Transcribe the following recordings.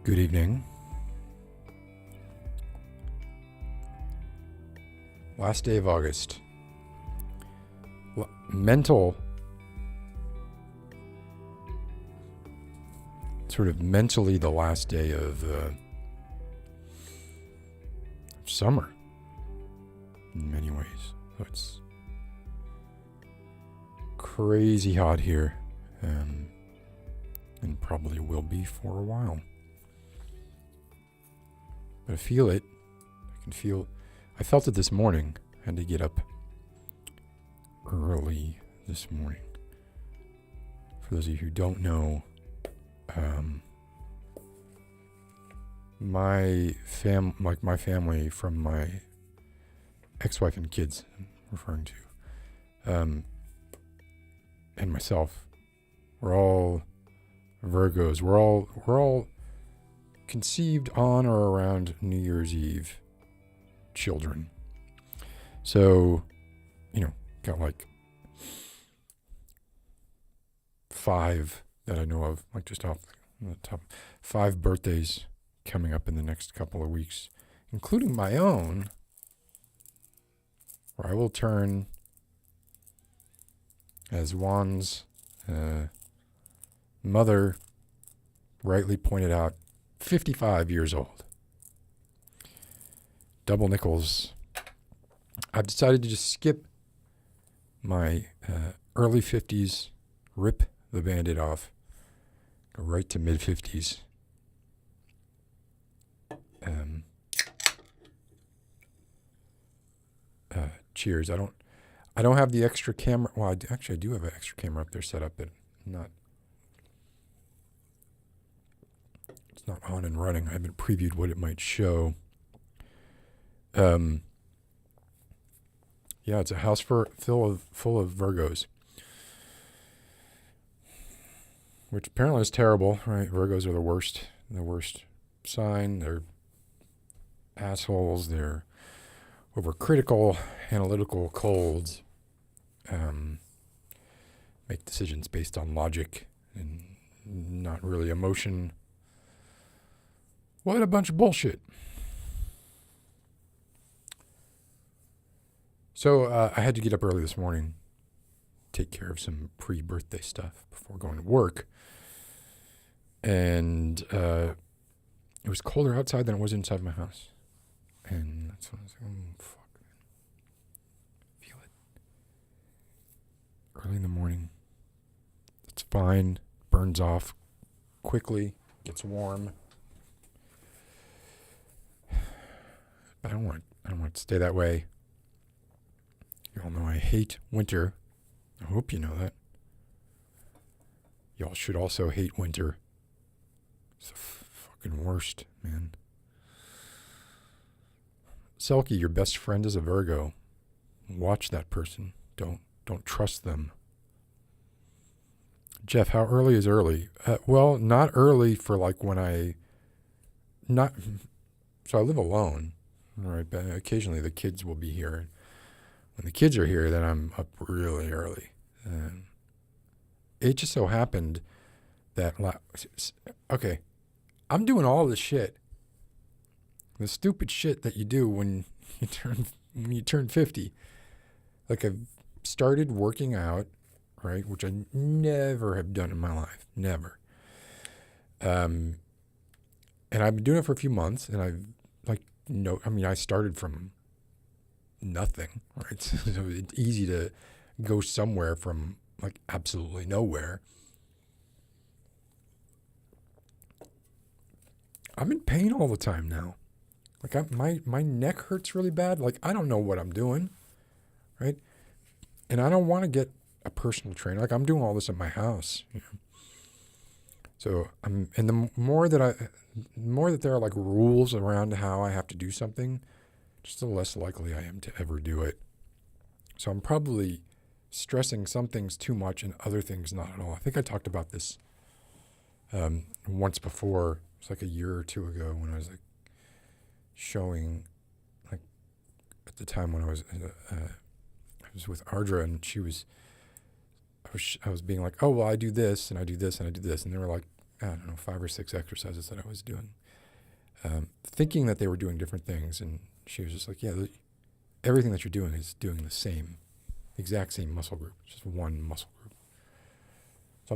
Good evening. Last day of August. Mentally the last day of summer in many ways. So it's crazy hot here, and probably will be for a while. But I feel it. I felt it this morning. I had to get up early this morning. For those of you who don't know, my family from my ex-wife and kids, I'm referring to, and myself, we're all Virgos. We're all conceived on or around New Year's Eve children. So, got like 5 that I know of, like just off the top, 5 birthdays coming up in the next couple of weeks, including my own, where I will turn, as Juan's mother rightly pointed out, 55 years old. Double nickels. I've decided to just skip my early 50s, rip the Band-Aid off, go right to mid-50s. Cheers. I don't have the extra camera. Well, I do have an extra camera up there set up, but it's not on and running. I haven't previewed what it might show. Yeah, it's a house full of Virgos, which apparently is terrible, right? Virgos are the worst sign. They're assholes. They're overcritical, analytical, cold. Make decisions based on logic and not really emotion. What a bunch of bullshit. So I had to get up early this morning, take care of some pre-birthday stuff before going to work. And it was colder outside than it was inside my house. And that's when I was like, oh, fuck. Feel it. Early in the morning. It's fine. Burns off quickly. Gets warm. But I don't want it to stay that way. You all know I hate winter. I hope you know that. Y'all should also hate winter. It's the fucking worst, man. Selkie, your best friend is a Virgo. Watch that person. Don't trust them. Jeff, how early is early? Well, not early for like when so I live alone, all right, but occasionally the kids will be here. When the kids are here, then I'm up really early. It just so happened that, okay, I'm doing all this shit. The stupid shit that you do when you turn 50. Like, I've started working out, right, which I never have done in my life. Never. And I've been doing it for a few months, and I started from nothing, right? So it's easy to go somewhere from like absolutely nowhere. I'm in pain all the time now. Like my neck hurts really bad. Like I don't know what I'm doing, right? And I don't want to get a personal trainer. Like I'm doing all this at my house. So the more that there are like rules around how I have to do something, just the less likely I am to ever do it. So I'm probably stressing some things too much and other things not at all. I think I talked about this once before. It's like a year or two ago when I was like showing, like at the time when I was with Ardra, and I was being like, oh well, I do this and I do this and I do this, and they were like, I don't know, 5 or 6 exercises that I was doing, thinking that they were doing different things. And she was just like, yeah, everything that you're doing is doing the same, exact same muscle group, just one muscle group. So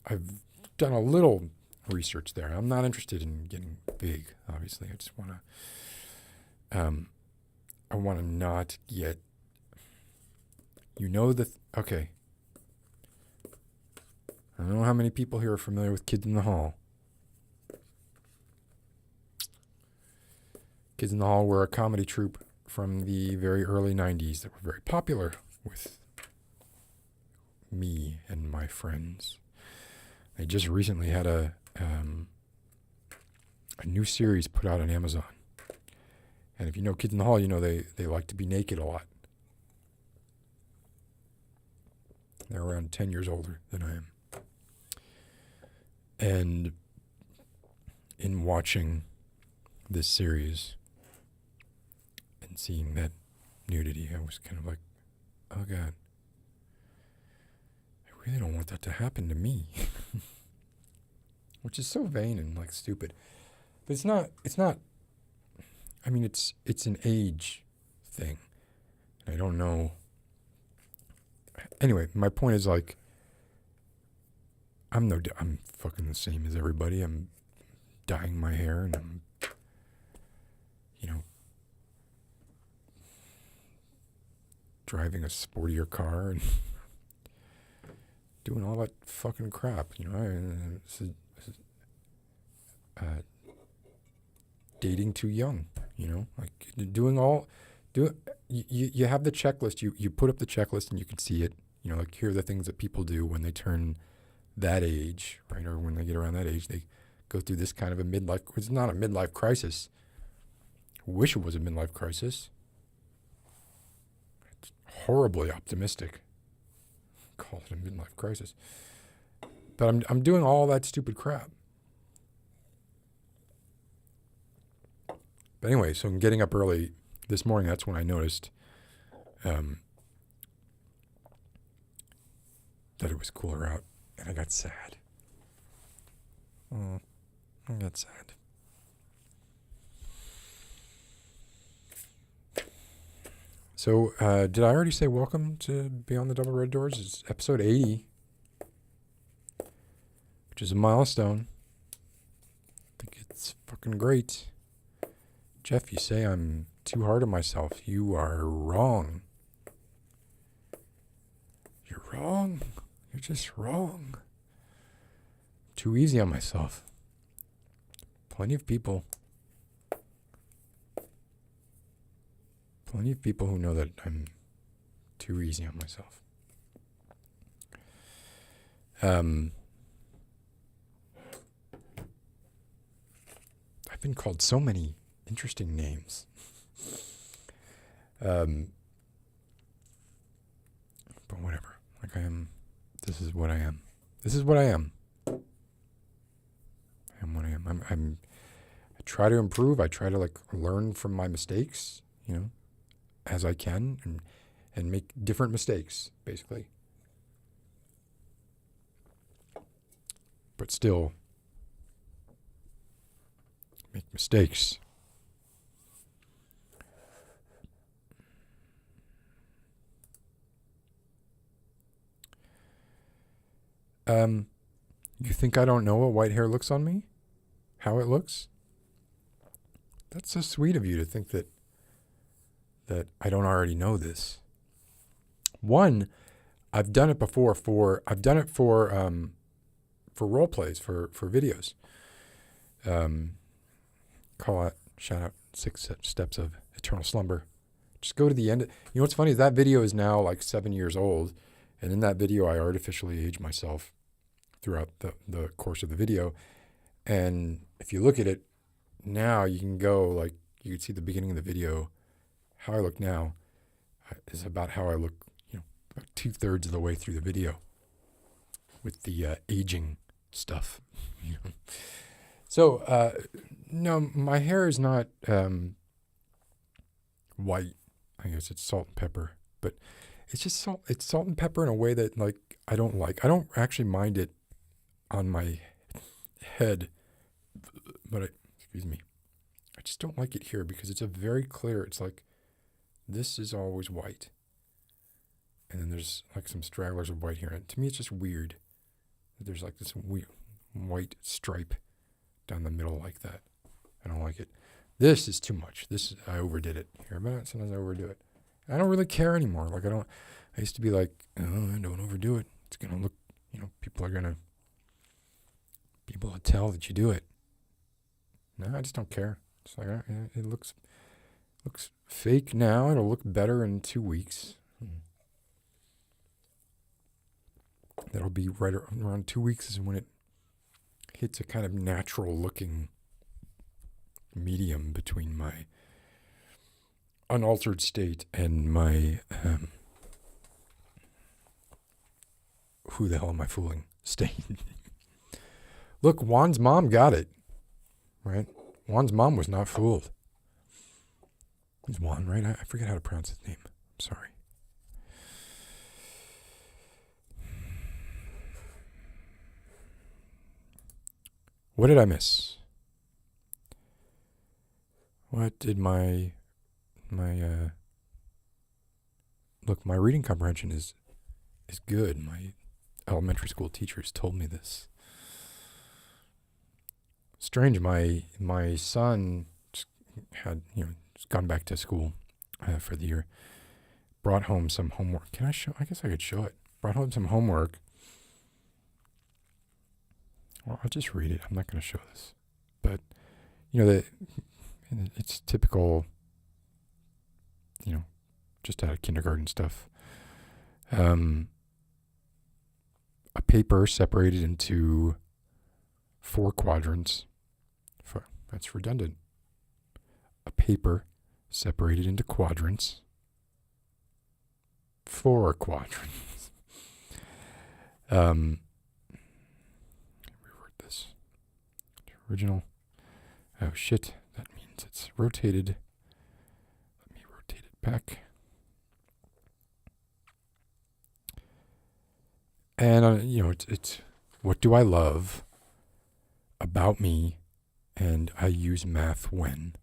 I've done a little research there. I'm not interested in getting big, obviously. I just want to, I want to not get, okay. I don't know how many people here are familiar with Kids in the Hall. Kids in the Hall were a comedy troupe from the very early 90s that were very popular with me and my friends. They just recently had a new series put out on Amazon. And if you know Kids in the Hall, you know they like to be naked a lot. They're around 10 years older than I am. And in watching this series and seeing that nudity, I was kind of like, oh God, I really don't want that to happen to me. Which is so vain and like stupid. But it's not, I mean, it's an age thing. I don't know. Anyway, my point is like, I'm fucking the same as everybody. I'm dyeing my hair and I'm, driving a sportier car and doing all that fucking crap. Dating too young, like you have the checklist. You put up the checklist and you can see it. Like here are the things that people do when they turn that age, right? Or when they get around that age, they go through this kind of a midlife. It's not a midlife crisis. I wish it was a midlife crisis. It's horribly optimistic. Call it a midlife crisis. But I'm doing all that stupid crap. But anyway, so I'm getting up early this morning. That's when I noticed that it was cooler out. And I got sad. I got sad. So, did I already say welcome to Beyond the Double Red Doors? It's episode 80, which is a milestone. I think it's fucking great. Jeff, you say I'm too hard on myself. You are wrong. You're wrong. You're just wrong. Too easy on myself. Plenty of people who know that I'm too easy on myself. I've been called so many interesting names. But whatever. Like I am. This is what I am. This is what I am. I am what I am. I try to improve. I try to learn from my mistakes, as I can, and make different mistakes, basically. But still make mistakes. You think I don't know what white hair looks on me? How it looks? That's so sweet of you to think that I don't already know this. One, I've done it before for role plays, for videos. Shout out 6 Steps of Eternal Slumber. Just go to the end. What's funny is that video is now like 7 years old. And in that video, I artificially age myself throughout the course of the video. And if you look at it now, you can you can see the beginning of the video. How I look now is about how I look, about 2/3 of the way through the video with the aging stuff. So, no, my hair is not white. I guess it's salt and pepper, but it's just salt. It's salt and pepper in a way that I don't like. I don't actually mind it on my head, but excuse me, I just don't like it here because it's a very clear, it's like, this is always white. And then there's like some stragglers of white here. And to me, it's just weird. There's like this weird white stripe down the middle like that. I don't like it. This is too much. I overdid it here, but sometimes I overdo it. I don't really care anymore. Like I used to be like, oh, don't overdo it. It's going to look, people will tell that you do it. No, I just don't care. It's like, it looks fake now. It'll look better in 2 weeks. That'll be right around 2 weeks is when it hits a kind of natural looking medium between my unaltered state and my who the hell am I fooling state. Look, Juan's mom got it, right? Juan's mom was not fooled. It's Juan, right? I forget how to pronounce his name. I'm sorry. What did I miss? What did my look, my reading comprehension is good. My elementary school teachers told me this. Strange, my son had, just gone back to school for the year. Brought home some homework. Can I show? I guess I could show it. Brought home some homework. Well, I'll just read it. I'm not going to show this. But, it's typical, just out of kindergarten stuff. A paper separated into 4 quadrants. That's redundant. A paper separated into quadrants. 4 quadrants. Reword this. Original. Oh shit. That means it's rotated. Let me rotate it back. And it's what do I love about me, and I use math when.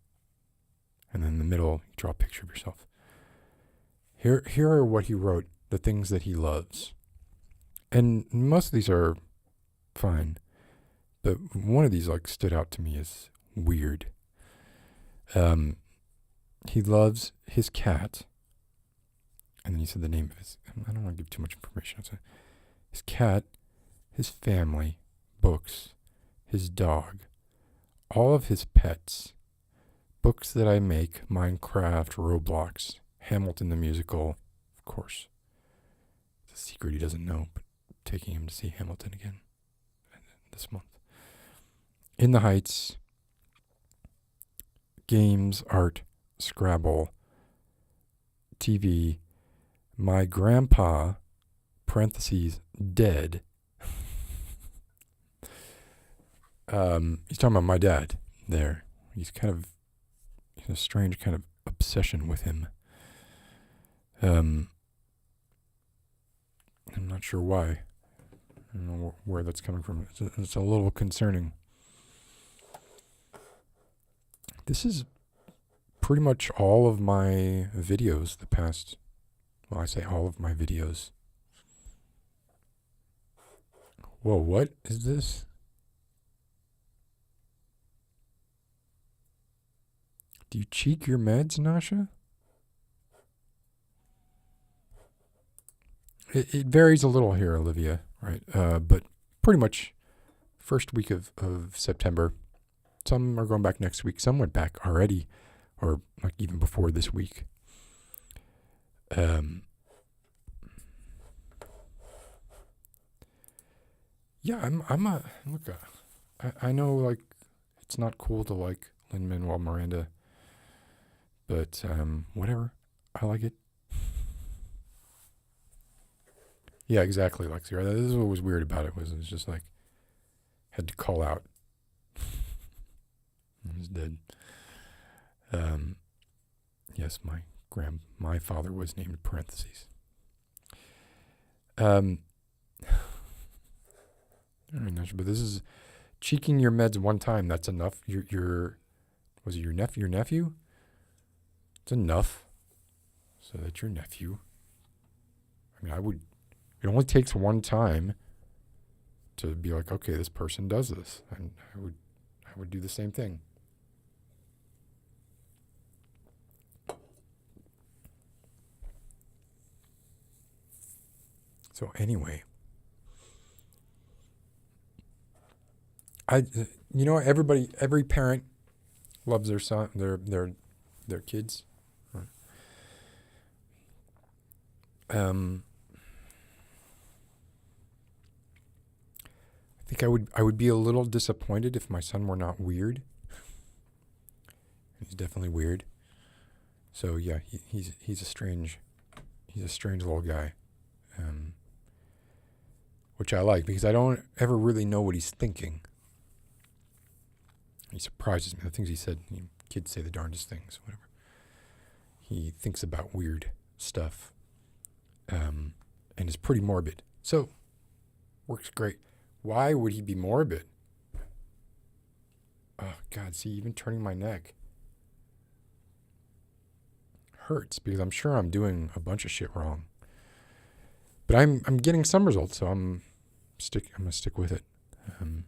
And then in the middle, you draw a picture of yourself. Here are what he wrote, the things that he loves. And most of these are fine. But one of these stood out to me as weird. He loves his cat. And then he said the name of his, I don't want to give too much information. His cat, his family, books, his dog, all of his pets, books that I make, Minecraft, Roblox, Hamilton the musical, of course. It's a secret he doesn't know, but taking him to see Hamilton again this month. In the Heights, games, art, Scrabble, TV, my grandpa, parentheses, dead. He's talking about my dad there. He's a strange kind of obsession with him. I'm not sure why. I don't know where that's coming from. It's a little concerning. This is pretty much all of my videos I say all of my videos. Whoa, what is this? Do you cheek your meds, Nasha? It varies a little here, Olivia, right? But pretty much first week of September. Some are going back next week. Some went back already, or like even before this week. Yeah, I know it's not cool to like Lin-Manuel Miranda, but whatever. I like it. Yeah, exactly, Lexi. Right? This is what was weird about it was just had to call out. He was dead. Yes, my father was named parentheses. All right, but this is cheeking your meds one time, that's enough. Was it your nephew? Your nephew? It's enough. So that your nephew. I mean, it only takes one time to be like, okay, this person does this. And I would do the same thing. So anyway, every parent loves their son, their kids. I think I would be a little disappointed if my son were not weird. He's definitely weird. So yeah, he's a strange little guy, which I like because I don't ever really know what he's thinking. He surprises me. The things he said, kids say the darndest things, whatever. He thinks about weird stuff, and is pretty morbid. So works great. Why would he be morbid? Oh God, see, even turning my neck hurts because I'm sure I'm doing a bunch of shit wrong. But I'm getting some results, so I'm gonna stick with it. And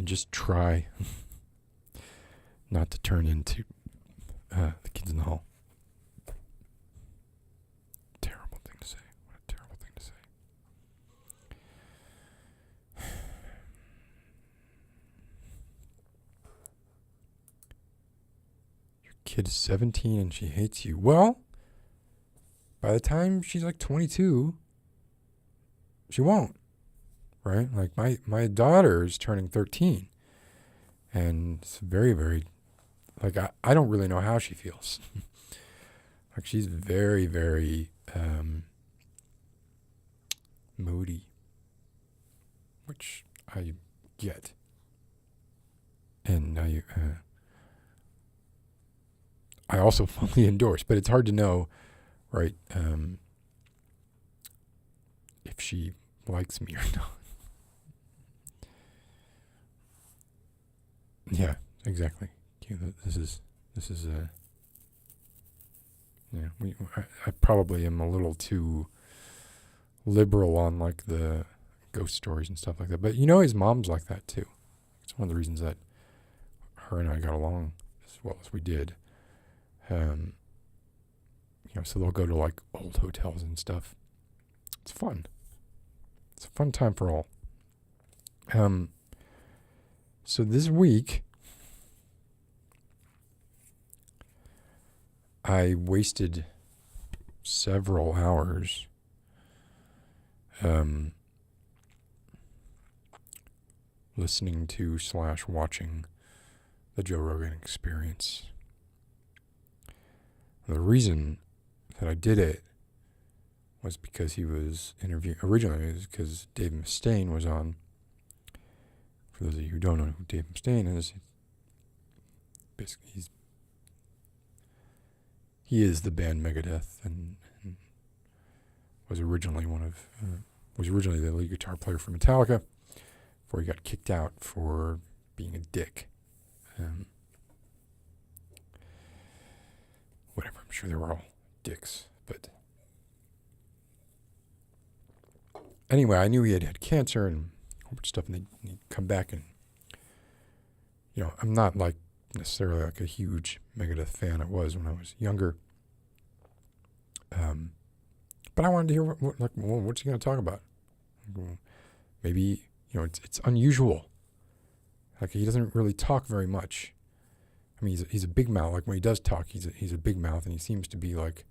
just try not to turn into the kids in the hall. Terrible thing to say. What a terrible thing to say. Your kid is 17 and she hates you. Well, by the time she's like 22, she won't. Right? Like my daughter is turning 13. And it's very, very, like I don't really know how she feels. Like she's very, very moody, which I get. And I also fully endorse, but it's hard to know, right, if she likes me or not. Yeah, exactly. This is yeah. I probably am a little too liberal on like the ghost stories and stuff like that. But his mom's like that too. It's one of the reasons that her and I got along as well as we did. So they'll go to like old hotels and stuff. It's fun. It's a fun time for all. So this week, I wasted several hours listening to / watching the Joe Rogan Experience. The reason that I did it was because he was interviewing. Originally, it was because Dave Mustaine was on. For those of you who don't know who Dave Mustaine is, basically he is the band Megadeth and was originally the lead guitar player for Metallica before he got kicked out for being a dick. Whatever, I'm sure they were all dicks, but anyway, I knew he had cancer and a whole bunch of stuff, and he'd come back and, I'm not like necessarily like a huge Megadeth fan. I was when I was younger. But I wanted to hear what's he going to talk about? Maybe, it's unusual. Like he doesn't really talk very much. I mean, he's a big mouth. Like when he does talk, he's a big mouth, and he seems to be like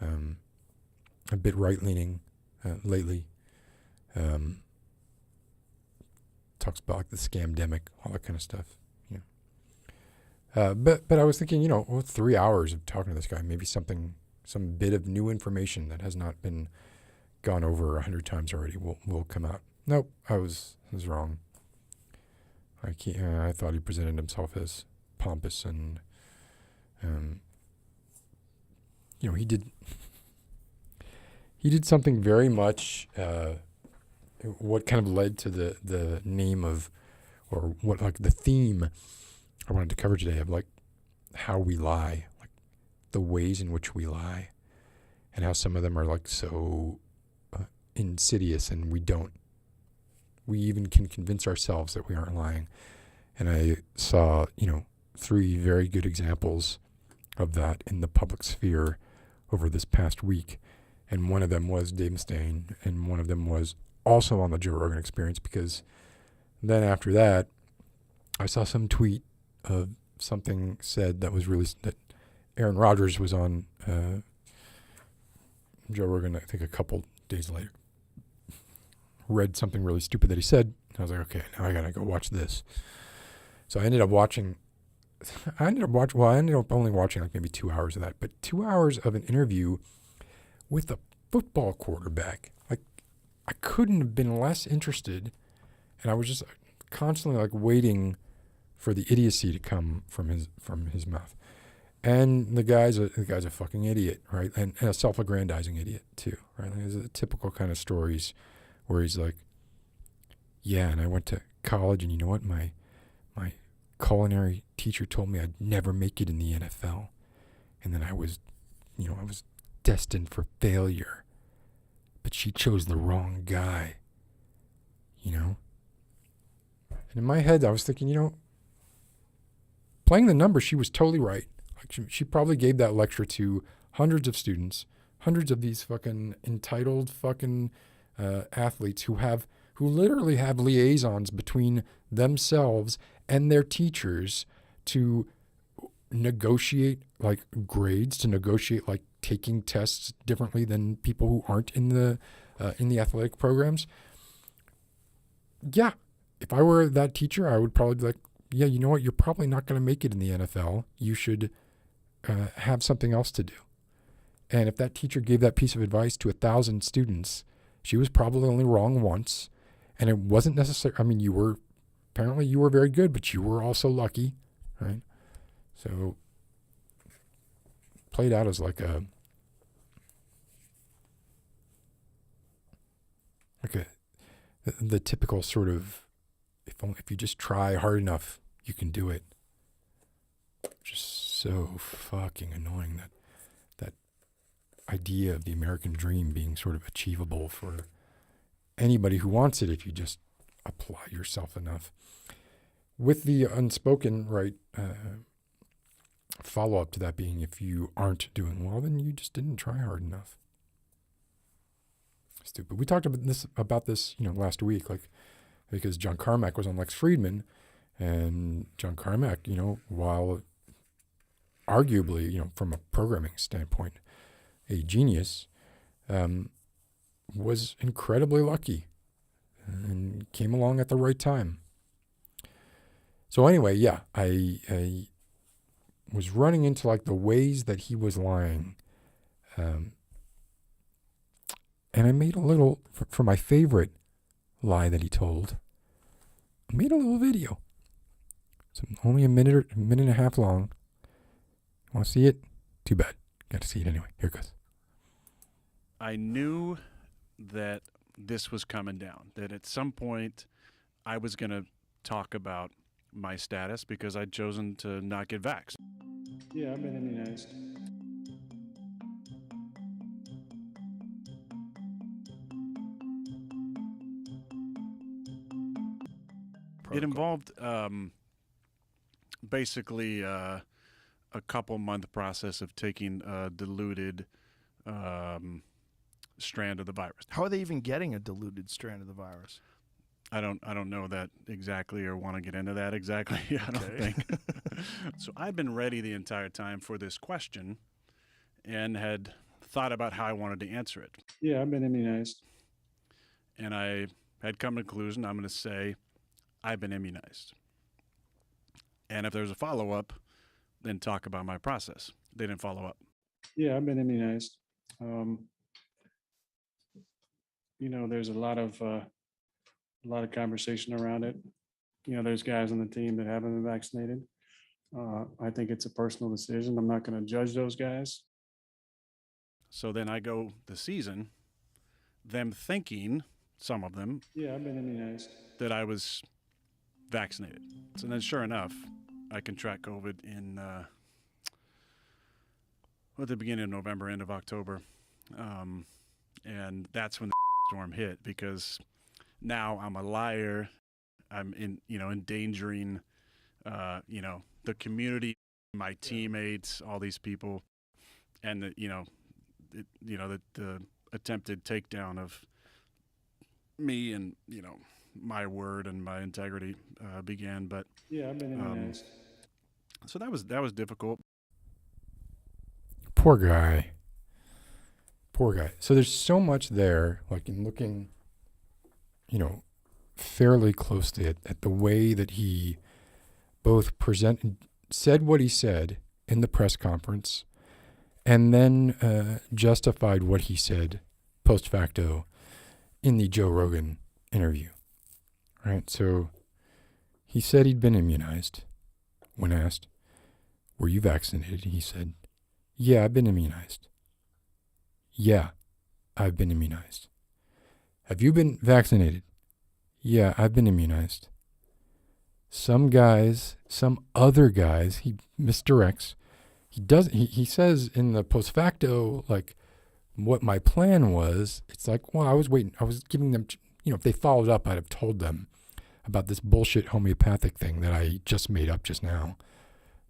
a bit right-leaning lately. Talks about like the scamdemic, all that kind of stuff. But I was thinking, 3 hours of talking to this guy, maybe some bit of new information that has not been gone over 100 times already will come out. Nope, I was wrong. I thought he presented himself as pompous and, he did something very much what kind of led to the name of, or what, like, the theme I wanted to cover today of, like, how we lie, like the ways in which we lie, and how some of them are like so insidious, and we even can convince ourselves that we aren't lying. And I saw, 3 very good examples of that in the public sphere over this past week. And one of them was Dave Mustaine, and one of them was also on the Joe Rogan Experience, because then after that, I saw some tweet of something said that was really, that Aaron Rodgers was on Joe Rogan, I think a couple days later, read something really stupid that he said. I was like, okay, now I gotta go watch this. So I ended up only watching like maybe 2 hours of that, but 2 hours of an interview with a football quarterback. Like, I couldn't have been less interested, and I was just constantly like waiting for the idiocy to come from his mouth. And the guy's a fucking idiot, right? And a self-aggrandizing idiot too, right? Like, there's a typical kind of stories where he's like, yeah, and I went to college, and you know what? My culinary teacher told me I'd never make it in the NFL. And then I was destined for failure. But she chose the wrong guy, And in my head, I was thinking, playing the numbers, she was totally right. Like, she probably gave that lecture to hundreds of students, hundreds of these fucking entitled fucking athletes who literally have liaisons between themselves and their teachers to negotiate like grades, to negotiate like taking tests differently than people who aren't in the athletic programs. Yeah, if I were that teacher, I would probably be like, yeah, you know what? You're probably not going to make it in the NFL. You should have something else to do. And if that teacher gave that piece of advice to 1,000 students, she was probably only wrong once. And it wasn't necessary. I mean, you were very good, but you were also lucky, right? So played out as like the typical sort of, if you just try hard enough, you can do it. Just so fucking annoying that idea of the American dream being sort of achievable for anybody who wants it if you just apply yourself enough. With the unspoken, right, follow-up to that being, if you aren't doing well, then you just didn't try hard enough. Stupid. We talked about this, last week, like, because John Carmack was on Lex Friedman, and John Carmack, while arguably, from a programming standpoint, a genius, was incredibly lucky and came along at the right time. So anyway, yeah, I was running into like the ways that he was lying. And I made a little, for my favorite lie that he told, I made a little video. It's only a minute and a half long. Want to see it? Too bad. Got to see it anyway. Here it goes. I knew that this was coming down, that at some point I was going to talk about my status because I'd chosen to not get vaxxed. Yeah, I've been immunized. It involved basically a couple-month process of taking a diluted strand of the virus. How are they even getting a diluted strand of the virus? I don't know that exactly, or want to get into that exactly. I don't think. So I've been ready the entire time for this question and had thought about how I wanted to answer it. Yeah, I've been immunized. And I had come to the conclusion, I'm going to say, I've been immunized. And if there's a follow-up, then talk about my process. They didn't follow up. Yeah, I've been immunized. There's a lot of conversation around it. There's guys on the team that haven't been vaccinated. I think it's a personal decision. I'm not going to judge those guys. So then I go the season, them thinking some of them, Yeah, I've been immunized. that I was vaccinated. And then sure enough, I contract COVID in at the beginning of November, end of October. And that's when the storm hit, because now I'm a liar. I'm endangering, the community, my teammates, all these people, and the attempted takedown of me and, my word and my integrity began. But Yeah, I've been immunized. so that was difficult. Poor guy. Poor guy. So there's so much there, like in looking, fairly closely at the way that he both said what he said in the press conference, and then justified what he said post facto in the Joe Rogan interview. Right? So he said he'd been immunized. When asked, "Were you vaccinated?" he said, "Yeah, I've been immunized." "Yeah, I've been immunized." "Have you been vaccinated?" "Yeah, I've been immunized." Some other guys, he misdirects. He says in the post facto, like, what my plan was. It's like, well, I was waiting. I was giving them, if they followed up, I'd have told them about this bullshit homeopathic thing that I just made up just now.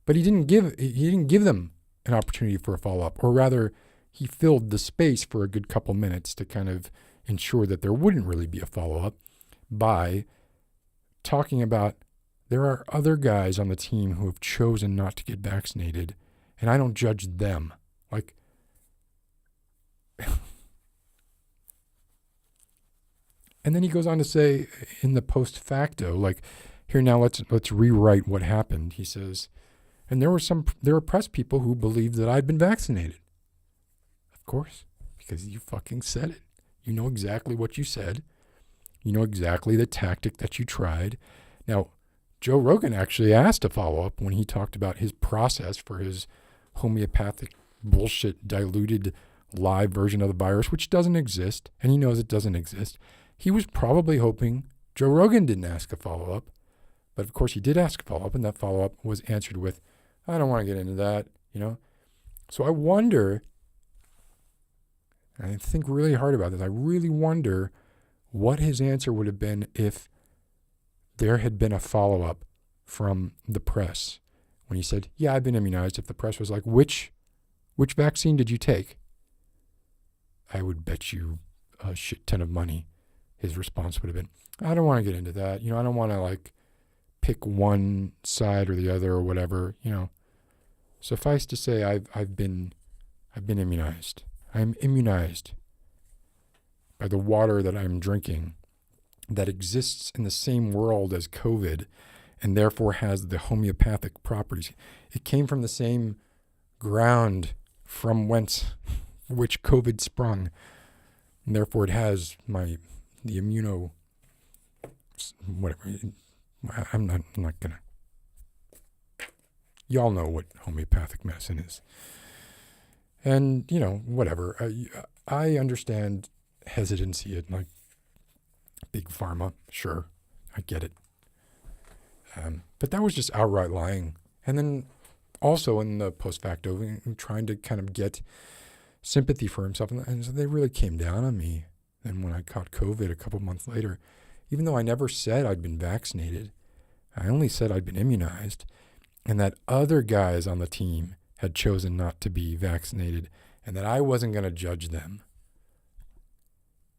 But he didn't give them an opportunity for a follow-up, or rather, he filled the space for a good couple minutes to kind of ensure that there wouldn't really be a follow-up by talking about there are other guys on the team who have chosen not to get vaccinated, and I don't judge them. Like, and then he goes on to say in the post facto, like, here now let's rewrite what happened. He says, and there were press people who believed that I'd been vaccinated. Of course, because you fucking said it. You know exactly what you said. You know exactly the tactic that you tried. Now, Joe Rogan actually asked a follow-up when he talked about his process for his homeopathic bullshit diluted live version of the virus, which doesn't exist, and he knows it doesn't exist. He was probably hoping Joe Rogan didn't ask a follow-up, but of course he did ask a follow-up, and that follow-up was answered with, "I don't want to get into that," So I wonder, I think really hard about this, I really wonder what his answer would have been if there had been a follow-up from the press when he said, "Yeah, I've been immunized." If the press was like, which vaccine did you take? I would bet you a shit ton of money his response would have been, "I don't want to get into that. I don't want to like pick one side or the other or whatever. Suffice to say, I've been immunized. I'm immunized by the water that I'm drinking that exists in the same world as COVID and therefore has the homeopathic properties. It came from the same ground from which COVID sprung, and therefore it has the immuno, whatever. I'm not gonna. Y'all know what homeopathic medicine is, and whatever. I understand hesitancy at like big pharma. Sure, I get it. But that was just outright lying. And then also in the post facto, trying to kind of get sympathy for himself. And so they really came down on me. And when I caught COVID a couple months later, even though I never said I'd been vaccinated, I only said I'd been immunized, and that other guys on the team had chosen not to be vaccinated, and that I wasn't going to judge them.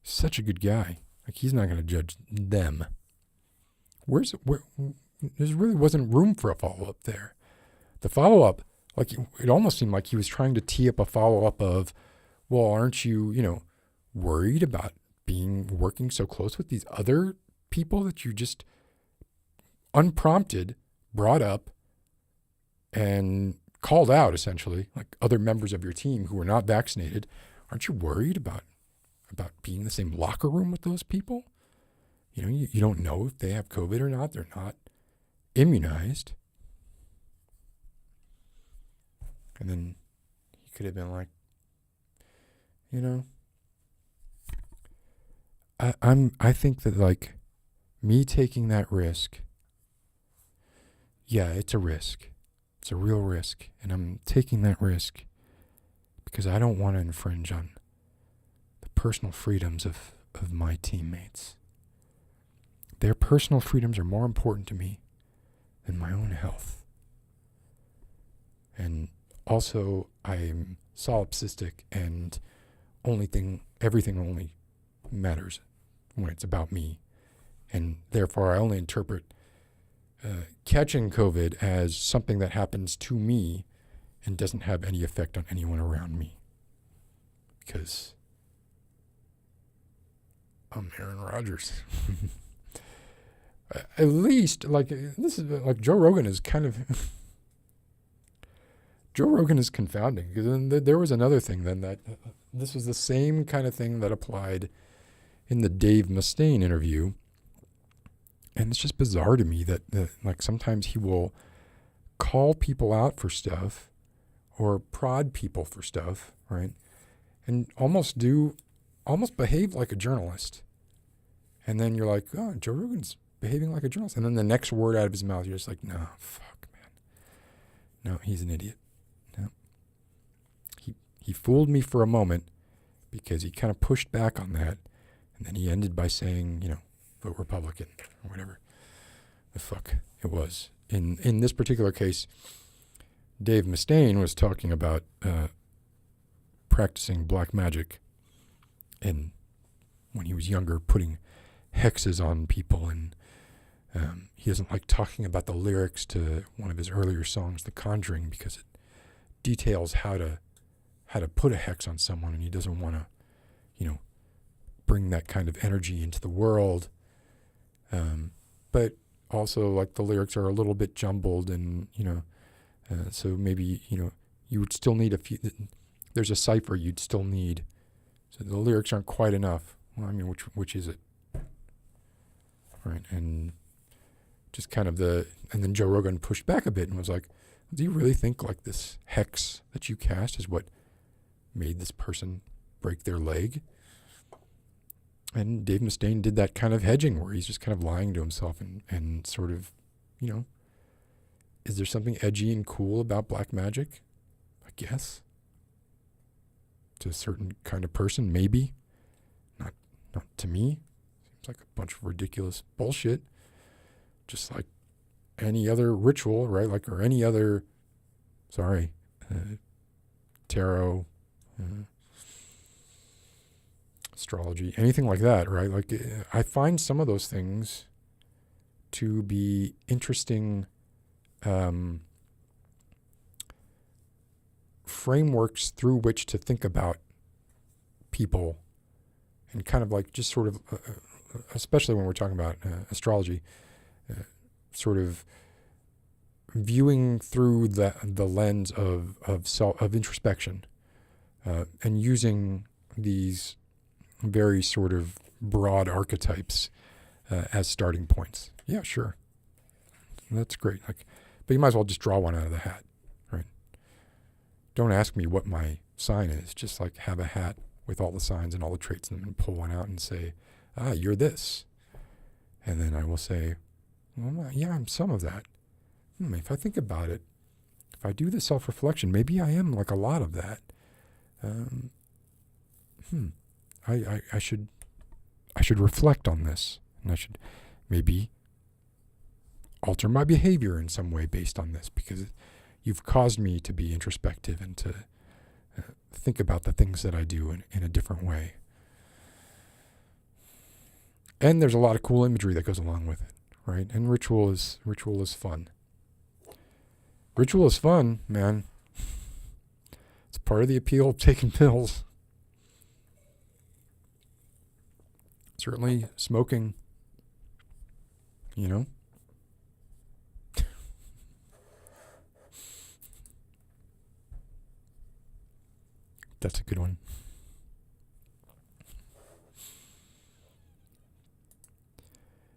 Such a good guy. Like, he's not going to judge them. Where there really wasn't room for a follow-up there. The follow-up, like, it almost seemed like he was trying to tee up a follow-up of, well, aren't you, worried about working so close with these other people that you just unprompted brought up and called out, essentially, like other members of your team who were not vaccinated? Aren't you worried about being in the same locker room with those people? You don't know if they have COVID or not. They're not immunized. And then he could have been like, I think that like me taking that risk, yeah, it's a risk. It's a real risk. And I'm taking that risk because I don't want to infringe on the personal freedoms of my teammates. Their personal freedoms are more important to me than my own health. And also, I'm solipsistic, and everything only matters when it's about me. And therefore, I only interpret catching COVID as something that happens to me and doesn't have any effect on anyone around me. Because I'm Aaron Rodgers. At least, like, this is like Joe Rogan is kind of Joe Rogan is confounding, because then there was another thing then that this was the same kind of thing that applied in the Dave Mustaine interview. And it's just bizarre to me that like sometimes he will call people out for stuff or prod people for stuff, right? And almost behave like a journalist. And then you're like, oh, Joe Rogan's behaving like a journalist. And then the next word out of his mouth, you're just like, no, fuck, man. No, he's an idiot. No. He fooled me for a moment because he kind of pushed back on that. And then he ended by saying, vote Republican or whatever the fuck it was. In this particular case, Dave Mustaine was talking about practicing black magic and when he was younger, putting hexes on people, and he doesn't like talking about the lyrics to one of his earlier songs, The Conjuring, because it details how to put a hex on someone, and he doesn't want to, bring that kind of energy into the world. But also, like, the lyrics are a little bit jumbled, and so maybe you would still need a few. There's a cipher you'd still need, so the lyrics aren't quite enough. Well, I mean, which is it? Right, and just kind of and then Joe Rogan pushed back a bit and was like, do you really think like this hex that you cast is what made this person break their leg? And Dave Mustaine did that kind of hedging where he's just kind of lying to himself and sort of, is there something edgy and cool about black magic? I guess. To a certain kind of person, maybe. Not to me. Seems like a bunch of ridiculous bullshit. Just like any other ritual, right? Like, or any other, tarot, astrology, anything like that, right? Like, I find some of those things to be interesting frameworks through which to think about people, and kind of like just sort of, especially when we're talking about astrology, sort of viewing through the lens of introspection, and using these very sort of broad archetypes as starting points. Yeah, sure, that's great. Like, but you might as well just draw one out of the hat, right? Don't ask me what my sign is. Just like have a hat with all the signs and all the traits in them, and pull one out and say, you're this. And then I will say, well, yeah, I'm some of that. If I think about it, if I do the self-reflection, maybe I am like a lot of that. I should reflect on this, and I should maybe alter my behavior in some way based on this, because you've caused me to be introspective and to think about the things that I do in a different way. And there's a lot of cool imagery that goes along with it, right? And ritual is fun. Ritual is fun, man. It's part of the appeal of taking pills. Certainly smoking, That's a good one.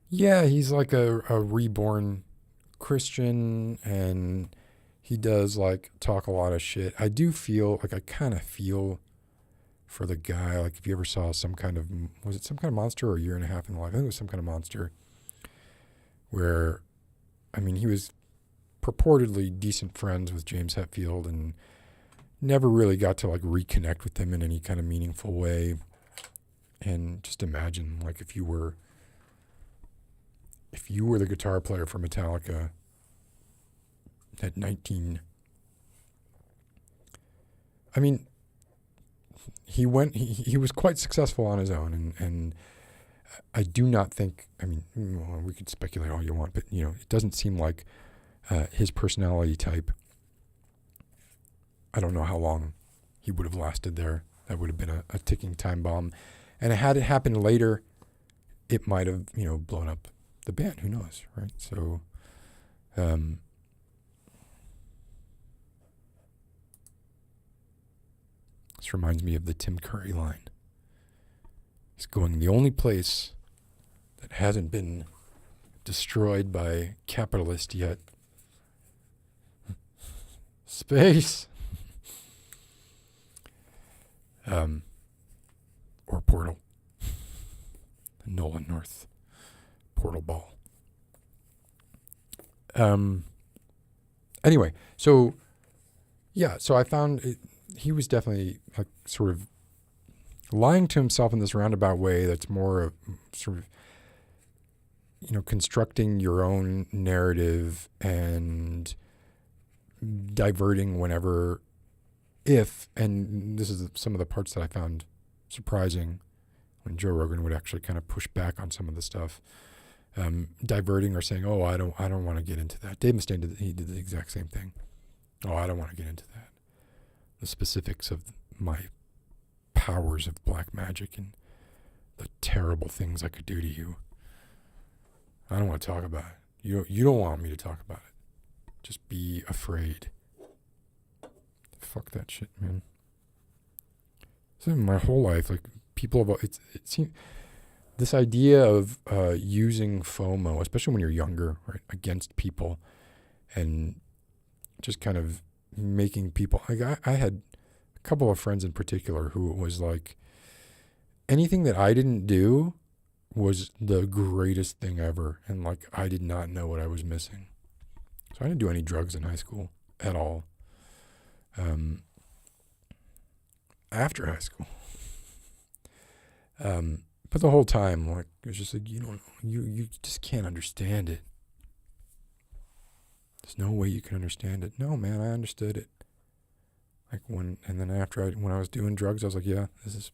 Yeah, he's like a reborn Christian, and he does like talk a lot of shit. I do feel like I kind of feel for the guy. Like if you ever saw some kind of, was it some kind of monster or a year and a half in life? I think it was some kind of monster where, I mean, he was purportedly decent friends with James Hetfield and never really got to like reconnect with him in any kind of meaningful way. And just imagine like if you were the guitar player for Metallica at 19. I mean, he was quite successful on his own, and I do not think, I mean, well, we could speculate all you want, but, you know, it doesn't seem like his personality type. I don't know how long he would have lasted there. That would have been a ticking time bomb. And had it happened later, it might have, you know, blown up the band. Who knows, right? So, this reminds me of the Tim Curry line. He's going, the only place that hasn't been destroyed by capitalists yet. Space. Or Portal. The Nolan North Portal Ball. Anyway, so yeah, so I found he was definitely like sort of lying to himself in this roundabout way that's more of sort of, you know, constructing your own narrative and diverting whenever, and this is some of the parts that I found surprising when Joe Rogan would actually kind of push back on some of the stuff, diverting or saying, oh, I don't want to get into that. Dave Mustaine he did the exact same thing. Oh, I don't want to get into that. The specifics of my powers of black magic and the terrible things I could do to you. I don't want to talk about it. You don't want me to talk about it. Just be afraid. Fuck that shit, man. So my whole life, like people have, it seems this idea of using FOMO, especially when you're younger, right, against people, and just kind of making people. Like I had a couple of friends in particular who it was like anything that I didn't do was the greatest thing ever, and like I did not know what I was missing. So I didn't do any drugs in high school at all. After high school. But the whole time, like, it was just like, you just can't understand it. There's no way you can understand it. No, man, I understood it. Like when I was doing drugs, I was like, yeah, this is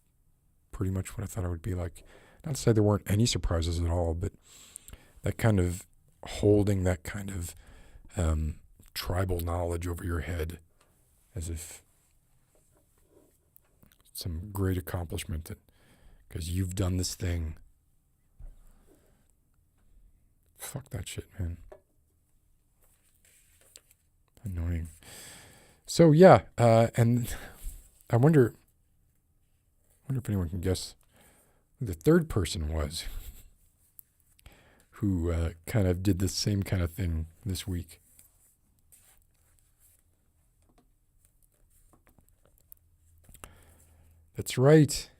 pretty much what I thought it would be like. Not to say there weren't any surprises at all, but that kind of holding that kind of tribal knowledge over your head as if some great accomplishment that because you've done this thing. Fuck that shit, man. Annoying. So yeah, and I wonder if anyone can guess who the third person was who kind of did the same kind of thing this week. That's right.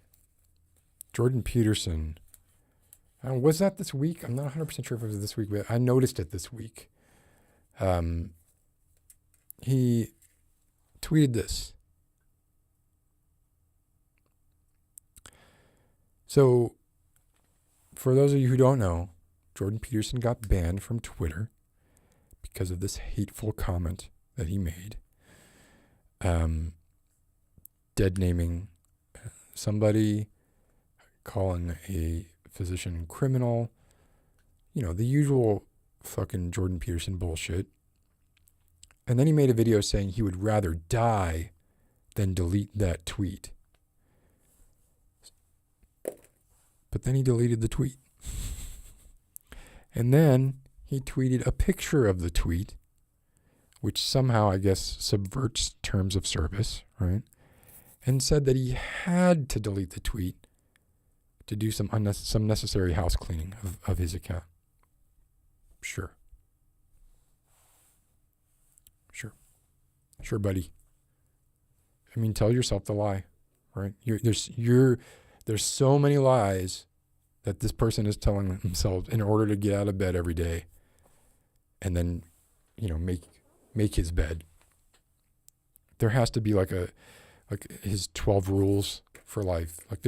Jordan Peterson. Was that this week? I'm not 100% sure if it was this week, but I noticed it this week. He tweeted this. So, for those of you who don't know, Jordan Peterson got banned from Twitter because of this hateful comment that he made. Dead naming somebody, calling a physician criminal, you know, the usual fucking Jordan Peterson bullshit. And then he made a video saying he would rather die than delete that tweet. But then he deleted the tweet. And then he tweeted a picture of the tweet, which somehow, I guess, subverts terms of service, right? And said that he had to delete the tweet to do some necessary house cleaning of his account. Sure, buddy. I mean, tell yourself the lie. right? There's so many lies that this person is telling themselves in order to get out of bed every day, and then, make his bed. There has to be like his 12 rules for life. Like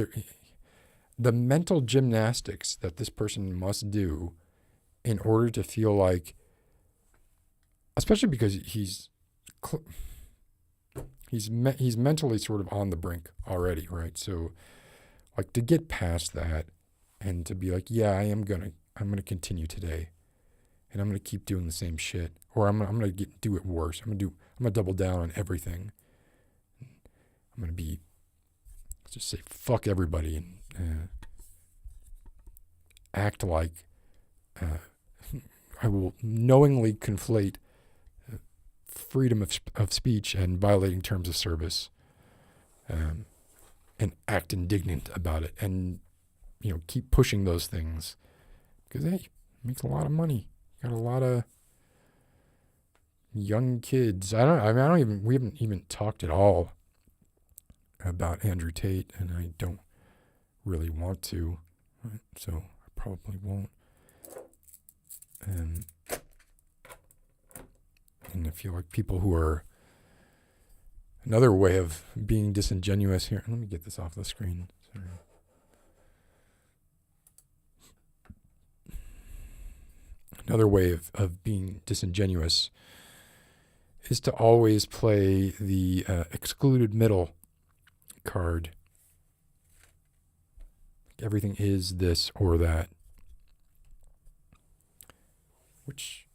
the mental gymnastics that this person must do in order to feel like, especially because he's mentally sort of on the brink already, right? So, like, to get past that and to be like, yeah, I'm gonna continue today, and I'm gonna keep doing the same shit, or I'm gonna do it worse. I'm gonna double down on everything. I'm gonna just say fuck everybody and act like I will knowingly conflate freedom of speech and violating terms of service, and act indignant about it, and keep pushing those things because hey, it makes a lot of money. Got a lot of young kids. We haven't even talked at all about Andrew Tate, and I don't really want to, right? So I probably won't. And I feel like people who are another way of being disingenuous here. Let me get this off the screen. Sorry. Another way of being disingenuous is to always play the excluded middle card. Everything is this or that, which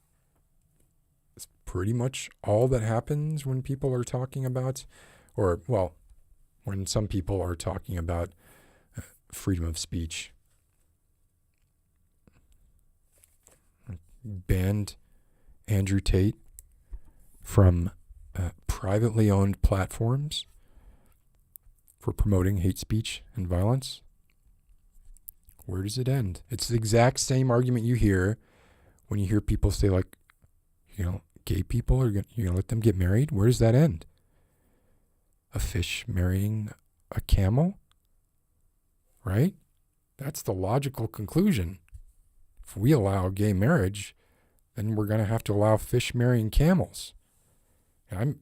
is pretty much all that happens when people are talking about, when some people are talking about freedom of speech. Banned Andrew Tate from privately owned platforms for promoting hate speech and violence. Where does it end? It's the exact same argument you hear when you hear people say, like, gay people are you're gonna let them get married. Where does that end? A fish marrying a camel, right? That's the logical conclusion. If we allow gay marriage, then we're going to have to allow fish marrying camels. And I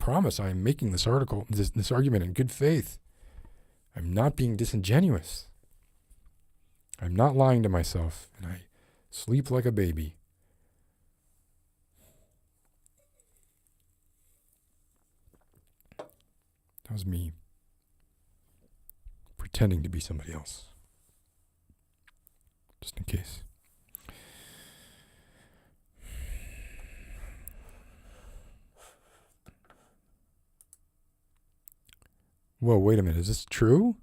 promise I am making this argument in good faith. I'm not being disingenuous. I'm not lying to myself, and I sleep like a baby. That was me pretending to be somebody else, just in case. Whoa, wait a minute. Is this true?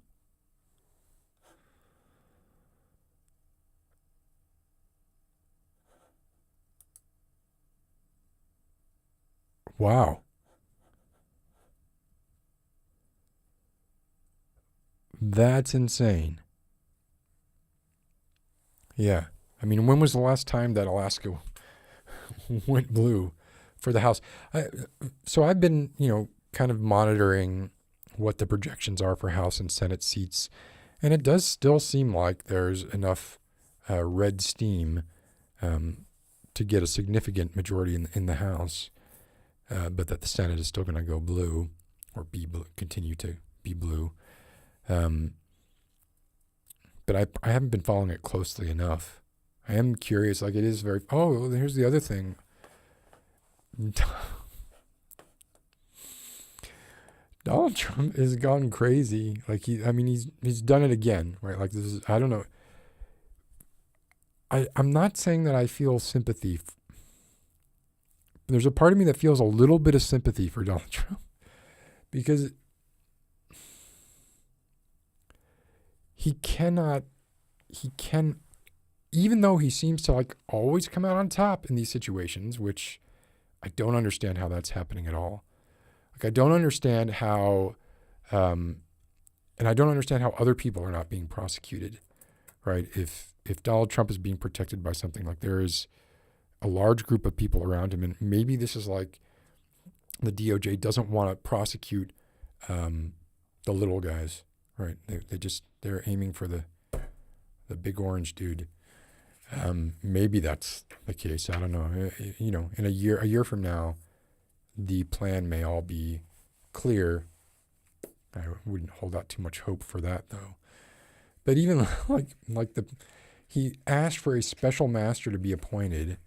Wow. That's insane. Yeah. I mean, when was the last time that Alaska went blue for the House? So I've been, kind of monitoring what the projections are for House and Senate seats, and it does still seem like there's enough red steam to get a significant majority in the House, but that the Senate is still going to go blue, or be blue, continue to be blue. But I haven't been following it closely enough. I am curious. Like, it is very. Oh, here's the other thing. Donald Trump has gone crazy. Like, he's done it again, right? Like, this is, I don't know. I'm not saying that I feel sympathy. There's a part of me that feels a little bit of sympathy for Donald Trump, because even though he seems to, like, always come out on top in these situations, which I don't understand how that's happening at all. Like, I don't understand how, and I don't understand how other people are not being prosecuted, right? If Donald Trump is being protected by something, like, there is a large group of people around him, and maybe this is like the DOJ doesn't want to prosecute the little guys, right? They're aiming for the big orange dude. Maybe that's the case. I don't know. In a year from now, the plan may all be clear. I wouldn't hold out too much hope for that, though. But even he asked for a special master to be appointed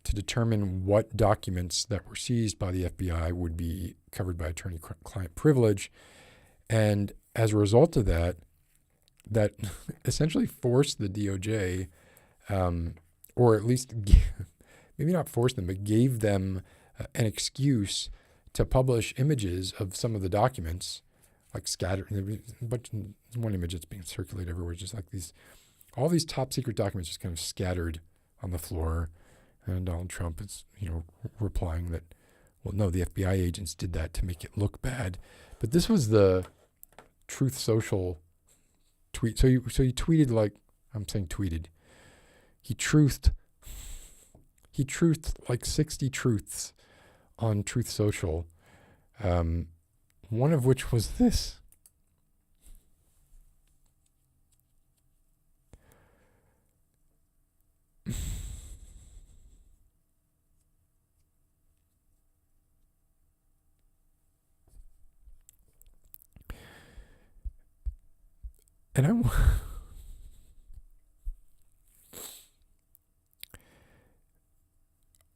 to determine what documents that were seized by the FBI would be covered by attorney-client privilege. And as a result of that essentially forced the DOJ, or at least maybe not forced them, but gave them an excuse to publish images of some of the documents, like scattered. One image that's being circulated everywhere, just like all these top secret documents just kind of scattered on the floor. And Donald Trump is, replying that, well, no, the FBI agents did that to make it look bad. But this was the Truth Social tweet. So he tweeted tweeted. He truthed like 60 truths on Truth Social. One of which was this. And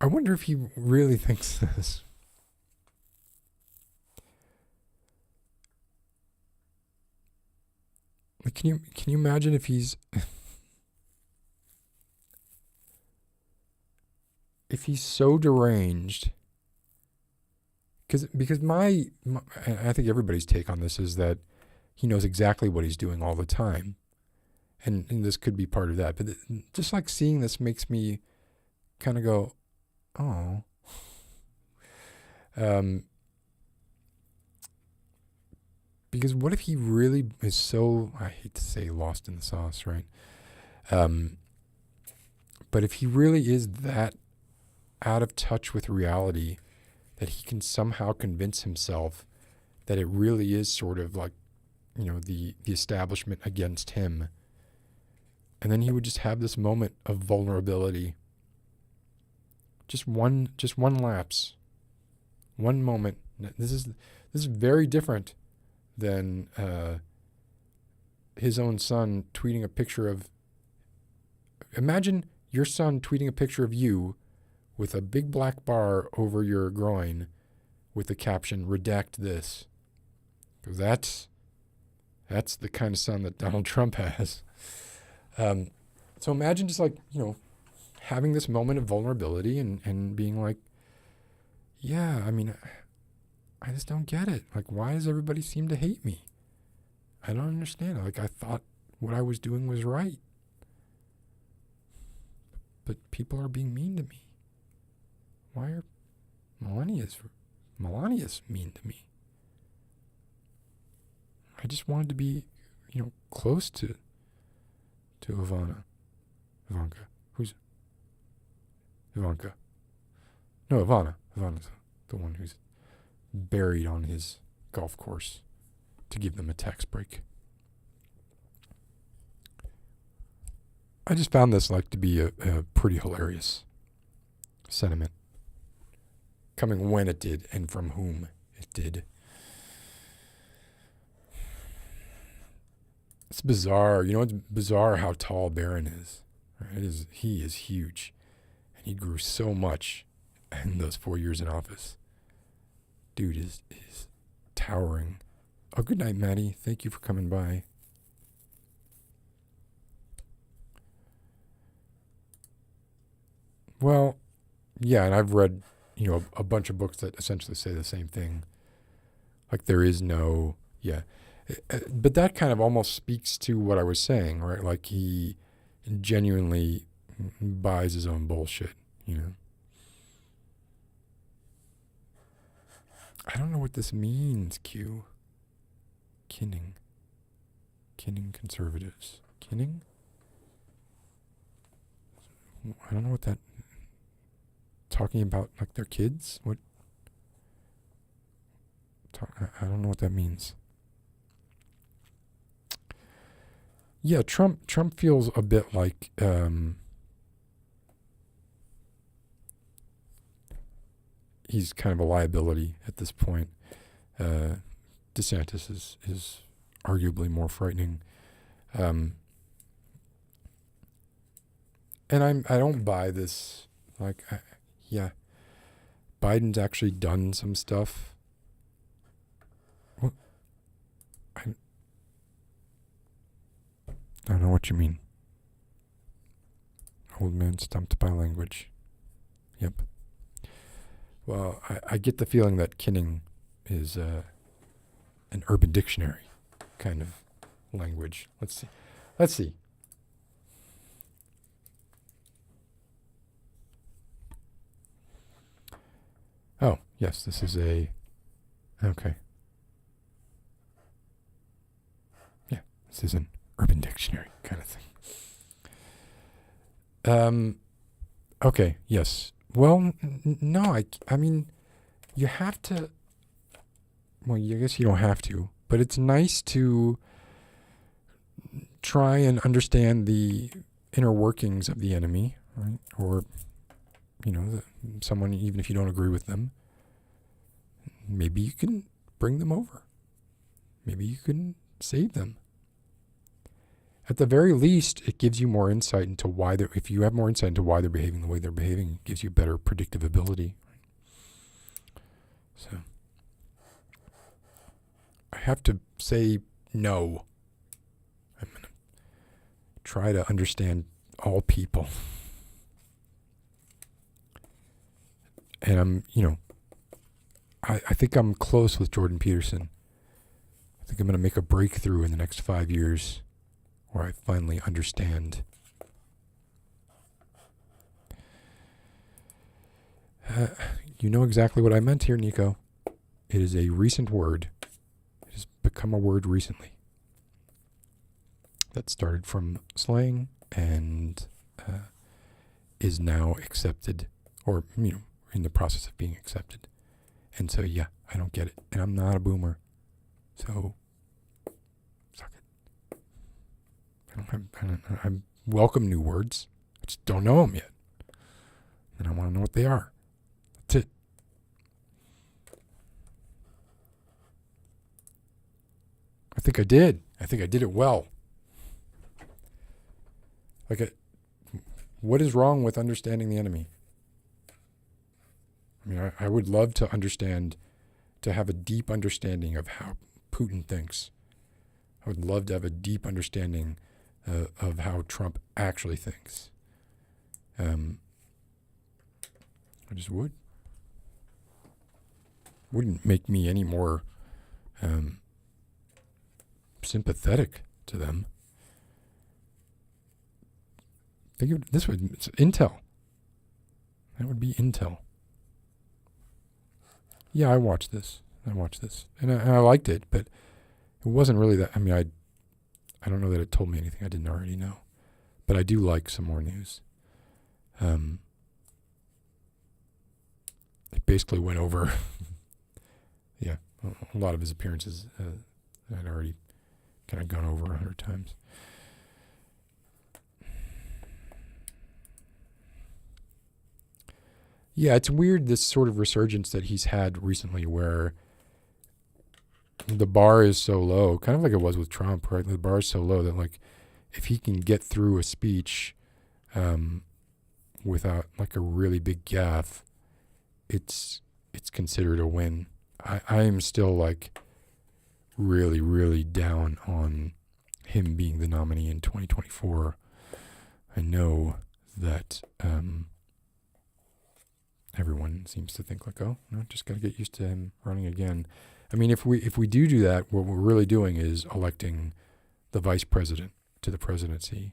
I wonder if he really thinks this. Like, can you imagine if he's if he's so deranged? Because my I think everybody's take on this is that he knows exactly what he's doing all the time. And this could be part of that. But just like seeing this makes me kind of go, oh. Because what if he really is so, I hate to say lost in the sauce, right? But if he really is that out of touch with reality that he can somehow convince himself that it really is sort of like, the establishment against him. And then he would just have this moment of vulnerability. Just one lapse. One moment. This is very different than his own son tweeting a picture of. Imagine your son tweeting a picture of you with a big black bar over your groin with the caption, "Redact this." Because that's the kind of son that Donald Trump has. So imagine just having this moment of vulnerability and being like, yeah, I mean, I just don't get it. Like, why does everybody seem to hate me? I don't understand. Like, I thought what I was doing was right. But people are being mean to me. Why are Melania's mean to me? I just wanted to be, close to Ivanka. Who's Ivanka? No, Ivana. Ivana's the one who's buried on his golf course to give them a tax break. I just found this to be a pretty hilarious sentiment. Coming when it did and from whom it did. It's bizarre. It's bizarre how tall Barron is. Right? He is huge. And he grew so much in those 4 years in office. Dude is towering. Oh, good night, Maddie. Thank you for coming by. Well, yeah, and I've read, a bunch of books that essentially say the same thing. Like there is no, yeah. But that kind of almost speaks to what I was saying, right? Like he genuinely buys his own bullshit, I don't know what this means, Q. Kinning conservatives. Kinning? I don't know what that... Talking about, their kids? What? I don't know what that means. Yeah, Trump feels a bit like he's kind of a liability at this point. DeSantis is arguably more frightening. And I don't buy this. Like, yeah, Biden's actually done some stuff. What? I don't know what you mean. Old man stumped by language. Yep. Well, I get the feeling that kinning is an Urban Dictionary kind of language. Let's see. Oh, yes, this is okay. Yeah, this is an Urban Dictionary kind of thing. Okay, yes. Well, no, I mean, you have to, well, I guess you don't have to, but it's nice to try and understand the inner workings of the enemy, right? Or, someone, even if you don't agree with them, maybe you can bring them over. Maybe you can save them. At the very least, it gives you more insight into why they're, if you have more insight into why they're behaving the way they're behaving, it gives you better predictive ability. So, I have to say no. I'm going to try to understand all people. And I think I'm close with Jordan Peterson. I think I'm going to make a breakthrough in the next 5 years where I finally understand. You know exactly what I meant here, Nico. It is a recent word. It has become a word recently. That started from slang and is now accepted, or, in the process of being accepted. And so, yeah, I don't get it. And I'm not a boomer. So, suck it. I welcome new words. I just don't know them yet. And I want to know what they are. That's it. I think I did. I think I did it well. What is wrong with understanding the enemy? I mean, I would love to have a deep understanding of how Putin thinks. I would love to have a deep understanding of how Trump actually thinks. I just would. Wouldn't make me any more sympathetic to them. Think of it this way, it's intel. That would be intel. Yeah, I watched this. And I liked it, but it wasn't really that. I mean, I don't know that it told me anything I didn't already know. But I do like some more news. It basically went over, yeah, a lot of his appearances I'd already kind of gone over 100 times. Yeah, it's weird, this sort of resurgence that he's had recently where the bar is so low, kind of like it was with Trump, right? The bar is so low that, like, if he can get through a speech without, like, a really big gaffe, it's considered a win. I am still, like, really, really down on him being the nominee in 2024. I know that everyone seems to think like, oh, no, just got to get used to him running again. I mean, if we do that, what we're really doing is electing the vice president to the presidency.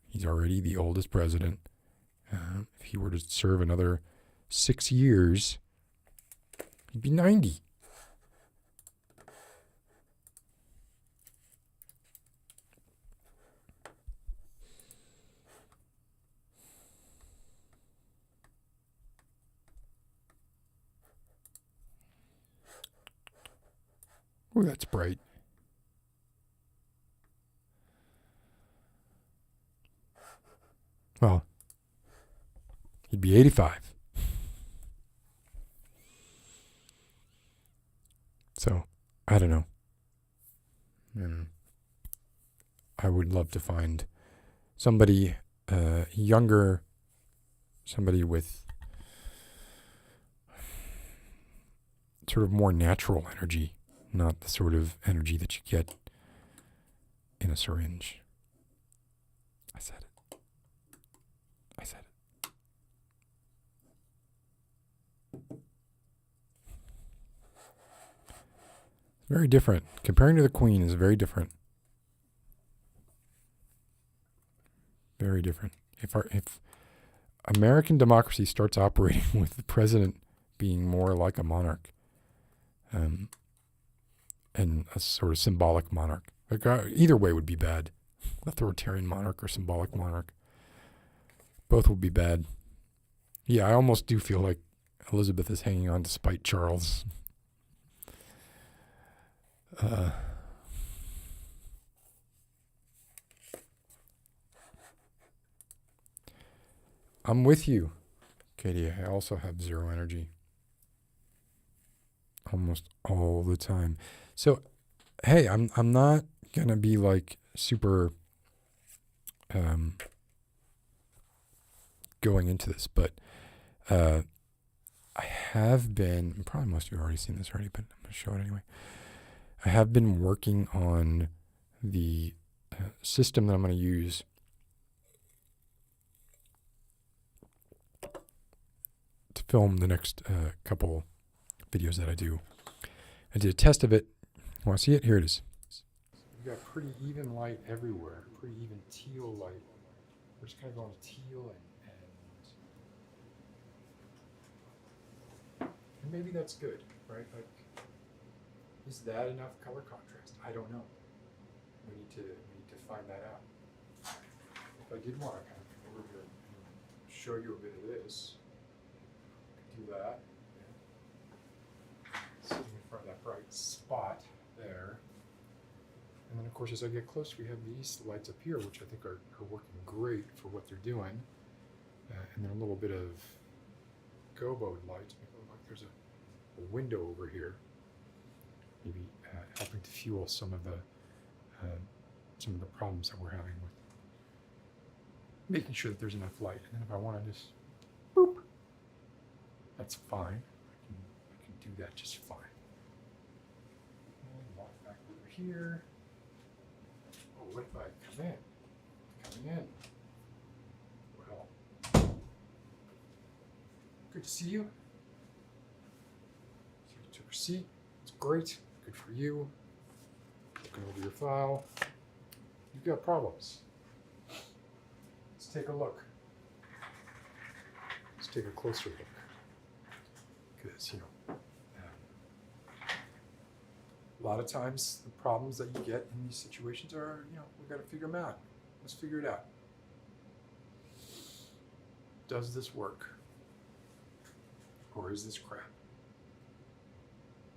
He's already the oldest president. If he were to serve another 6 years, he'd be 90. Oh, that's bright. Well, he'd be 85. So, I don't know. And I would love to find somebody younger, somebody with sort of more natural energy, not the sort of energy that you get in a syringe. I said it. I said it. Very different. Comparing to the Queen is very different. Very different. If American democracy starts operating with the president being more like a monarch, and a sort of symbolic monarch, like either way would be bad. Authoritarian monarch or symbolic monarch, both would be bad. Yeah, I almost do feel like Elizabeth is hanging on to spite Charles. I'm with you, Katie. I also have zero energy. Almost all the time. So, hey, I'm not gonna be like super going into this, but I have been, probably most of you have already seen this already, but I'm gonna show it anyway. I have been working on the system that I'm going to use to film the next couple videos that I do. I did a test of it. Want to see it? Here it is. We've got pretty even light everywhere, pretty even teal light. We're just kind of going to teal and maybe that's good, right? Like, is that enough color contrast? I don't know. We need to find that out. If I did want to kind of come over here and show you a bit of this, I could do that. Sitting in front of that bright spot there. And then of course as I get close we have these lights up here, which I think are working great for what they're doing. And then a little bit of gobo light to make it look like there's a window over here. Maybe helping to fuel some of the problems that we're having with making sure that there's enough light. And then if I want to just boop, that's fine. I can do that just fine. And walk back over here. Oh, what if I come in? Coming in. Well, good to see you. So you took a seat. It's great. Good for you. Looking over your file. You've got problems. Let's take a look. Let's take a closer look. Because, a lot of times the problems that you get in these situations are, we've got to figure them out. Let's figure it out. Does this work? Or is this crap?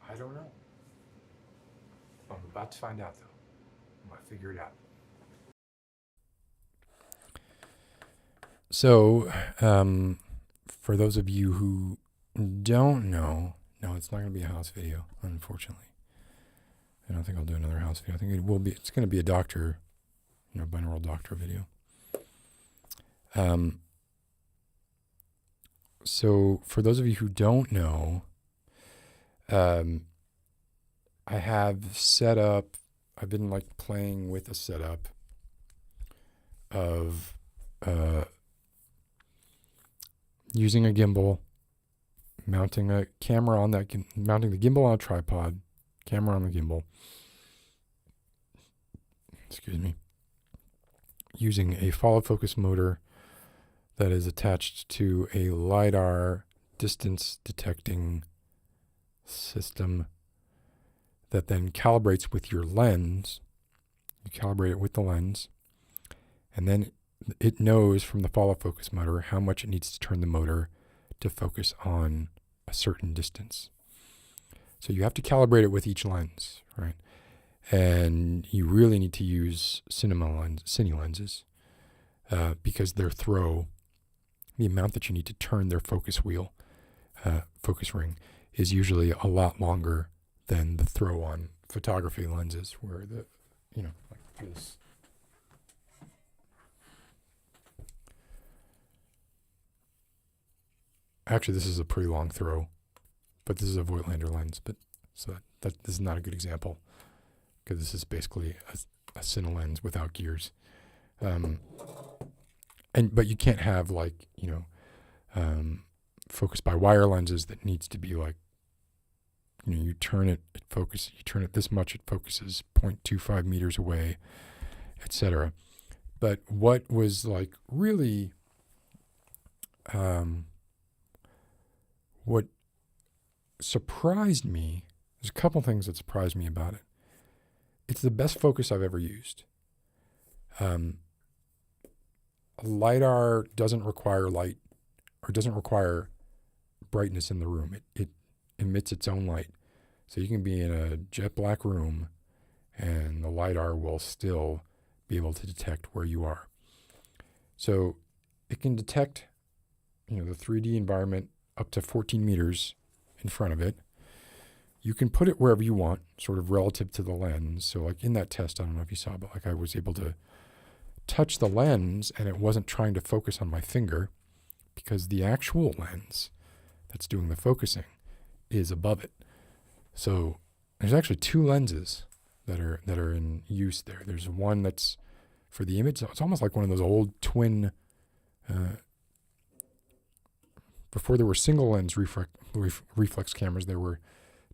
I don't know. I'm about to find out, though. I'm going to figure it out. So, for those of you who don't know, no, it's not going to be a house video, unfortunately. I don't think I'll do another house video. I think it will be. It's going to be a doctor, binaural doctor video. So, for those of you who don't know, I have set up, I've been playing with a setup of using a gimbal, mounting a camera on that, mounting the gimbal on a tripod, camera on the gimbal, using a follow focus motor that is attached to a LiDAR distance detecting system that then calibrates with your lens. You calibrate it with the lens, and then it knows from the follow focus motor how much it needs to turn the motor to focus on a certain distance. So you have to calibrate it with each lens, right? And you really need to use cine lenses. because their throw, the amount that you need to turn their focus wheel, focus ring, is usually a lot longer than the throw on photography lenses, where the, like this. Actually, this is a pretty long throw, but this is a Voigtlander lens. But so this is not a good example, because this is basically a Cine lens without gears. But you can't have like focus by wire lenses that needs to be like, you turn it this much, it focuses 0.25 meters away, etc. But what was like really what surprised me, there's a couple things that surprised me about it. It's the best focus I've ever used. LiDAR doesn't require light, or doesn't require brightness in the room. It emits its own light. So you can be in a jet black room and the LiDAR will still be able to detect where you are. So it can detect, the 3D environment up to 14 meters in front of it. You can put it wherever you want, sort of relative to the lens. So like in that test, I don't know if you saw, but like I was able to touch the lens and it wasn't trying to focus on my finger, because the actual lens that's doing the focusing is above it. So there's actually two lenses that are in use there. There's one that's for the image. It's almost like one of those old twin, before there were single lens reflex cameras, there were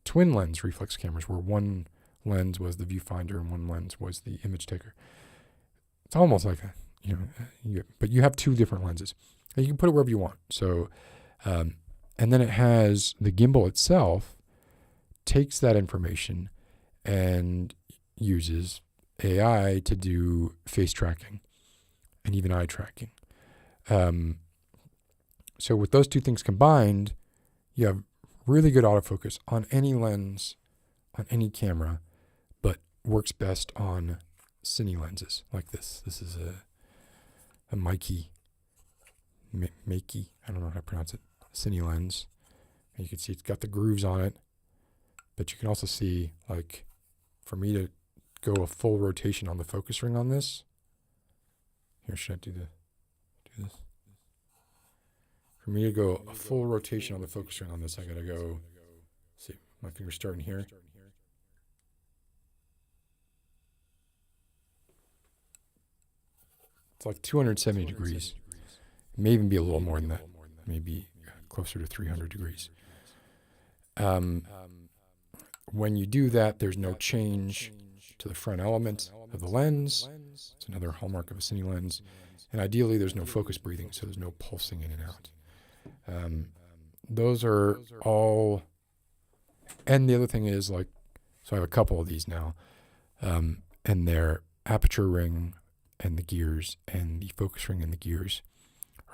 twin lens reflex cameras where one lens was the viewfinder and one lens was the image taker. It's almost like that, but you have two different lenses and you can put it wherever you want. So, and then it has the gimbal itself takes that information and uses AI to do face tracking and even eye tracking. So with those two things combined, you have really good autofocus on any lens, on any camera, but works best on Cine lenses like this. This is a Makey, I don't know how to pronounce it, Cine lens. And you can see it's got the grooves on it, but you can also see, like, for me to go a full rotation on the focus ring on this, here, should I do this? For me to go a full rotation on the focus ring on this, I gotta go, see, my finger's starting here. It's like 270 degrees. It may even be a little more than that. Maybe closer to 300 degrees. When you do that, there's no change to the front element of the lens. It's another hallmark of a Cine lens. And ideally, there's no focus breathing, so there's no pulsing in and out. Those are all. And the other thing is, like, so I have a couple of these now, and their aperture ring and the gears and the focus ring and the gears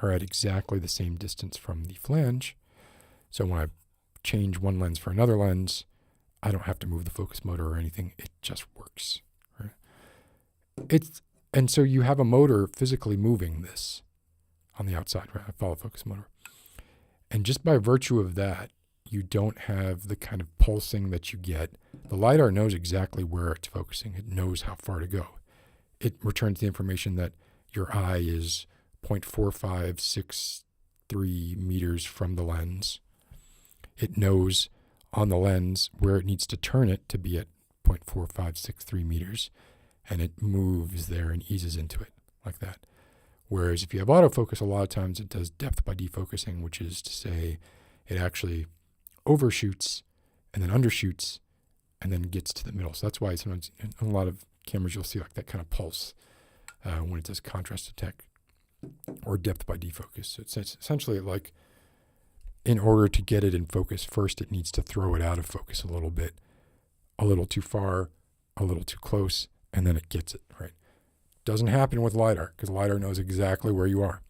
are at exactly the same distance from the flange. So when I change one lens for another lens, I don't have to move the focus motor or anything. It just works. Right? And so you have a motor physically moving this on the outside, right? A follow focus motor. And just by virtue of that, you don't have the kind of pulsing that you get. The LiDAR knows exactly where it's focusing. It knows how far to go. It returns the information that your eye is 0.4563 meters from the lens. It knows on the lens where it needs to turn it to be at 0.4563 meters, and it moves there and eases into it like that. Whereas if you have autofocus, a lot of times it does depth by defocusing, which is to say it actually overshoots and then undershoots and then gets to the middle. So that's why sometimes in a lot of cameras you'll see like that kind of pulse when it does contrast detect or depth by defocus. So it's essentially like, in order to get it in focus, first it needs to throw it out of focus a little bit, a little too far, a little too close, and then it gets it, right? Doesn't happen with LiDAR, because LiDAR knows exactly where you are.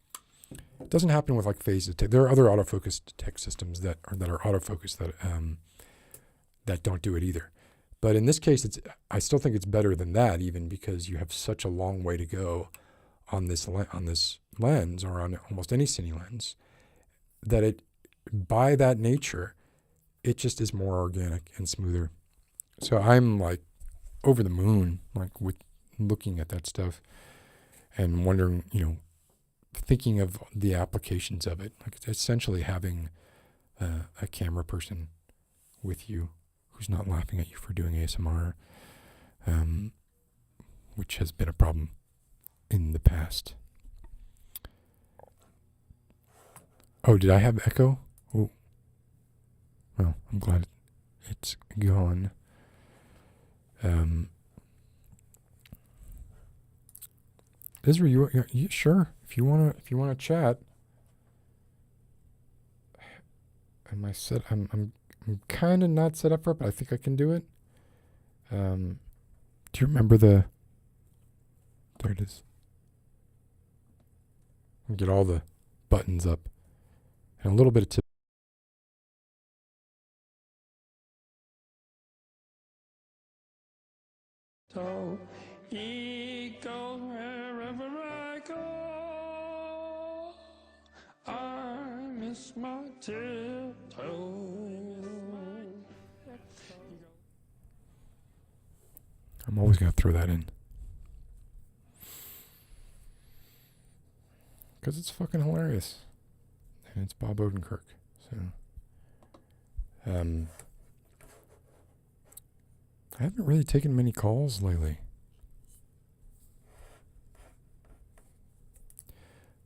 It doesn't happen with like phase detect. There are other autofocus detect systems that are autofocus that don't do it either. But in this case, I still think it's better than that, even because you have such a long way to go on this lens, or on almost any cine lens, that it, by that nature, it just is more organic and smoother. So I'm like over the moon, like with looking at that stuff and wondering, thinking of the applications of it, like essentially having a camera person with you who's not laughing at you for doing ASMR, which has been a problem in the past. Oh, did I have echo? Oh, well, I'm glad it's gone. Ezra, you sure? If you wanna chat, I'm kind of not set up for it, but I think I can do it. Do you remember there it is. Get all the buttons up and a little bit of tip. So he goes wherever I go. I miss my tiptoe. I'm always gonna throw that in because it's fucking hilarious, and it's Bob Odenkirk. So, I haven't really taken many calls lately.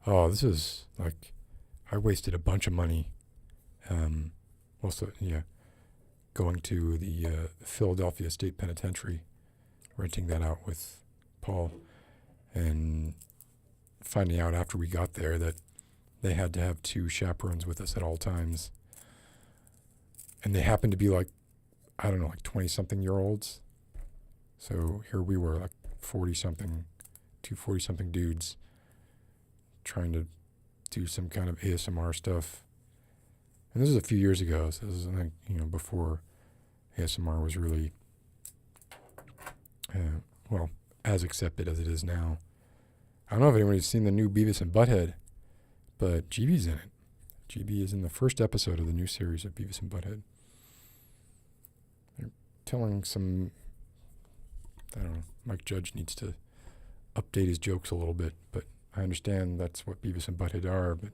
Oh, this is like, I wasted a bunch of money. Also, going to the Philadelphia State Penitentiary, renting that out with Paul, and finding out after we got there that they had to have 2 chaperones with us at all times. And they happened to be like, I don't know, like 20-something-year-olds. So here we were, like 40-something, 2 40-something dudes trying to do some kind of ASMR stuff. And this is a few years ago, so this is, like, before ASMR was really, as accepted as it is now. I don't know if anybody's seen the new Beavis and Butthead, but GB's in it. GB is in the first episode of the new series of Beavis and Butthead. They're telling some, I don't know, Mike Judge needs to update his jokes a little bit, but I understand that's what Beavis and Butthead are, but,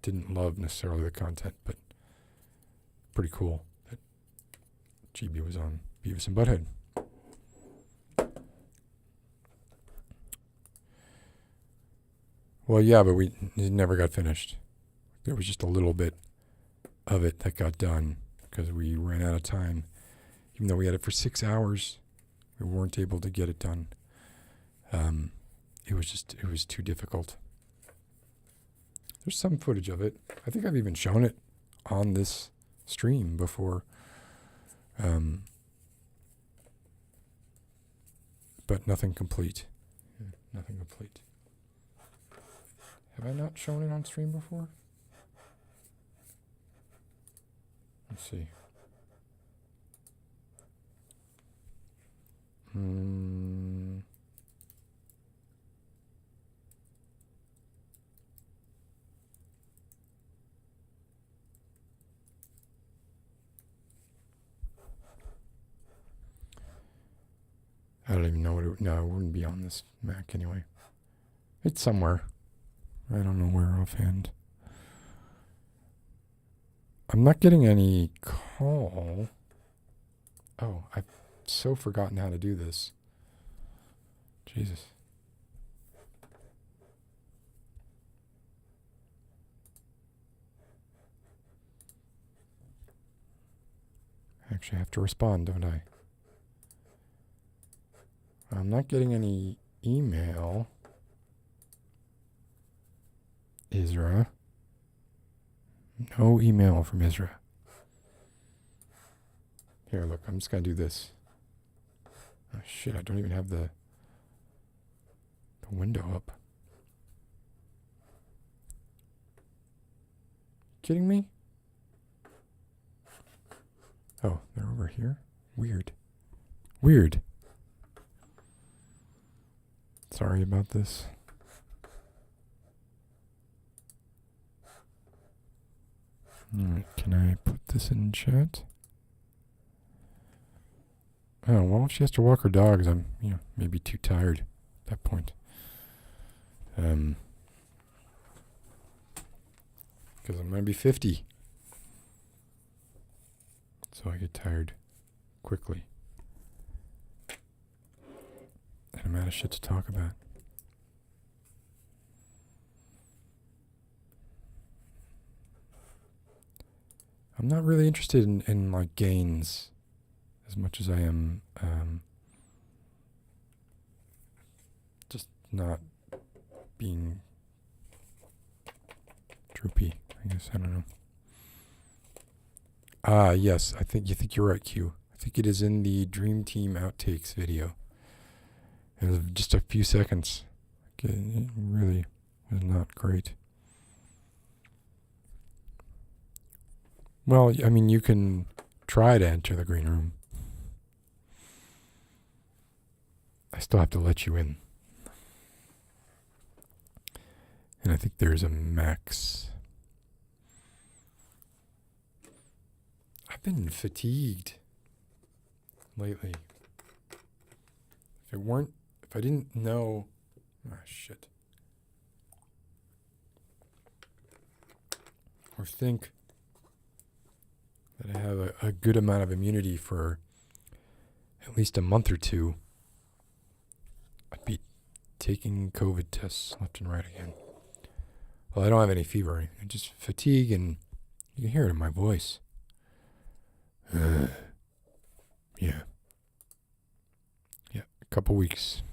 didn't love necessarily the content, but pretty cool that GB was on Beavis and Butthead. Well, yeah, but it never got finished. There was just a little bit of it that got done because we ran out of time. Even though we had it for 6 hours, we weren't able to get it done. It was too difficult. There's some footage of it. I think I've even shown it on this stream before. But nothing complete. Nothing complete. Have I not shown it on stream before? Let's see. I don't even know what it... No, it wouldn't be on this Mac anyway. It's somewhere. I don't know where offhand. I'm not getting any call. Oh, I've so forgotten how to do this. Jesus. I actually have to respond, don't I? I'm not getting any email. Isra. No email from Isra. Here, look, I'm just going to do this. Oh, shit, I don't even have the window up. Kidding me? Oh, they're over here? Weird. Weird. Sorry about this. Alright, can I put this in chat? Oh, well, if she has to walk her dogs, I'm, maybe too tired at that point. Because I'm going to be 50. So I get tired quickly. And I'm out of shit to talk about. I'm not really interested in like gains as much as I am just not being droopy, I guess. I don't know. Yes, I think you're right, Q. I think it is in the Dream Team outtakes video. It was just a few seconds. It really was not great. Well, I mean, you can try to enter the green room. I still have to let you in. And I think there's a max. I've been fatigued lately. If I didn't know, shit. Or think that I have a good amount of immunity for at least a month or two, I'd be taking COVID tests left and right again. Well, I don't have any fever or anything. Just fatigue, and you can hear it in my voice. Yeah. A couple weeks.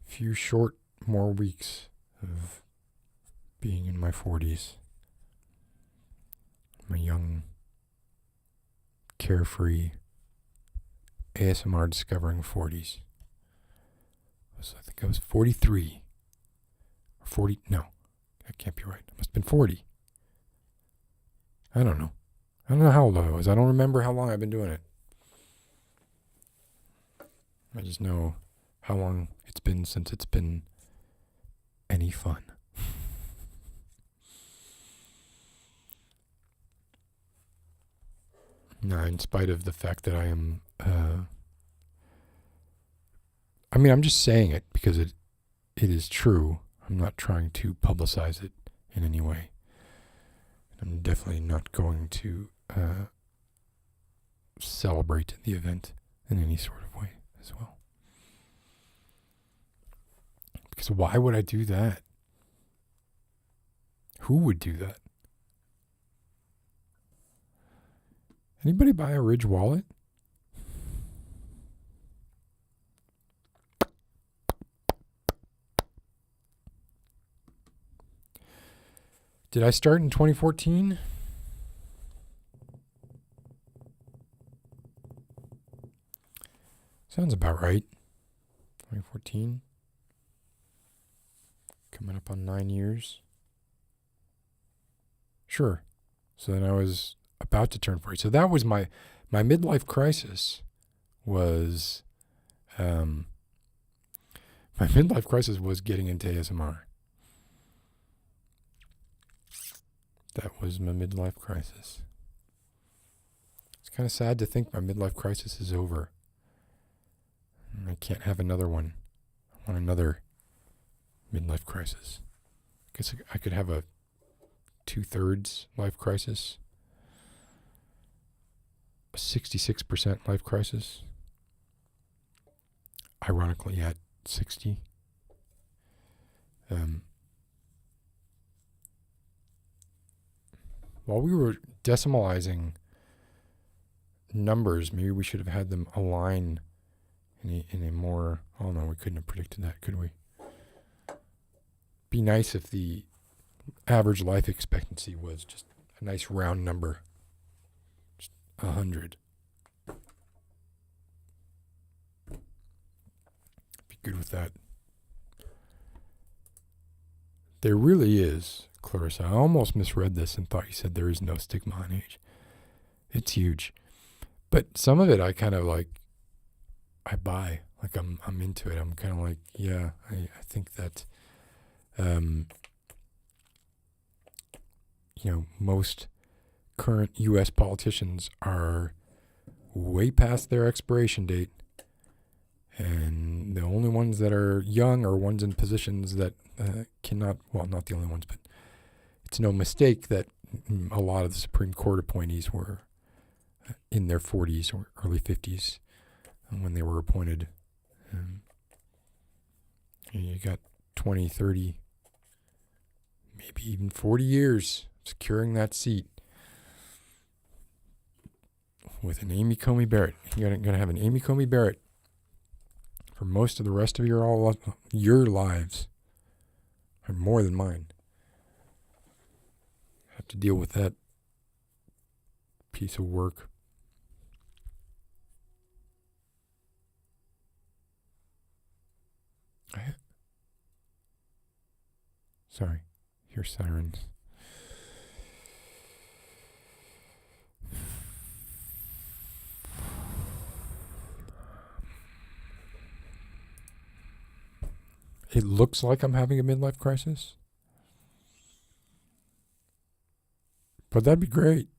Few short more weeks of being in my 40s. My young, carefree, ASMR discovering 40s. I think I was 43. Or 40, no, that can't be right. It must have been 40. I don't know. I don't know how old I was. I don't remember how long I've been doing it. I just know how long it's been since it's been any fun. No, in spite of the fact that I am, I'm just saying it because it is true. I'm not trying to publicize it in any way. I'm definitely not going to celebrate the event in any sort of way as well. Because why would I do that? Who would do that? Anybody buy a Ridge wallet? Did I start in 2014? Sounds about right. 2014. Coming up on 9 years. Sure. So then I was about to turn 40. So that was my midlife crisis was my midlife crisis was getting into ASMR. That was my midlife crisis. It's kind of sad to think my midlife crisis is over. I can't have another one. I want another midlife crisis. I guess I could have a 2/3 life crisis. A 66% life crisis. Ironically at 60. While we were decimalizing numbers, maybe we should have had them align in a more, oh no, we couldn't have predicted that, could we? Be nice if the average life expectancy was just a nice round number. Just 100. Be good with that. There really is, Clarissa. I almost misread this and thought you said there is no stigma on age. It's huge. But some of it I kind of like, I buy. Like I'm into it. I'm kind of like, yeah, I think that, most current U.S. politicians are way past their expiration date, and the only ones that are young are ones in positions that cannot. Well, not the only ones, but it's no mistake that a lot of the Supreme Court appointees were in their 40s or early 50s when they were appointed. You got 20, 30, maybe even 40 years securing that seat with an Amy Coney Barrett. You're going to have an Amy Coney Barrett for most of the rest of your lives, or more than mine. Have to deal with that piece of work. Sorry, hear sirens. It looks like I'm having a midlife crisis, but that'd be great.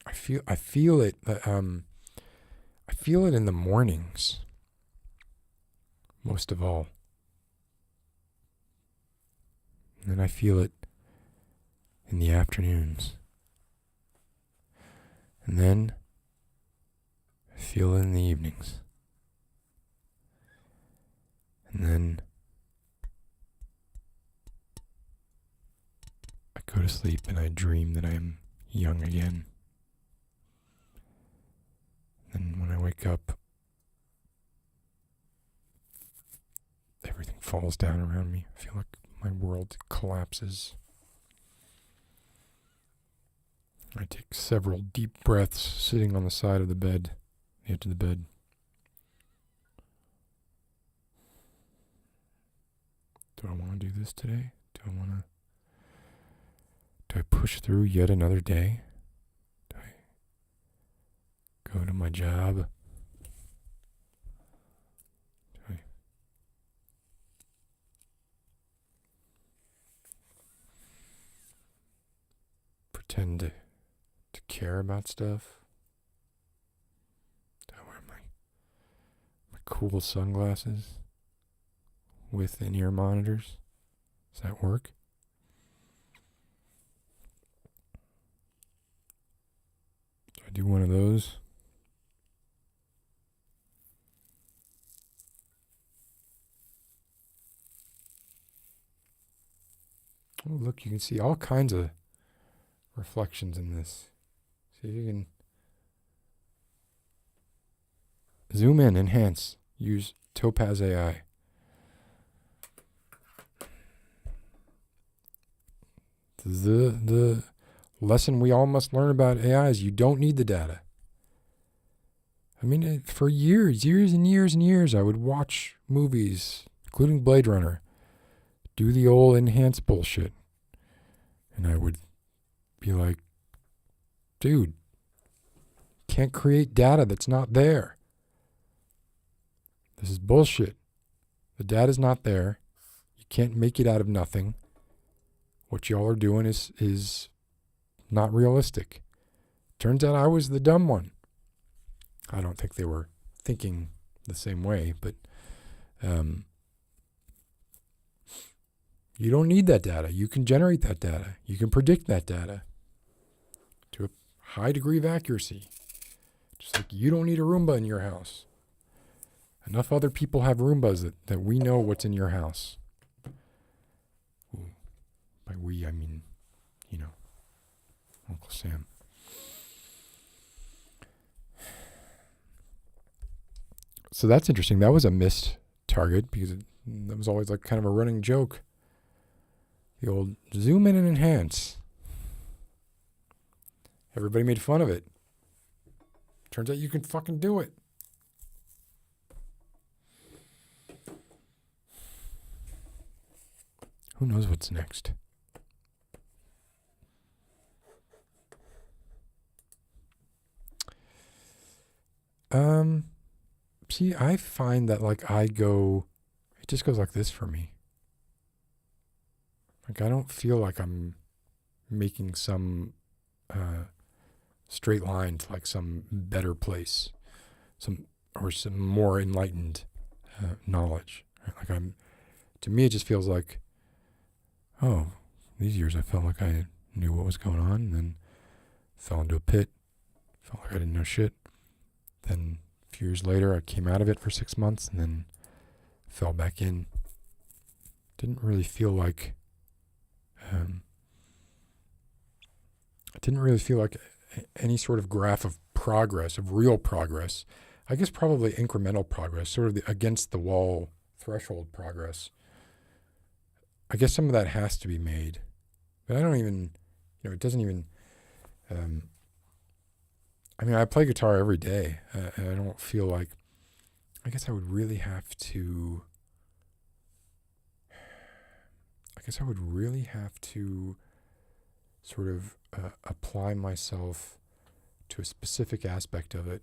I feel it. I feel it in the mornings, most of all. And then I feel it in the afternoons. And then I feel it in the evenings. And then I go to sleep and I dream that I am young again. And when I wake up, everything falls down around me. I feel like my world collapses. I take several deep breaths sitting on the side of the bed, the edge of the bed. Do I want to do this today? Do I push through yet another day? Do I go to my job? Do I pretend to care about stuff? Do I wear my cool sunglasses with in-ear monitors? Does that work? Do I do one of those? Oh, look, you can see all kinds of reflections in this. See if you can zoom in, enhance, use Topaz AI. The lesson we all must learn about AI is you don't need the data. I mean, for years and years, I would watch movies, including Blade Runner, do the old enhance bullshit. And I would be like, dude, can't create data that's not there. This is bullshit. The data's not there. You can't make it out of nothing. What y'all are doing is not realistic. Turns out I was the dumb one. I don't think they were thinking the same way, but you don't need that data. You can generate that data. You can predict that data to a high degree of accuracy. Just like you don't need a Roomba in your house. Enough other people have Roombas that we know what's in your house. Ooh, by we, I mean, Uncle Sam. So that's interesting. That was a missed target because that was always like kind of a running joke. The old zoom in and enhance. Everybody made fun of it. Turns out you can fucking do it. Who knows what's next? See, I find that like it just goes like this for me. Like I don't feel like I'm making some straight line to like some better place, some more enlightened knowledge. Right? Like to me, it just feels like, oh, these years I felt like I knew what was going on, and then fell into a pit, felt like I didn't know shit. Then a few years later, I came out of it for 6 months, and then fell back in. Didn't really feel like, any sort of graph of progress, of real progress. I guess probably incremental progress, sort of the against the wall threshold progress. I guess some of that has to be made, but I don't even, it doesn't even. I mean, I play guitar every day, and I don't feel like. I guess I would really have to. Sort of apply myself to a specific aspect of it,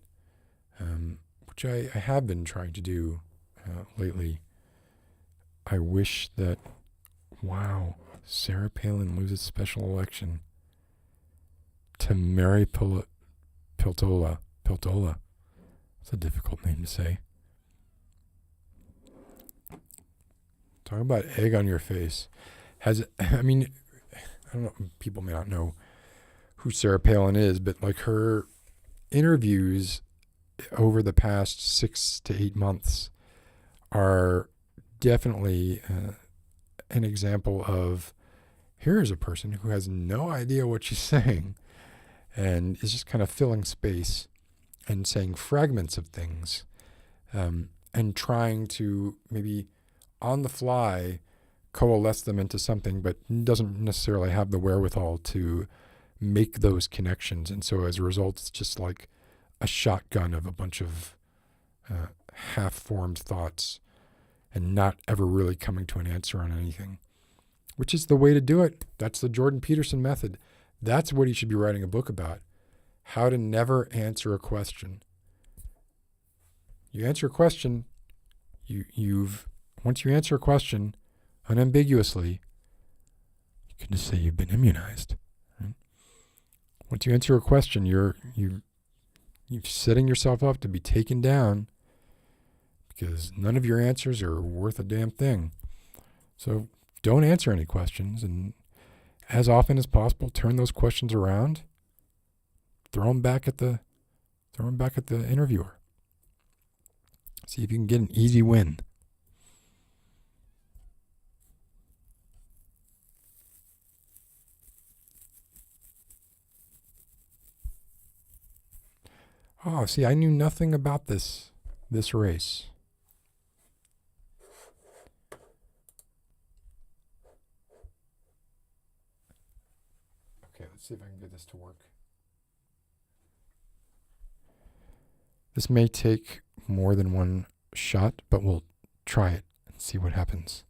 which I have been trying to do lately. I wish that, wow, Sarah Palin loses special election to Mary Piltola. Piltola. It's a difficult name to say. Talk about egg on your face. I don't know, people may not know who Sarah Palin is, but like her interviews over the past 6 to 8 months are definitely an example of, here is a person who has no idea what she's saying and is just kind of filling space and saying fragments of things, and trying to maybe on the fly coalesce them into something, but doesn't necessarily have the wherewithal to make those connections. And so as a result, it's just like a shotgun of a bunch of half-formed thoughts and not ever really coming to an answer on anything, which is the way to do it. That's the Jordan Peterson method. That's what he should be writing a book about. How to never answer a question. You answer a question, once you answer a question unambiguously, you can just say you've been immunized. Right? Once you answer a question, you're setting yourself up to be taken down because none of your answers are worth a damn thing. So don't answer any questions, and as often as possible, turn those questions around, throw them back at the interviewer. See if you can get an easy win. Oh, see, I knew nothing about this race. Okay, let's see if I can get this to work. This may take more than one shot, but we'll try it and see what happens.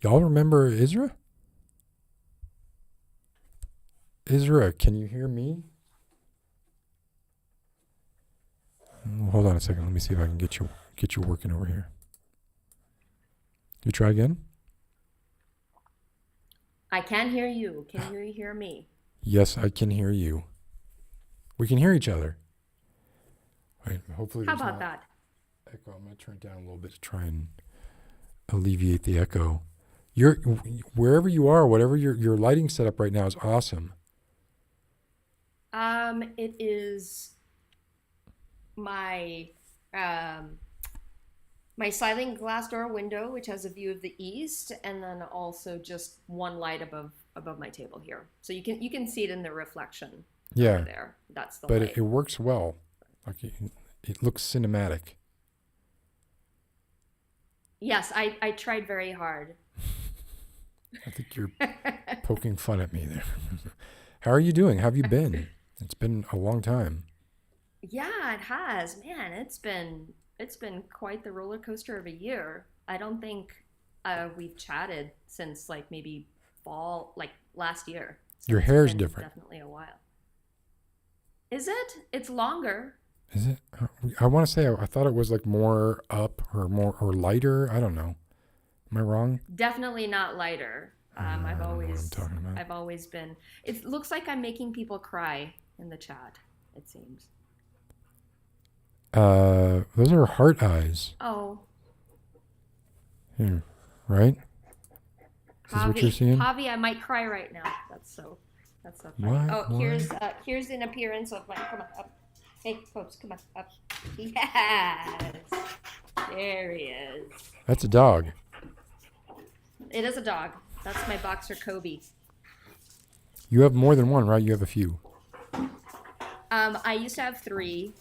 Y'all remember Isra? Isra, can you hear me? Hold on a second. Let me see if I can get you working over here. You try again? I can hear you. Can you hear me? Yes, I can hear you. We can hear each other. Wait, hopefully How there's about not that? echo. I'm going to turn it down a little bit to try and alleviate the echo. Wherever you are, whatever your lighting setup right now is awesome. It is my my sliding glass door window, which has a view of the east, and then also just one light above my table here. So you can see it in the reflection. Yeah, over there. That's the but light. it works well. Like it looks cinematic. Yes, I tried very hard. I think you're poking fun at me there. How are you doing? How have you been? It's been a long time. Yeah, it has. Man, it's been quite the roller coaster of a year. I don't think we've chatted since like maybe fall, like last year. So Your it's hair's been different. Definitely a while. Is it? It's longer. Is it? I want to say I thought it was like more up or lighter. I don't know. Am I wrong? Definitely not lighter. I don't know what I'm talking about. I've always been. It looks like I'm making people cry in the chat. It seems. Those are heart eyes. Oh, Here, right? Is this what you're seeing? Javi, I might cry right now. That's so funny. What? Oh, What? here's an appearance of my. Come on up. Hey, folks, come on up. Yes, there he is. That's a dog. It is a dog. That's my boxer Kobe. You have more than one, right? You have a few. I used to have 3.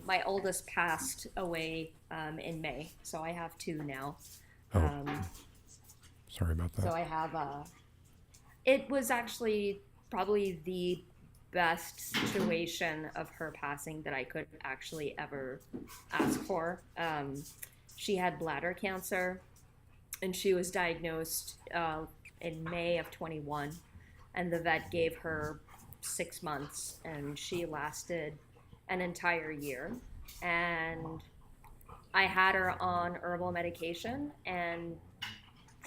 My oldest passed away in May, so I have 2 now. Oh, sorry about that. So I have. It was actually probably the best situation of her passing that I could actually ever ask for. She had bladder cancer, and she was diagnosed in May of 21, and the vet gave her 6 months, and she lasted an entire year. And I had her on herbal medication, and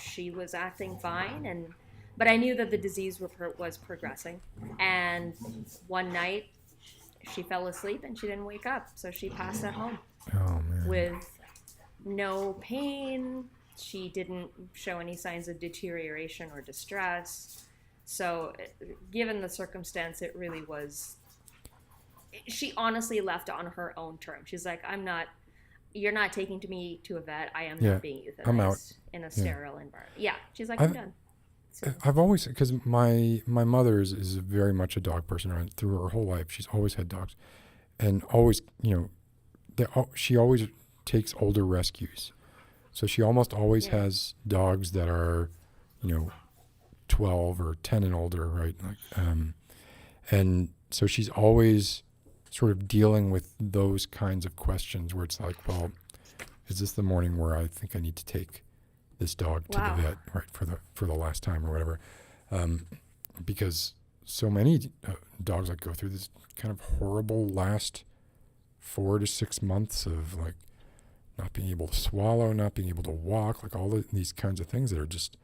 she was acting fine, but I knew that the disease was progressing. And one night, she fell asleep and she didn't wake up, so she passed at home Oh man. with no pain. She didn't show any signs of deterioration or distress. So, given the circumstance, it really was. She honestly left on her own terms. She's like, you're not taking me to a vet. I am not being euthanized I'm out. in a sterile environment. Yeah, she's like, I'm done. So, I've always, because my mother is very much a dog person, right? Through her whole life. She's always had dogs, and always, she always takes older rescues. So she almost always has dogs that are, 12 or 10 and older, right? And so she's always sort of dealing with those kinds of questions where it's like, well, is this the morning where I think I need to take this dog to the vet, right, for the last time or whatever? Because so many dogs like go through this kind of horrible last 4 to 6 months of like not being able to swallow, not being able to walk, like all these kinds of things that are just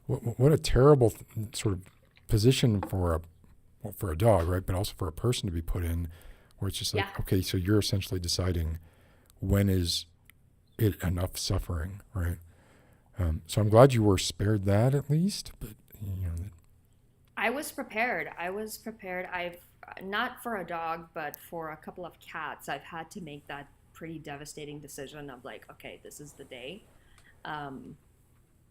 what a terrible sort of position for a dog, right? But also for a person to be put in, where it's just like, okay, so you're essentially deciding when is it enough suffering, right? So I'm glad you were spared that at least, but I was prepared. I've not for a dog, but for a couple of cats, I've had to make that pretty devastating decision of like, okay, this is the day.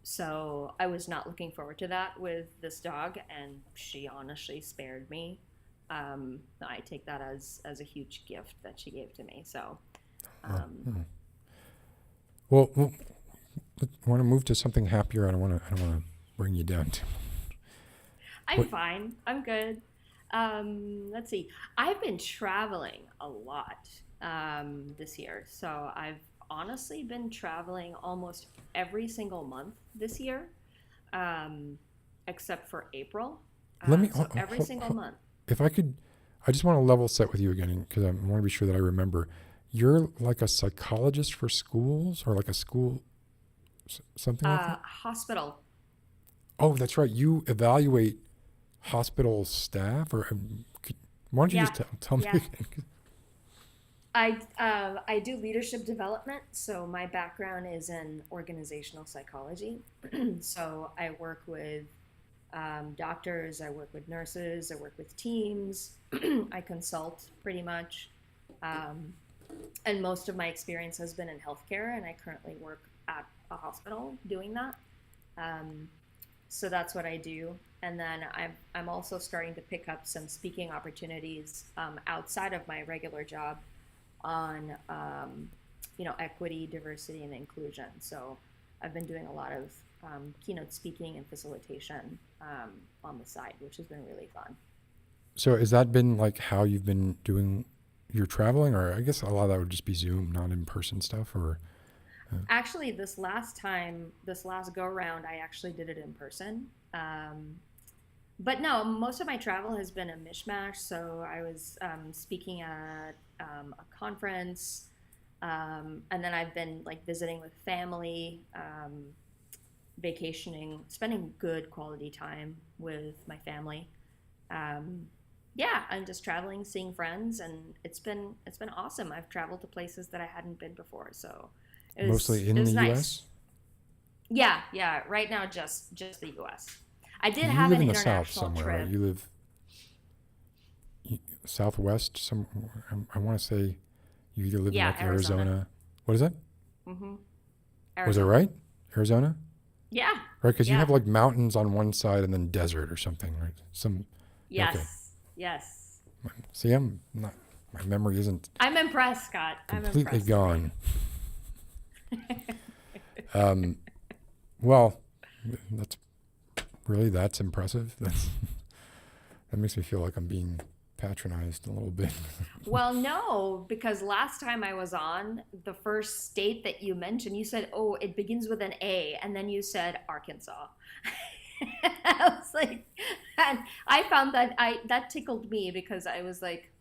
So I was not looking forward to that with this dog, and she honestly spared me. I take that as a huge gift that she gave to me. So, well, I want to move to something happier. I don't want to bring you down too. I'm fine. I'm good. Let's see. I've been traveling a lot this year, so I've honestly been traveling almost every single month this year, except for April. Every single month. If I could, I just want to level set with you again because I want to be sure that I remember. You're like a psychologist for schools, or like a school, something like that? Hospital. Oh, that's right. You evaluate hospital staff, or why don't you just tell me again? I do leadership development, so my background is in organizational psychology. So I work with doctors, I work with nurses, I work with teams, I consult pretty much. And most of my experience has been in healthcare, and I currently work at a hospital doing that. So that's what I do. And then I'm also starting to pick up some speaking opportunities outside of my regular job on equity, diversity, and inclusion. So I've been doing a lot of keynote speaking and facilitation on the side, which has been really fun. So has that been like how you've been doing your traveling, or I guess a lot of that would just be Zoom, not in-person stuff, or? Actually, this last go around, I actually did it in person. But no, most of my travel has been a mishmash. So I was speaking at a conference, and then I've been like visiting with family, vacationing, spending good quality time with my family. Um, yeah, I'm just traveling, seeing friends, and it's been awesome. I've traveled to places that I hadn't been before, so Mostly it in the was nice. U.S. Yeah, yeah. Right now, just the U.S. I did You have live an in the South international somewhere, right? trip. You live Southwest. I want to say you either live in Yeah, like Arizona. Arizona. What is that? Mm-hmm. Was it Arizona. right? Arizona, Yeah, right? Because you yeah. have like mountains on one side and then desert or something, right? Okay. Yes, yes. See, I'm not. My memory isn't I'm impressed, Scott. I'm completely impressed. gone. Well, that's impressive. That makes me feel like I'm being patronized a little bit. Well, no, because last time I was on, the first state that you mentioned, you said, "Oh, it begins with an A," and then you said Arkansas. I was like, and I found that tickled me because I was like,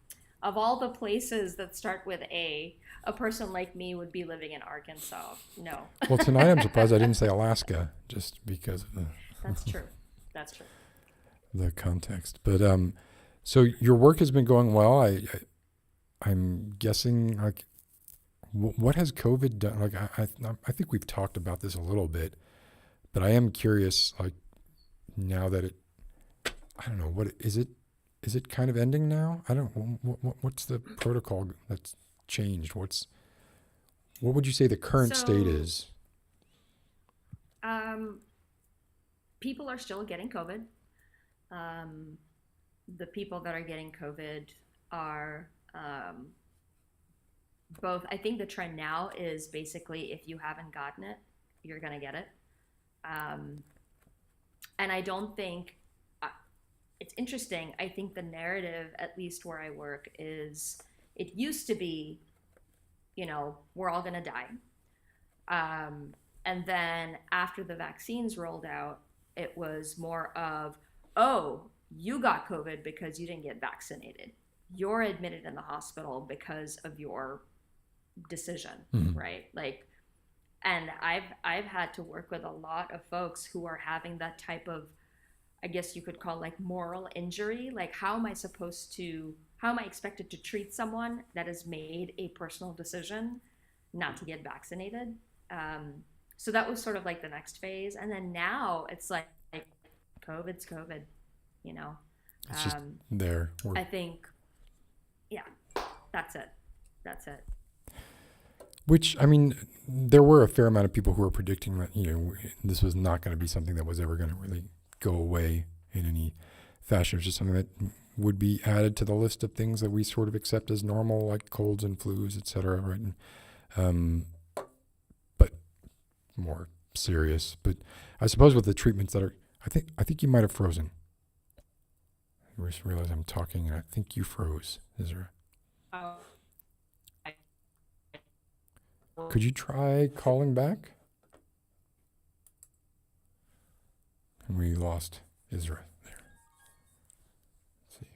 of all the places that start with a person like me would be living in Arkansas. No, Well, tonight I'm surprised I didn't say Alaska, just because of that's true. That's true. the context. But so your work has been going well. I'm guessing like what has COVID done? Like I think we've talked about this a little bit, but I am curious. Like now that I don't know what is it. Is it kind of ending now? I don't. What's the protocol that's changed? What would you say the current state So, is? um, people are still getting COVID. Um, the people that are getting COVID are both. I think the trend now is basically if you haven't gotten it, you're gonna get it. Um, and I don't think uh, it's interesting. I think the narrative, at least where I work, is it used to be, we're all gonna die. And then after the vaccines rolled out, it was more of, oh, you got COVID because you didn't get vaccinated. You're admitted in the hospital because of your decision, Mm-hmm. right? Like, and I've had to work with a lot of folks who are having that type of, I guess you could call like moral injury. Like, how am I expected to treat someone that has made a personal decision not to get vaccinated? Um, so that was sort of like the next phase. And then now it's like COVID's COVID, you know? It's just Um, there. I think, yeah, that's it. That's it. Which, I mean, there were a fair amount of people who were predicting that, this was not going to be something that was ever going to really go away in any fashion. It was just something that would be added to the list of things that we sort of accept as normal, like colds and flus, et cetera, right? But more serious. But I suppose with the treatments that are, I think you might have frozen. I just realized I'm talking and I think you froze, Isra. Oh, Could you try calling back? And we lost Isra there. Let's see.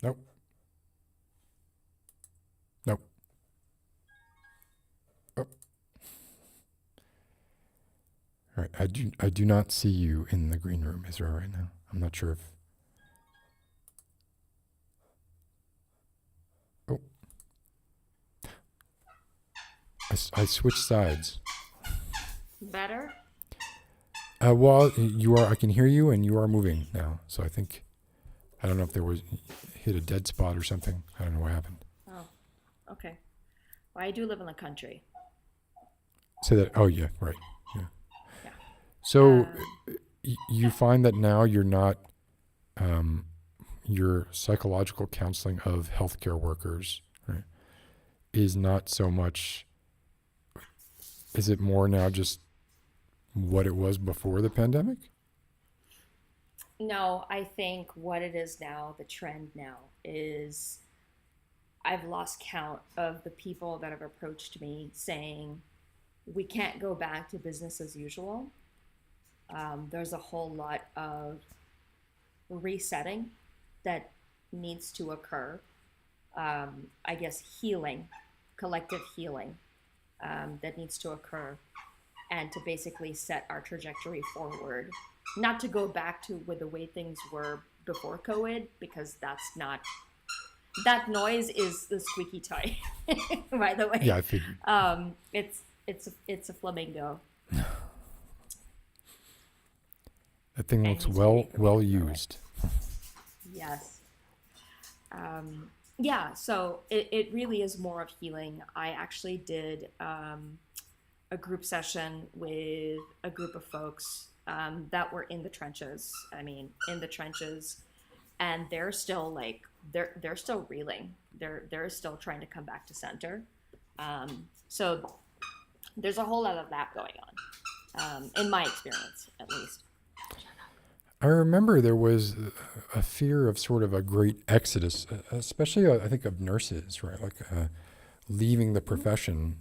Nope. Nope. Oh. All right. I do not see you in the green room, Isra, right now. I'm not sure if. Oh. I switched sides. better? Well, you are. I can hear you, and you are moving now. So I think. I don't know if there was hit a dead spot or something. I don't know what happened. Oh, okay. Well, I do live in the country. Say that. Oh yeah, right. Yeah. Yeah. So you find that now you're not your psychological counseling of healthcare workers, right, is not so much. Is it more now just what it was before the pandemic? No, I think what it is now, the trend now, is I've lost count of the people that have approached me saying, we can't go back to business as usual. There's a whole lot of resetting that needs to occur. I guess healing, collective healing, that needs to occur, and to basically set our trajectory forward. Not to go back to with the way things were before COVID, because that's not. That noise is the squeaky toy, by the way. Yeah, I figured. It's a flamingo. That thing And looks he's well waiting for me well to throw it. used. Yes. Yeah, so it really is more of healing. I actually did a group session with a group of folks that were in the trenches. I mean, in the trenches, and they're still like they're still reeling. They're still trying to come back to center. So there's a whole lot of that going on, in my experience, at least. I remember there was a fear of sort of a great exodus, especially I think of nurses, right? Like leaving the profession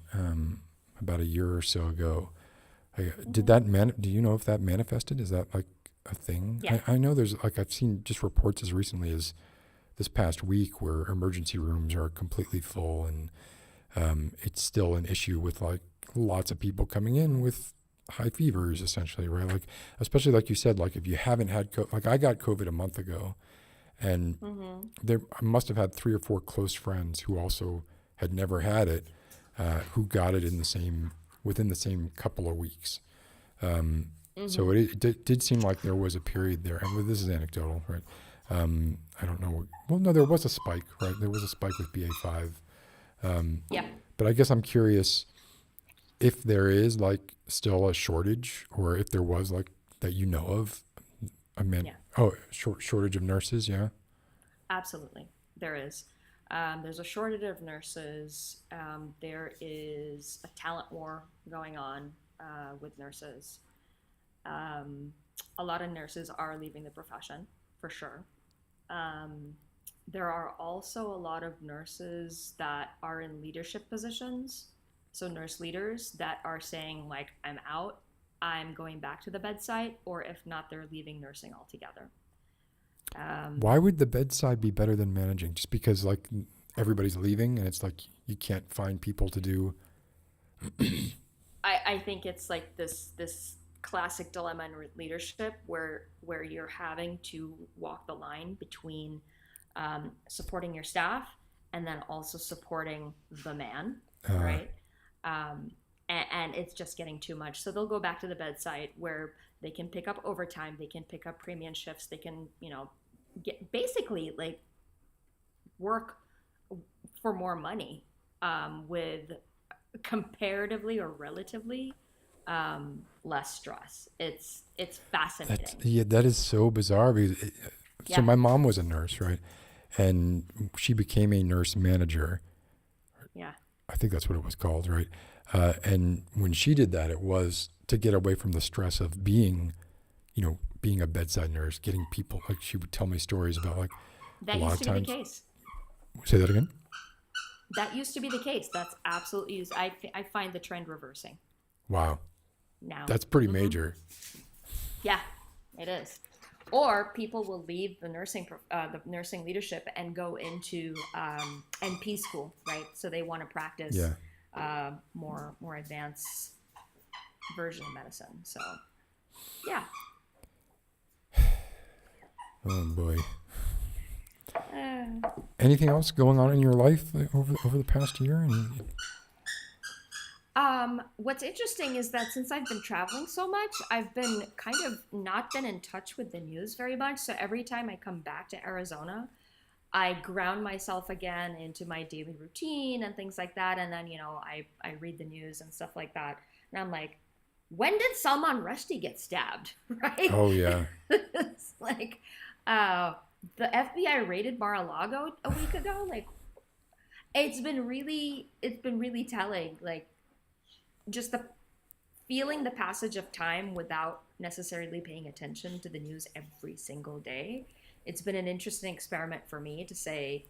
about a year or so ago. Did that do you know if that manifested? Is that like a thing? Yeah. I know there's like I've seen just reports as recently as this past week where emergency rooms are completely full, and it's still an issue with like lots of people coming in with high fevers, essentially, right? Like, especially like you said, like if you haven't had like I got COVID a month ago, and I must have had 3 or 4 close friends who also had never had it, who got it within the same couple of weeks. So it did seem like there was a period there, and this is anecdotal, right? I don't know. Well, no, there was a spike, right? There was a spike with BA5. Yeah. But I guess I'm curious if there is like still a shortage, or if there was like that you know of. Shortage of nurses, yeah. Absolutely, there is. There's a shortage of nurses. There is a talent war going on with nurses. A lot of nurses are leaving the profession, for sure. There are also a lot of nurses that are in leadership positions, so nurse leaders that are saying, like, I'm out, I'm going back to the bedside, or if not, they're leaving nursing altogether. Why would the bedside be better than managing? Just because like everybody's leaving and it's like you can't find people to do. I think it's like this classic dilemma in leadership where you're having to walk the line between supporting your staff and then also supporting the man, right? And it's just getting too much. So they'll go back to the bedside where they can pick up overtime, they can pick up premium shifts, they can, get basically like work for more money with comparatively or relatively less stress. It's fascinating. That is so bizarre because so my mom was a nurse, right? And she became a nurse manager. Yeah. I think that's what it was called, right? And when she did that, it was to get away from the stress of being a bedside nurse, getting people, like she would tell me stories about like that a lot used of to times. be the case. Say that again? That used to be the case. That's absolutely, I find the trend reversing Wow. now. That's pretty major. Yeah, it is. Or people will leave the nursing leadership and go into NP school, right? So they want to practice more advanced version of medicine. So, yeah. Oh boy. Anything else going on in your life over the past year? What's interesting is that since I've been traveling so much, I've been kind of not been in touch with the news very much. So every time I come back to Arizona, I ground myself again into my daily routine and things like that. And then, I read the news and stuff like that. And I'm like, when did Salman Rushdie get stabbed? Right? Oh, yeah. It's like, the FBI raided Mar-a-Lago a week ago. Like, it's been really telling. Like, just feeling the passage of time without necessarily paying attention to the news every single day. It's been an interesting experiment for me to say,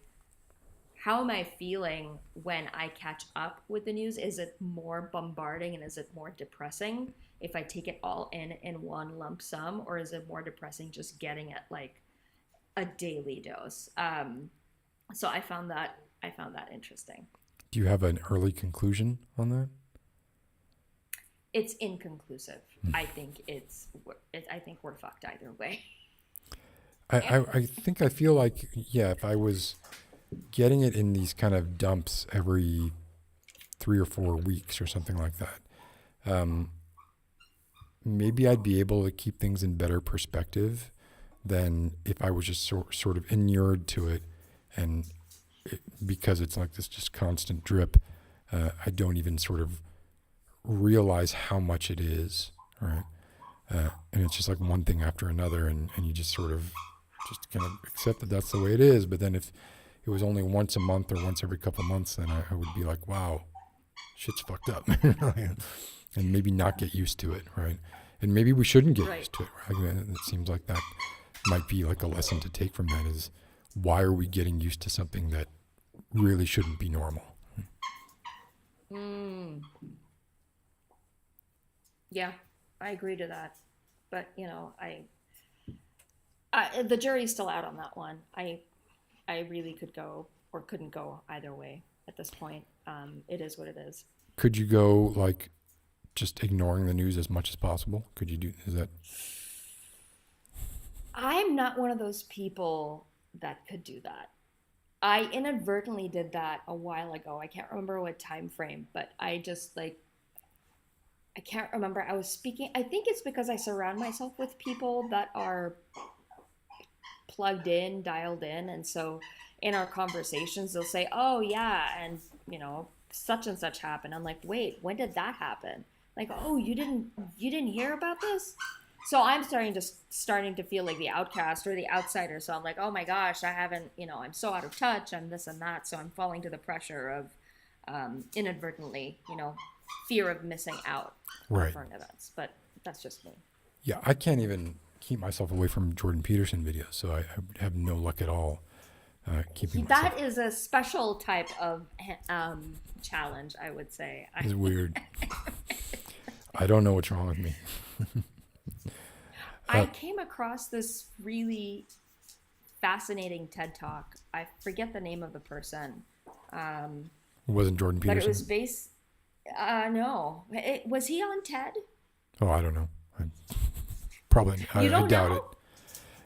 how am I feeling when I catch up with the news? Is it more bombarding and is it more depressing if I take it all in one lump sum, or is it more depressing just getting it like a daily dose? So I found that interesting. Do you have an early conclusion on that? It's inconclusive. I think I think we're fucked either way. I think I feel like, yeah, if I was getting it in these kind of dumps every 3 or 4 weeks or something like that, maybe I'd be able to keep things in better perspective than if I was just sort of inured to it. And because it's like this just constant drip, I don't even sort of realize how much it is, right? And it's just like one thing after another, and you just sort of just kind of accept that that's the way it is. But then if it was only once a month or once every couple of months, then I would be like, wow, shit's fucked up. And maybe not get used to it, right? And maybe we shouldn't get used to it, right? It seems like that might be like a lesson to take from that is, why are we getting used to something that really shouldn't be normal? Yeah, I agree to that. But, you know, the jury's still out on that one. I really could go or couldn't go either way at this point. It is what it is. Could you go like just ignoring the news as much as possible? Could you do, is that? I'm not one of those people that could do that. I inadvertently did that a while ago. I can't remember what time frame, but I just like, I can't remember. I was speaking, I think it's because I surround myself with people that are plugged in, dialed in. And so in our conversations, they'll say, oh yeah, and you know, such and such happened. I'm like, wait, when did that happen? Like, oh, you didn't hear about this? So I'm starting to feel like the outcast or the outsider. So I'm like, oh my gosh, I haven't, you know, I'm so out of touch. I'm this and that. So I'm falling to the pressure of inadvertently, you know, fear of missing out on certain events. But that's just me. Yeah, I can't even keep myself away from Jordan Peterson videos. So I have no luck at all keeping myself. That is a special type of challenge, I would say. It's weird. I don't know what's wrong with me. I came across this really fascinating TED Talk. I forget the name of the person. It wasn't Jordan Peterson? But it was based... no. Was he on TED? Oh, I don't know. Probably. I doubt know? it.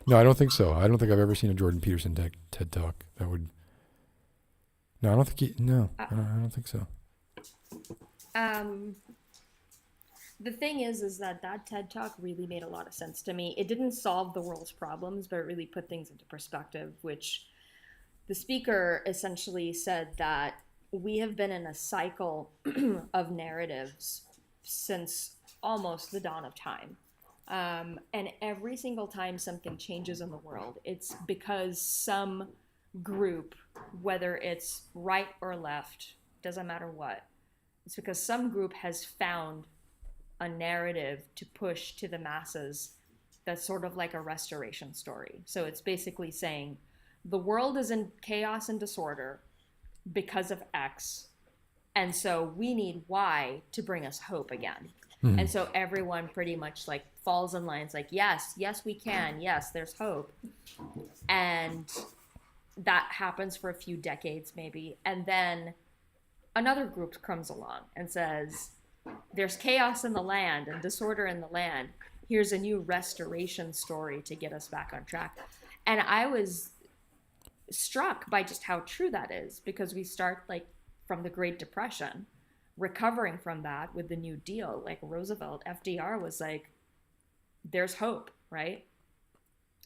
No, I don't think so. I don't think I've ever seen a Jordan Peterson TED Talk. That would... No, I don't think he... No, I don't think so. The thing is that TED Talk really made a lot of sense to me. It didn't solve the world's problems, but it really put things into perspective, which the speaker essentially said that we have been in a cycle of narratives since almost the dawn of time. And every single time something changes in the world, it's because some group, whether it's right or left, doesn't matter what, it's because some group has found a narrative to push to the masses that's sort of like a restoration story. So it's basically saying the world is in chaos and disorder because of X, and so we need Y to bring us hope again. Mm-hmm. And so everyone pretty much like falls in line. It's like, yes, we can. Yes, there's hope. And that happens for a few decades maybe. And then another group comes along and says, there's chaos in the land and disorder in the land. Here's a new restoration story to get us back on track. And I was struck by just how true that is, because we start like from the Great Depression, recovering from that with the New Deal. Like Roosevelt, FDR was like, there's hope, right?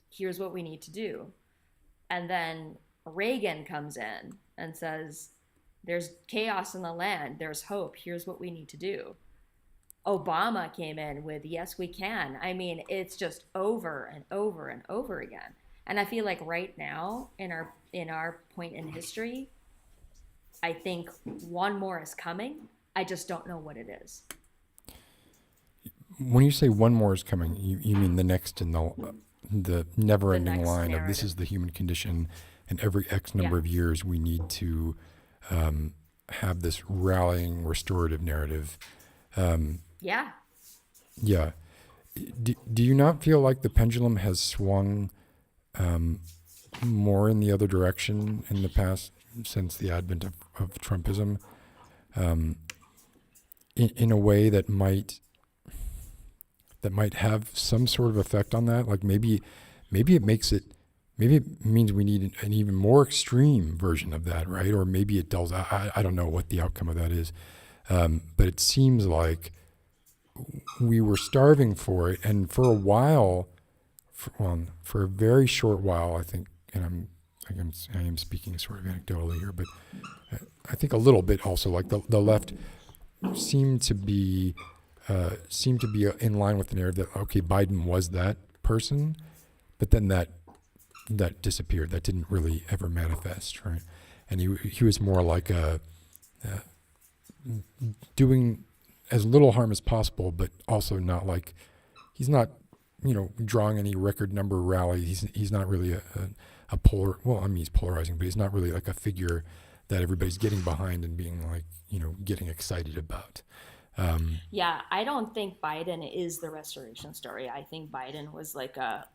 Here's what we need to do. And then Reagan comes in and says, there's chaos in the land, there's hope, here's what we need to do. Obama came in with, yes, we can. I mean, it's just over and over and over again. And I feel like right now in our point in history, I think one more is coming. I just don't know what it is. When you say one more is coming, you mean the next in the never-ending line narrative. of this is the human condition, and every X number Yeah. of years we need to have this rallying restorative narrative. Yeah. Yeah. Do you not feel like the pendulum has swung more in the other direction in the past since the advent of Trumpism, in a way that might have some sort of effect on that? Like maybe it means we need an even more extreme version of that, right? Or maybe it does. I don't know what the outcome of that is, but it seems like we were starving for it, and for a while, for a very short while, I think, and I am speaking sort of anecdotally here, but I think a little bit also, like the left seemed to be in line with the narrative that, okay, Biden was that person, but then that disappeared. That didn't really ever manifest, right? And he was more like doing as little harm as possible, but also not like, he's not, drawing any record number rally. He's not really a polar. Well, I mean, he's polarizing, but he's not really like a figure that everybody's getting behind and being like, getting excited about. Yeah, I don't think Biden is the restoration story. I think Biden was like a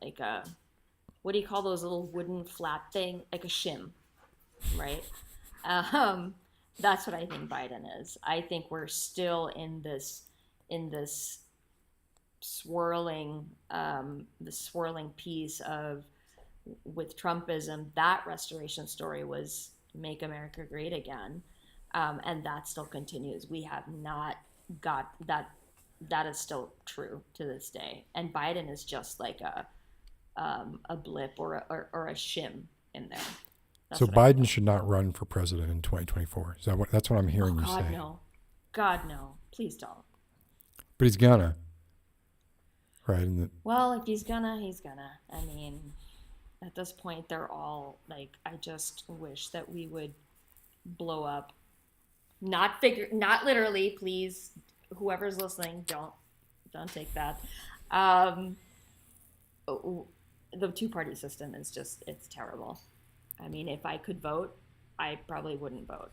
what do you call those little wooden flat thing? Like a shim, right? That's what I think Biden is. I think we're still in this swirling piece of, with Trumpism. That restoration story was make America great again, and that still continues. We have not got that. That is still true to this day, and Biden is just like a blip or a shim in there. That's So what I think. Biden should not run for president in 2024. Is that's what I'm hearing you God say? no, God no, please don't. But he's gonna, right? Well, if he's gonna, he's gonna. I mean, at this point, they're all like, I just wish that we would blow up. Not literally, please. Whoever's listening, don't take that. The two-party system is just, it's terrible. I mean, if I could vote, I probably wouldn't vote.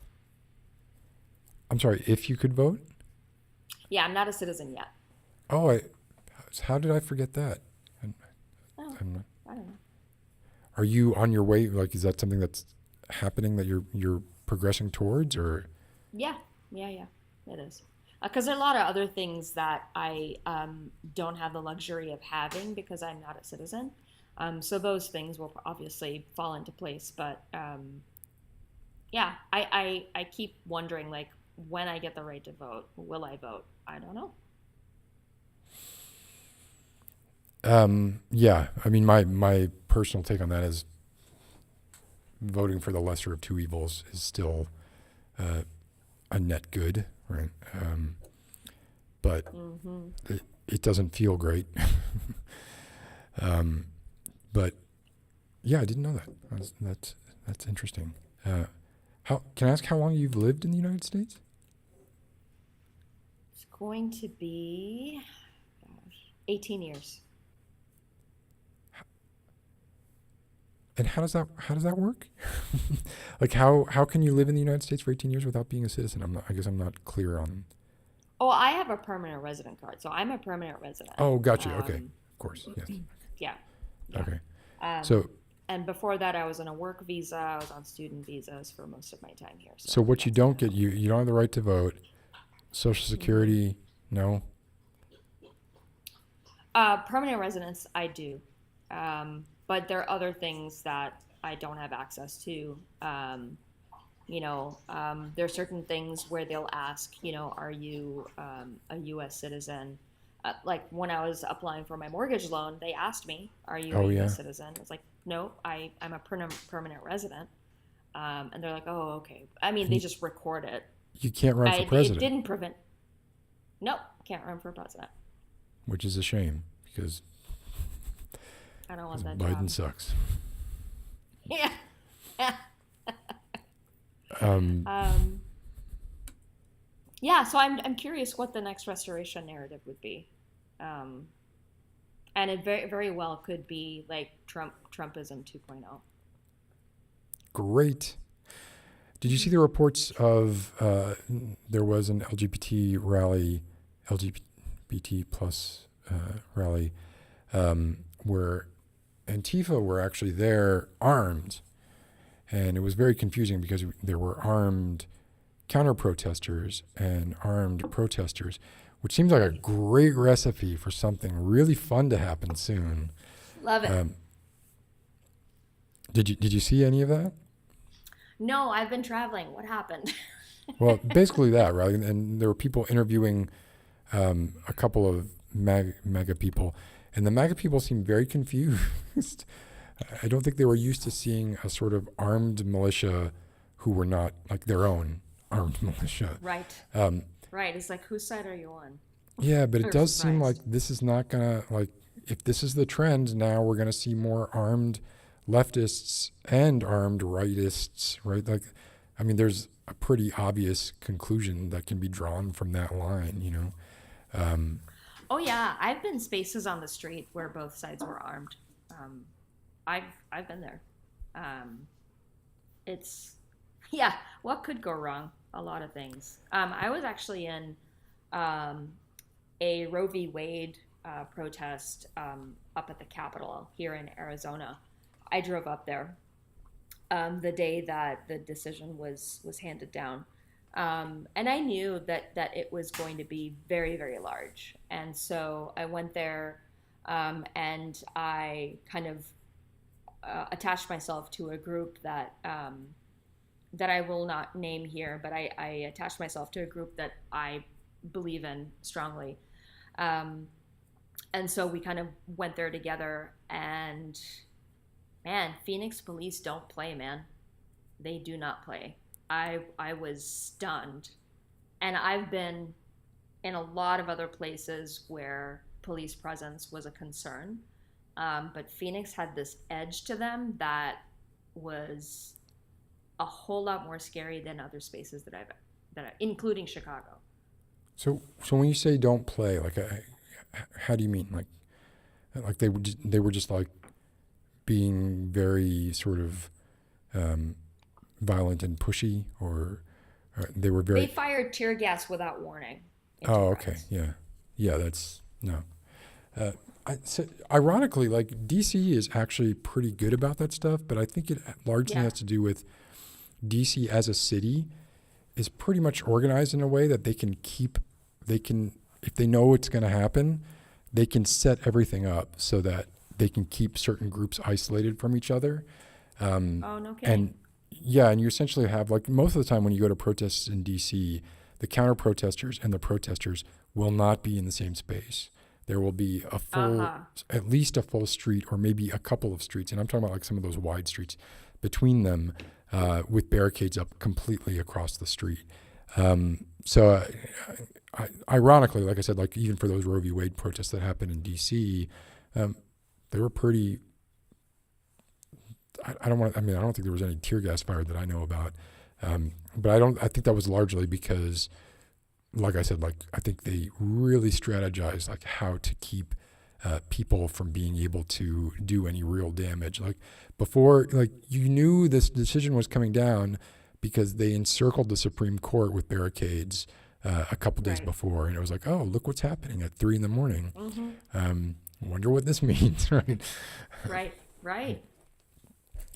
I'm sorry, if you could vote? Yeah, I'm not a citizen yet. Oh, how did I forget that? Oh, I'm not, I don't know. are you on your way? Like, is that something that's happening that you're progressing towards, or? Yeah, it is. Because there are a lot of other things that I don't have the luxury of having because I'm not a citizen. So those things will obviously fall into place. But yeah, I keep wondering, like, when I get the right to vote, will I vote? I don't know. Yeah, I mean, my personal take on that is voting for the lesser of two evils is still a net good, right? But it doesn't feel great. But yeah, I didn't know that. That's interesting. How can I ask how long you've lived in the United States? It's going to be 18 years. And how does that work? Like how can you live in the United States for 18 years without being a citizen? I guess I'm not clear on. Oh, I have a permanent resident card, so I'm a permanent resident. Oh, gotcha. Okay, of course. Yes. Yeah. Okay. So. And before that, I was on a work visa. I was on student visas for most of my time here. So what you don't get, you don't have the right to vote. Social Security, no. Permanent residence, I do. But there are other things that I don't have access to. There are certain things where they'll ask, are you a U.S. citizen? Like when I was applying for my mortgage loan, they asked me, are you a U.S. citizen? It's like, no, I'm a permanent resident. And they're like, oh, okay. I mean, they just record it. You can't run for president. It didn't prevent. Nope, can't run for president. Which is a shame because I don't want that Biden job. sucks. Yeah. Yeah, so I'm curious what the next restoration narrative would be, and it very very well could be like Trumpism 2.0. great. Did you see the reports of there was an LGBT rally, LGBT plus rally, where Antifa were actually there armed, and it was very confusing because there were armed counter-protesters and armed protesters, which seems like a great recipe for something really fun to happen soon. Love it. Did you see any of that? No, I've been traveling. What happened? Well, basically that, right? And there were people interviewing a couple of MAGA people, and the MAGA people seemed very confused. I don't think they were used to seeing a sort of armed militia who were not like their own armed militia. Right. Right. It's like, whose side are you on? Yeah, but They're it does seem like surprised. this is not gonna, like, if this is the trend, now we're gonna see more armed leftists and armed rightists, right? Like, I mean, there's a pretty obvious conclusion that can be drawn from that line, you know? Oh yeah, I've been spaces on the street where both sides were armed. I've been there. It's yeah. What could go wrong? A lot of things. I was actually in a Roe v. Wade protest up at the Capitol here in Arizona. I drove up there the day that the decision was handed down. And I knew that it was going to be very, very large. And so I went there and I kind of attached myself to a group that that I will not name here, but I attached myself to a group that I believe in strongly. And so we kind of went there together, and man, Phoenix police don't play, man. They do not play. I was stunned. And I've been in a lot of other places where police presence was a concern. But Phoenix had this edge to them that was a whole lot more scary than other spaces including Chicago. So when you say don't play, like, how do you mean? Like they were just like being very sort of violent and pushy, or they were very. They fired tear gas without warning. Oh, okay, yeah. That's no. So ironically, like DC is actually pretty good about that stuff, but I think it largely has to do with DC as a city is pretty much organized in a way that they can if they know it's going to happen, they can set everything up so that they can keep certain groups isolated from each other. Oh, no kidding. And yeah, and you essentially have, like, most of the time when you go to protests in DC, the counter protesters and the protesters will not be in the same space. There will be a full, at least a full street, or maybe a couple of streets, and I'm talking about like some of those wide streets between them, with barricades up completely across the street. So ironically, like I said, like even for those Roe v. Wade protests that happened in DC, they were pretty. I don't think there was any tear gas fired that I know about, but I think that was largely because, like I said, like I think they really strategized like how to keep people from being able to do any real damage. Like before, like you knew this decision was coming down because they encircled the Supreme Court with barricades a couple days before, and it was like, oh, look what's happening at 3 a.m. Mm-hmm. Wonder what this means, right? Right.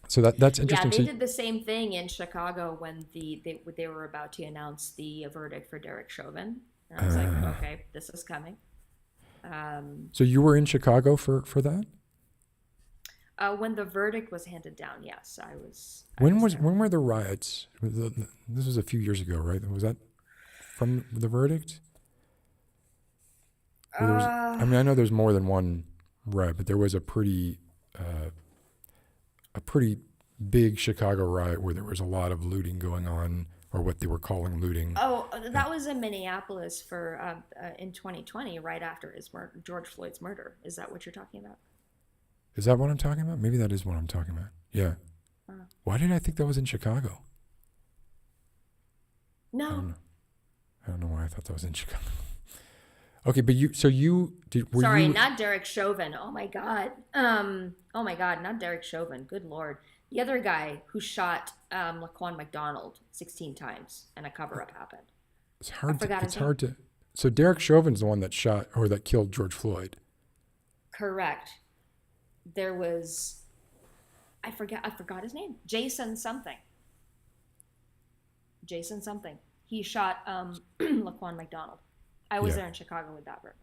So that's interesting. Yeah, they did the same thing in Chicago when they were about to announce the verdict for Derek Chauvin. And I was like, okay, this is coming. So you were in Chicago for that? When the verdict was handed down, yes, I was. When were the riots? This was a few years ago, right? Was that from the verdict? I mean, I know there's more than one riot, but there was a pretty big Chicago riot where there was a lot of looting going on, or what they were calling looting. Oh, that was in Minneapolis for in 2020, right after George Floyd's murder. Is that what you're talking about? Is that what I'm talking about? Maybe that is what I'm talking about. Yeah. Why did I think that was in Chicago? No. I don't know why I thought that was in Chicago. Okay, but were Sorry, you... not Derek Chauvin. Oh my God, not Derek Chauvin. Good Lord. The other guy who shot Laquan McDonald 16 times and a cover up happened. It's I hard. forgot his It's name. hard to. So Derek Chauvin's the one that shot or that killed George Floyd. Correct. There was, I forgot his name. Jason something. Jason something. He shot Laquan McDonald. I was Yeah. there in Chicago with that bird.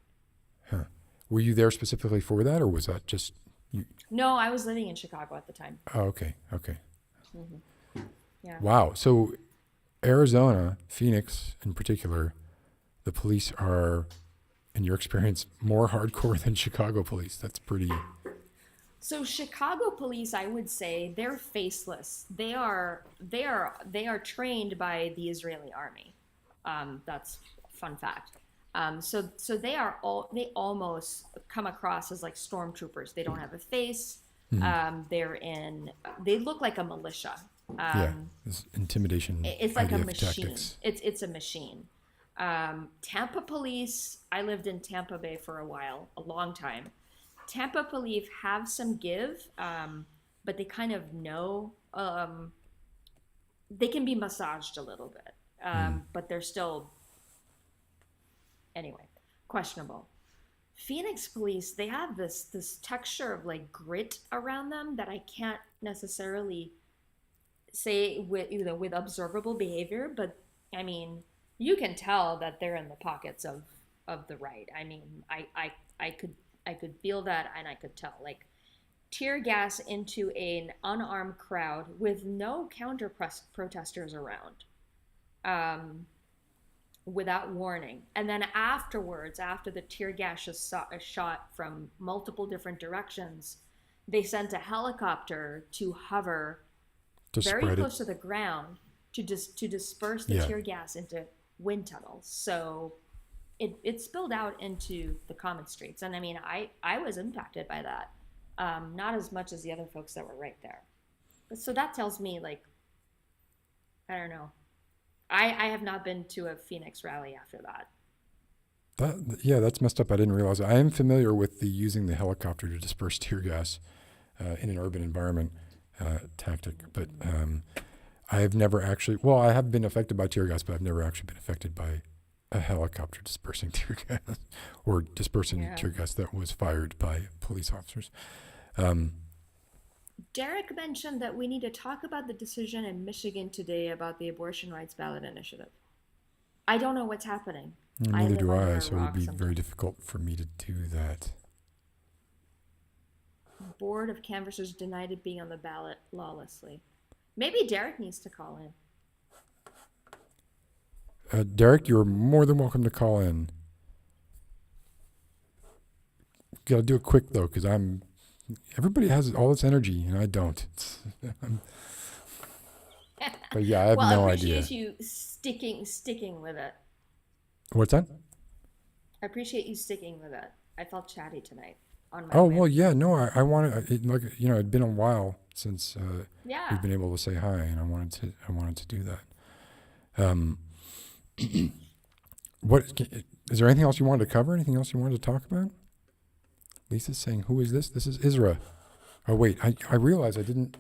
Huh. Were you there specifically for that, or was that just you? No, I was living in Chicago at the time. Oh, okay. Okay. Yeah. Wow. So Arizona, Phoenix in particular, the police are, in your experience, more hardcore than Chicago police. That's pretty. So Chicago police, I would say, they're faceless. They are trained by the Israeli army. That's a fun fact. So they almost come across as like stormtroopers. They don't have a face. They look like a militia. Yeah. This intimidation. It's like a idea of machine. tactics. It's a machine. Tampa police. I lived in Tampa Bay for a while, a long time. Tampa police have some give, but they kind of know they can be massaged a little bit, but they're still anyway questionable. Phoenix police, they have this texture of like grit around them that I can't necessarily say with observable behavior, but I mean you can tell that they're in the pockets of the right. I mean I could feel that, and I could tell. Like tear gas into an unarmed crowd with no counter protesters around, without warning. And then afterwards, after the tear gas is shot from multiple different directions, they sent a helicopter to hover very close to the ground to disperse the tear gas into wind tunnels. So it spilled out into the common streets. And I mean, I was impacted by that. Not as much as the other folks that were right there. So that tells me, like, I don't know. I have not been to a Phoenix rally after that. That's messed up. I didn't realize. I am familiar with using the helicopter to disperse tear gas in an urban environment tactic, but I have never actually. Well, I have been affected by tear gas, but I've never actually been affected by a helicopter dispersing tear gas or dispersing tear gas that was fired by police officers. Derek mentioned that we need to talk about the decision in Michigan today about the abortion rights ballot initiative. I don't know what's happening. Neither do I, so it would be very difficult for me to do that. Board of canvassers denied it being on the ballot lawlessly. Maybe Derek needs to call in. Derek, you're more than welcome to call in. Got to do it quick though, because everybody has all this energy and I don't. But yeah, I have no idea. I appreciate you sticking with it. What's that? I appreciate you sticking with it. I felt chatty tonight on my. Oh well, yeah. No, I wanted it'd been a while since we've been able to say hi, and I wanted to do that. What is there anything else you wanted to cover? Anything else you wanted to talk about? Lisa's saying, "Who is this?" This is Isra. Oh wait, I realized I didn't.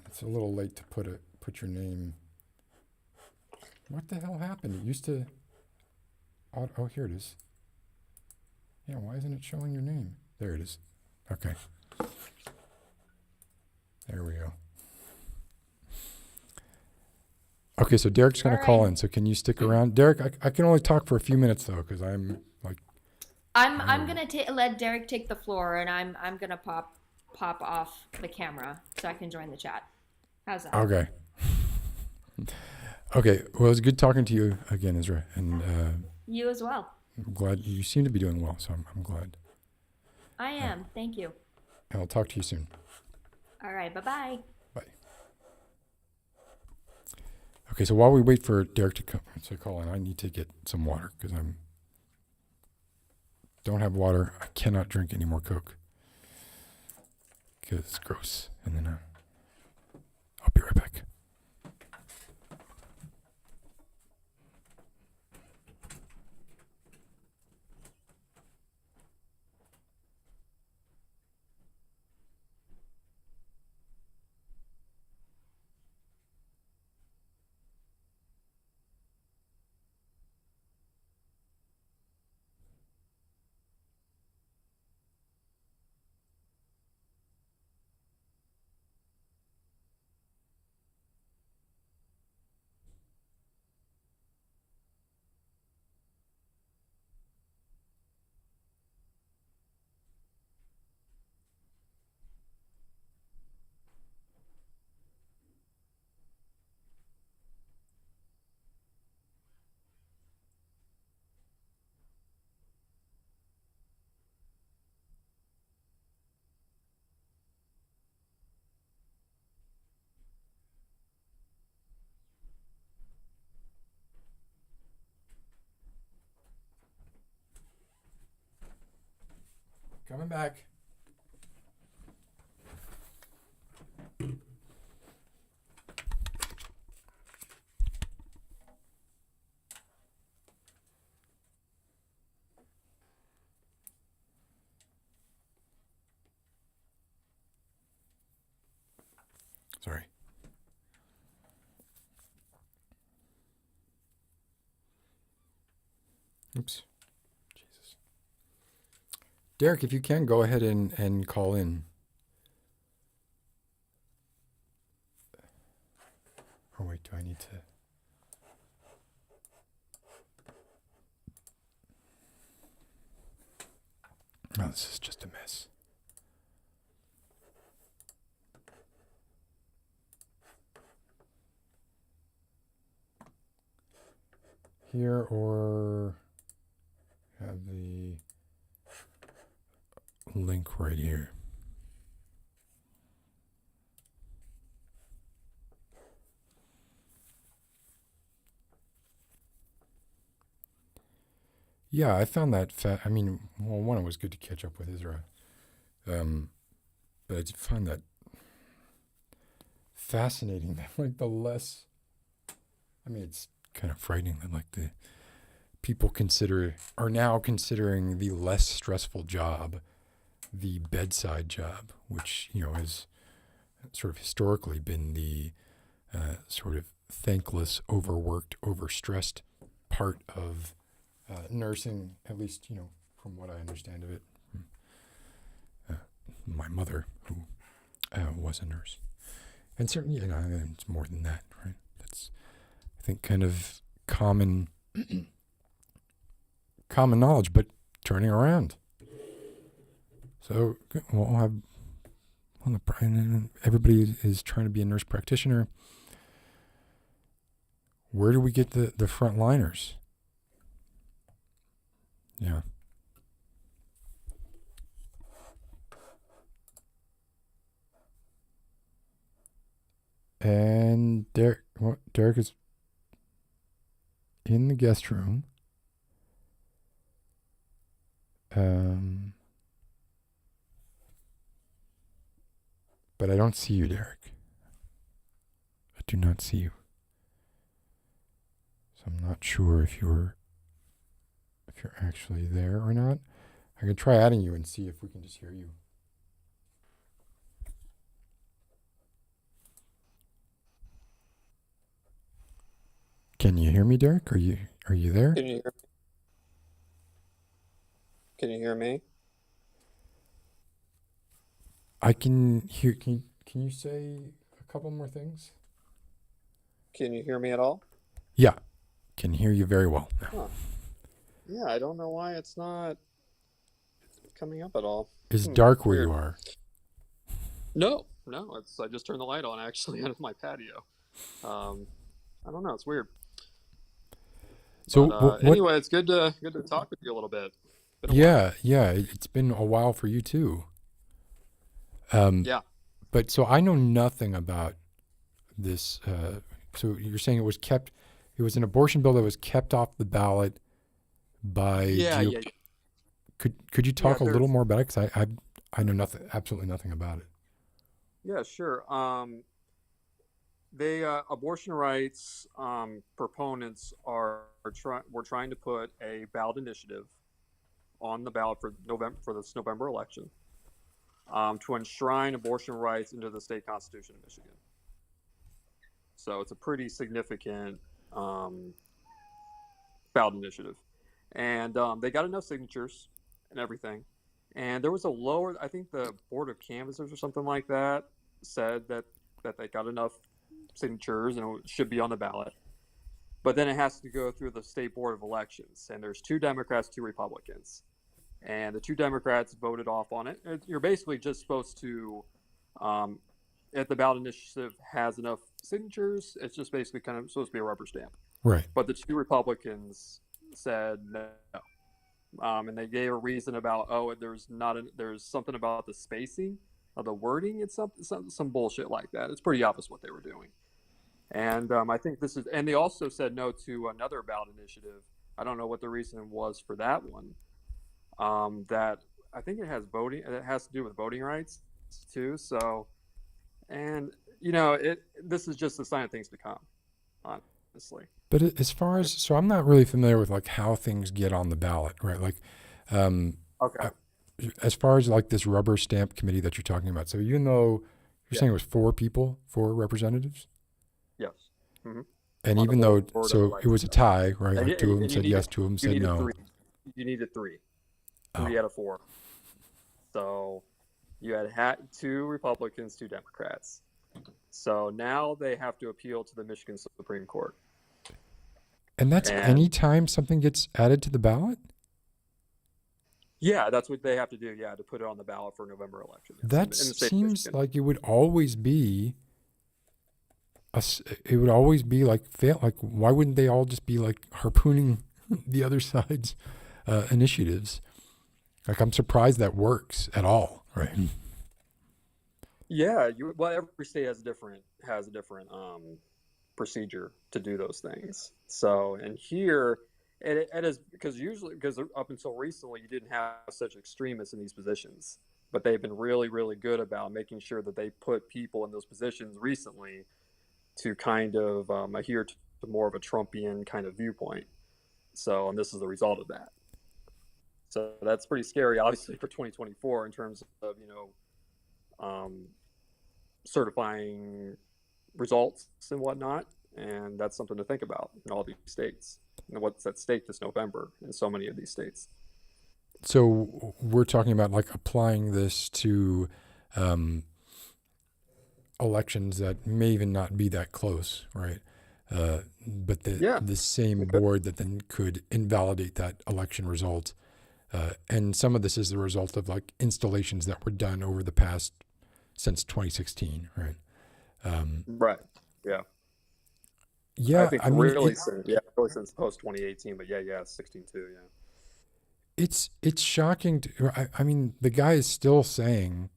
It's a little late to put your name. What the hell happened? It used to. Oh, here it is. Yeah, why isn't it showing your name? There it is. Okay. There we go. Okay, so Derek's going to call in. So can you stick around, Derek? I can only talk for a few minutes though, because I'm like. I'm gonna let Derek take the floor, and I'm gonna pop off the camera so I can join the chat. How's that? Okay. Okay. Well, it's good talking to you again, Isra, and you as well. I'm glad you seem to be doing well. So I'm glad. I am. Thank you. And I'll talk to you soon. All right. Bye-bye. Bye. Okay. So while we wait for Derek to call in, I need to get some water because don't have water. I cannot drink any more Coke because it's gross. And then I'll be right back. Coming back. Sorry. Oops. Jesus. Derek, if you can, go ahead and call in. Oh, wait, do I need to? Oh, this is just a mess. Here or have the link right here. Yeah, I found that I mean, well, one, it was good to catch up with Isra. But I did find that fascinating that like the less, I mean, it's kind of frightening that like the people are now considering the less stressful job the bedside job, which, has sort of historically been the sort of thankless, overworked, overstressed part of nursing, at least, from what I understand of it. My mother, who was a nurse. And certainly, it's more than that, right? That's, I think, kind of common knowledge, but turning around. So we'll have everybody is trying to be a nurse practitioner. Where do we get the frontliners? Yeah. And Derek is in the guest room. But I don't see you, Derek. I do not see you. So I'm not sure if you're actually there or not. I can try adding you and see if we can just hear you. Can you hear me, Derek? Are you there? Can you hear me? Can you hear me? I can hear. Can you say a couple more things? Can you hear me at all? Yeah, can hear you very well now. Huh. Yeah, I don't know why it's not coming up at all. It's dark where Weird. you are. No, I just turned the light on actually out of my patio. I don't know, it's weird. So But, anyway, it's good to talk with you a little bit. Been a while. Yeah, it's been a while for you too. Yeah. But so I know nothing about this. So you're saying it was an abortion bill that was kept off the ballot by Yeah. Could you talk a little there's- more about it? Because I know absolutely nothing about it. Yeah, sure. Abortion rights proponents we're trying to put a ballot initiative on the ballot for this November election to enshrine abortion rights into the state constitution of Michigan. So it's a pretty significant ballot initiative, and they got enough signatures and everything. And there was I think the Board of Canvassers or something like that said that they got enough signatures and it should be on the ballot. But then it has to go through the state board of elections, and there's 2 Democrats, 2 Republicans, and the 2 Democrats voted off on it. You're basically just supposed to, if the ballot initiative has enough signatures, it's just basically kind of supposed to be a rubber stamp. Right. But the 2 Republicans said no. And they gave a reason about, there's something about the spacing of the wording. It's some bullshit like that. It's pretty obvious what they were doing. And I think and they also said no to another ballot initiative. I don't know what the reason was for that one. That I think it has voting. It has to do with voting rights too. So, and this is just a sign of things to come, honestly. But as far as, so I'm not really familiar with like how things get on the ballot, right? Like, Okay. as far as like this rubber stamp committee that you're talking about. So even though you're saying it was 4 representatives, Yes. Mm-hmm. and On even the though, board of so it elections, was a tie, right? And Like 2 of them and you said needed, yes, 2 of them you said needed no. 3. You needed 3. 3 Oh. out of 4. So you had 2 Republicans, 2 Democrats. So now they have to appeal to the Michigan Supreme Court. And that's any time something gets added to the ballot? Yeah, that's what they have to do. Yeah, to put it on the ballot for November election. Yes, That in the state of seems Michigan. like it would always be it would always be like fail. Like, why wouldn't they all just be like harpooning the other side's initiatives? Like, I'm surprised that works at all, right? Yeah, well, every state has a different procedure to do those things. So, and here it is because up until recently you didn't have such extremists in these positions, but they've been really, really good about making sure that they put people in those positions recently to kind of adhere to more of a Trumpian kind of viewpoint. So, and this is the result of that. So that's pretty scary, obviously, for 2024 in terms of certifying results and whatnot, and that's something to think about in all these states and what's at stake this November in so many of these states. So we're talking about like applying this to elections that may even not be that close, right? But the same board that then could invalidate that election result. And some of this is the result of like installations that were done over the past since 2016, right? Right. Yeah. Yeah. I think really since post 2018, but yeah, 16 too. Yeah. It's shocking. I mean, the guy is still saying,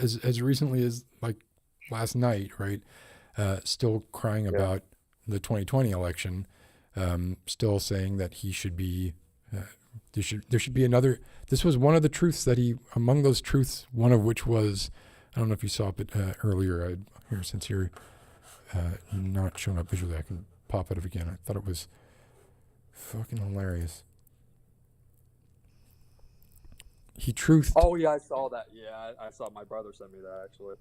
as recently as like last night, right? Still crying about the 2020 election. Still saying that he should be. There should be another. This was one of the truths that among those truths, one of which was, I don't know if you saw it earlier. Here, since you're not showing up visually, I can pop it up again. I thought it was fucking hilarious. He truthed. Oh yeah, I saw that. Yeah, I saw my brother send me that actually.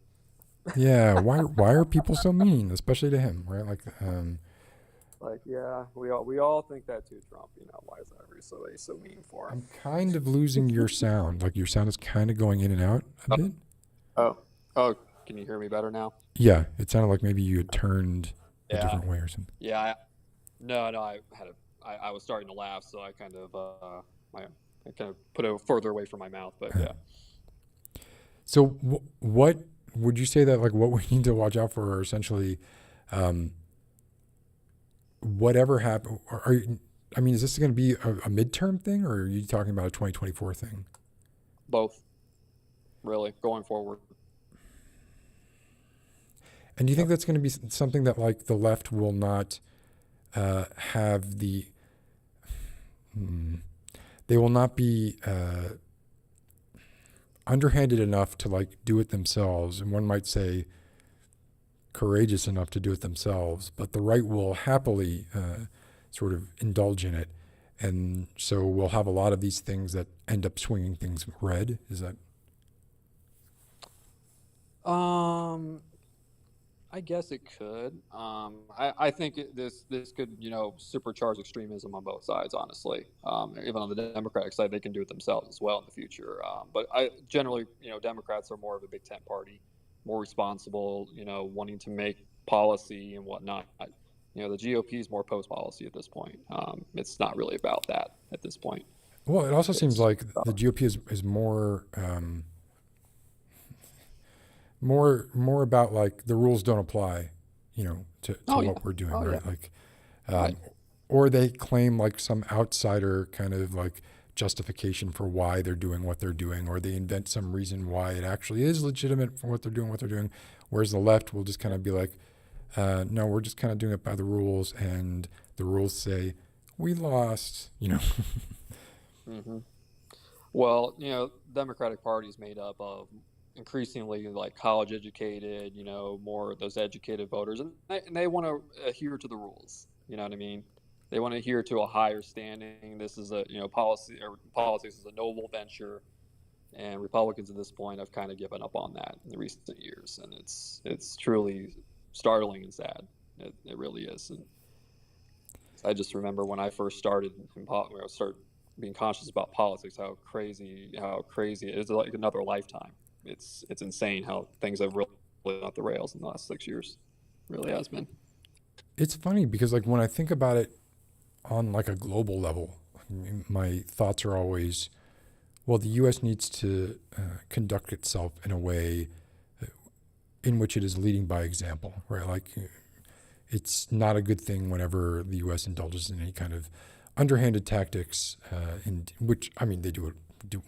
Yeah, why are people so mean, especially to him, right? Like, yeah, we all think that too, Trump. Why is that so mean for him? I'm kind of losing your sound. Like, your sound is kind of going in and out a bit. Oh, can you hear me better now? Yeah, it sounded like maybe you had turned a different way or something. Yeah, I was starting to laugh, so I kind of I kind of put it further away from my mouth, but yeah. So what would you say that like what we need to watch out for are essentially whatever happen? Is this going to be a midterm thing, or are you talking about a 2024 thing? Both, really, going forward. And do you think that's going to be something that like the left will not have the? They will not be underhanded enough to like do it themselves, and one might say courageous enough to do it themselves, but the right will happily sort of indulge in it, and so we'll have a lot of these things that end up swinging things red. Is that? I guess it could. I think this could supercharge extremism on both sides. Honestly, even on the Democratic side, they can do it themselves as well in the future. But I generally, Democrats are more of a big tent party, more responsible. Wanting to make policy and whatnot. The GOP is more post policy at this point. It's not really about that at this point. Well, it also seems like the GOP is more. More about like the rules don't apply, to what we're doing, right? Yeah. Like, or they claim like some outsider kind of like justification for why they're doing what they're doing, or they invent some reason why it actually is legitimate for what they're doing. Whereas the left will just kind of be like, no, we're just kind of doing it by the rules, and the rules say we lost, Mm-hmm. Well, Democratic Party is made up of increasingly like college educated, more of those educated voters, and they want to adhere to the rules. You know what I mean? They want to adhere to a higher standing. This is a policy, or politics is a noble venture, and Republicans at this point have kind of given up on that in the recent years, and it's truly startling and sad. It really is. And I just remember when I first started when I started being conscious about politics, how crazy it is. Like another lifetime. It's insane how things have really gone off the rails in the last 6 years. It really has been. It's funny because like when I think about it on like a global level, my thoughts are always, well, the U.S. needs to conduct itself in a way in which it is leading by example, right? Like it's not a good thing whenever the U.S. indulges in any kind of underhanded tactics, in which, I mean,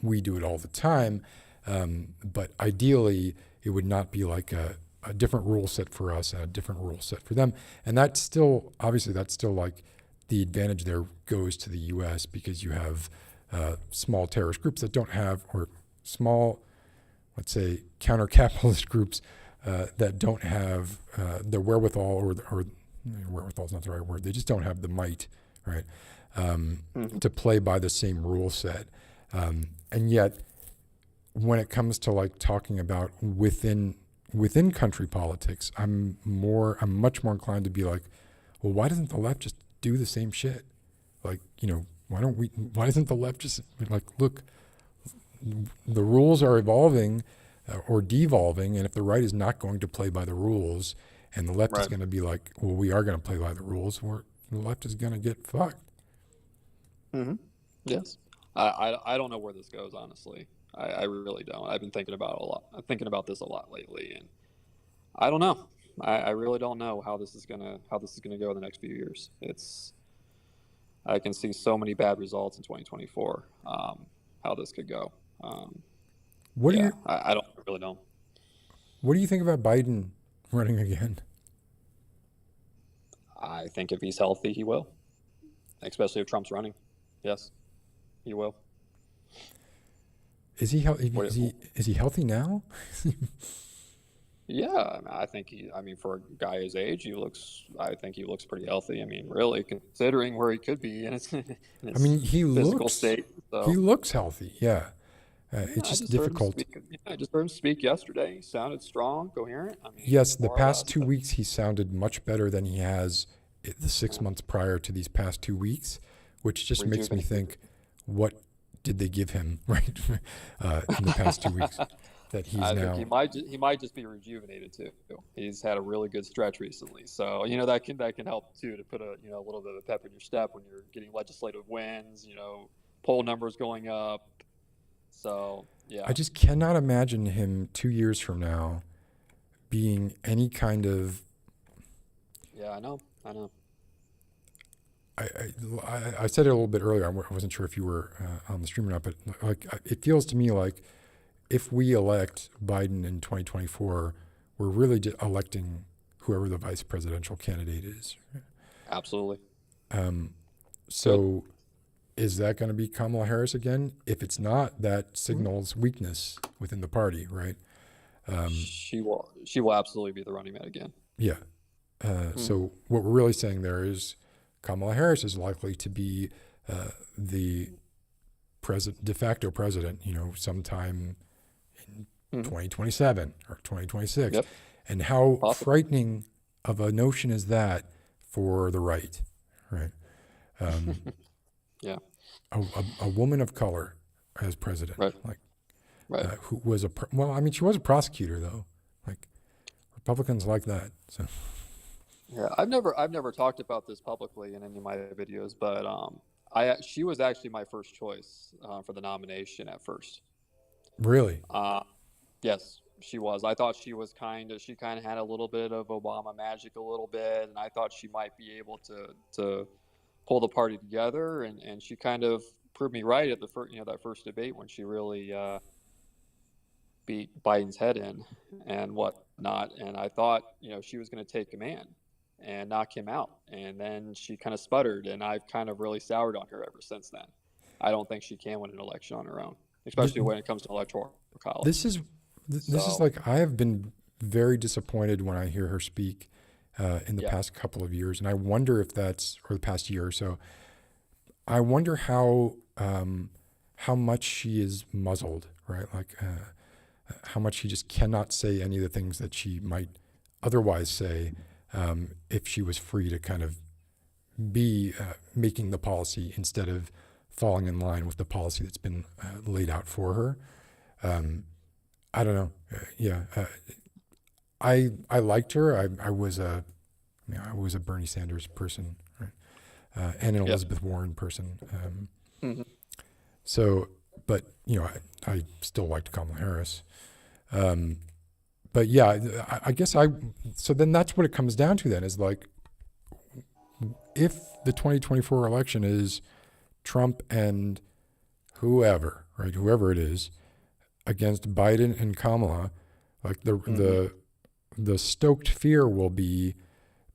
we do it all the time, but ideally it would not be like a different rule set for us and a different rule set for them. And that's still, obviously, that's still like the advantage there goes to the U.S. because you have small terrorist groups that don't have, or small, let's say, counter-capitalist groups that don't have the wherewithal, or wherewithal is not the right word. They just don't have the might, right, to play by the same rule set. And yet, when it comes to like talking about within country politics, I'm much more inclined to be like, well, why doesn't the left just do the same shit? Like, why doesn't the left just like, look, the rules are evolving or devolving, and if the right is not going to play by the rules, and the left is going to be like, well, we are going to play by the rules, the left is going to get fucked. Mm-hmm. Yes. I don't know where this goes, honestly. I really don't. I've been thinking about it a lot. I'm thinking about this a lot lately, and I don't know. I really don't know how this is gonna go in the next few years. I can see so many bad results in 2024. How this could go. I don't really know. What do you think about Biden running again? I think if he's healthy, he will. Especially if Trump's running. Yes, he will. Is he healthy? Is he healthy now? Yeah, I think for a guy his age, I think he looks pretty healthy. I mean, really, considering where he could be in his physical state. So. He looks healthy. Yeah. It's just difficult. I just heard him speak yesterday. He sounded strong, coherent. Yes, the past 2 weeks he sounded much better than he has the 6 months prior to these past 2 weeks, which just makes me think, what did they give him, right, in the past 2 weeks? That he's I now. Think he might just be rejuvenated too. He's had a really good stretch recently, so that can help too, to put a little bit of pep in your step when you're getting legislative wins. Poll numbers going up. So yeah, I just cannot imagine him 2 years from now being any kind of. Yeah, I know. I said it a little bit earlier. I wasn't sure if you were on the stream or not, but like it feels to me like if we elect Biden in 2024, we're really just electing whoever the vice presidential candidate is. Absolutely. So is that going to be Kamala Harris again? If it's not, that signals weakness within the party, right? She will absolutely be the running mate again. Yeah. So what we're really saying there is Kamala Harris is likely to be the de facto president, sometime in 2027 or 2026. Yep. And how frightening of a notion is that for the right, right? Yeah. A woman of color as president, right. Who was she was a prosecutor though. Like Republicans like that. So. Yeah, I've never talked about this publicly in any of my videos, but she was actually my first choice for the nomination at first. Really? Yes, she was. I thought she kind of had a little bit of Obama magic, a little bit, and I thought she might be able to pull the party together, and she kind of proved me right at the that first debate when she really beat Biden's head in and whatnot. And I thought she was going to take command and knock him out, and then she kind of sputtered, and I've kind of really soured on her ever since then. I don't think she can win an election on her own. especially when it comes to electoral college. This is So, like, I have been very disappointed when I hear her speak in the yeah, past couple of years, and I wonder if that's, or the past year or so. I wonder how much she is muzzled, right? Like how much she just cannot say any of the things that she might otherwise say if she was free to kind of be making the policy instead of falling in line with the policy that's been laid out for her. I don't know. I liked her. I was a Bernie Sanders person, right? And an yeah, Elizabeth Warren person. hmm So, but I still liked Kamala Harris. But yeah, I guess so then that's what it comes down to then, is like, if the 2024 election is Trump and whoever, right, whoever it is, against Biden and Kamala, like the stoked fear will be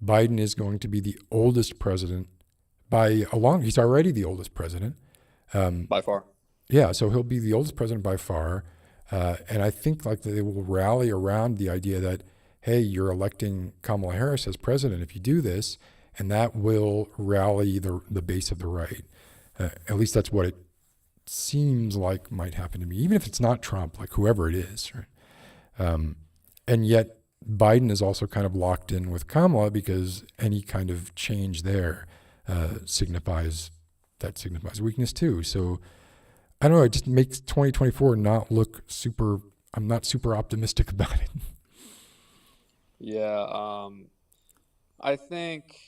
Biden is going to be the oldest president by a long. He's already the oldest president. by far. Yeah, so he'll be the oldest president by far, and I think like they will rally around the idea that, hey, you're electing Kamala Harris as president if you do this, and that will rally the base of the right. At least that's what it seems like might happen to me, even if it's not Trump, like whoever it is, right? And yet Biden is also kind of locked in with Kamala because any kind of change there signifies weakness too. So I don't know. It just makes 2024 not look super. I'm not super optimistic about it. Yeah, I think.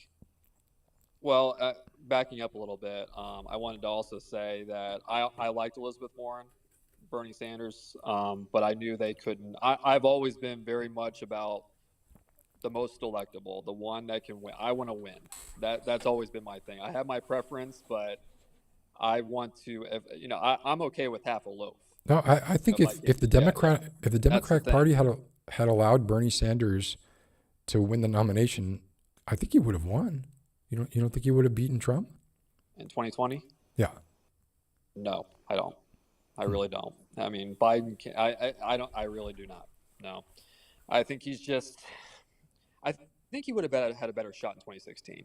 Well, backing up a little bit, I wanted to also say that I liked Elizabeth Warren, Bernie Sanders, but I knew they couldn't. I've always been very much about the most electable, the one that can win. I want to win. That's always been my thing. I have my preference, but I want to. I'm okay with half a loaf. No, I think if the That's the Democratic thing. Party had allowed Bernie Sanders to win the nomination, I think he would have won. You don't think he would have beaten Trump? In 2020, Yeah. no, I don't. I really don't. I mean, Biden can. I don't. I really do not. No, I think he's just. I think he would have had a better shot in 2016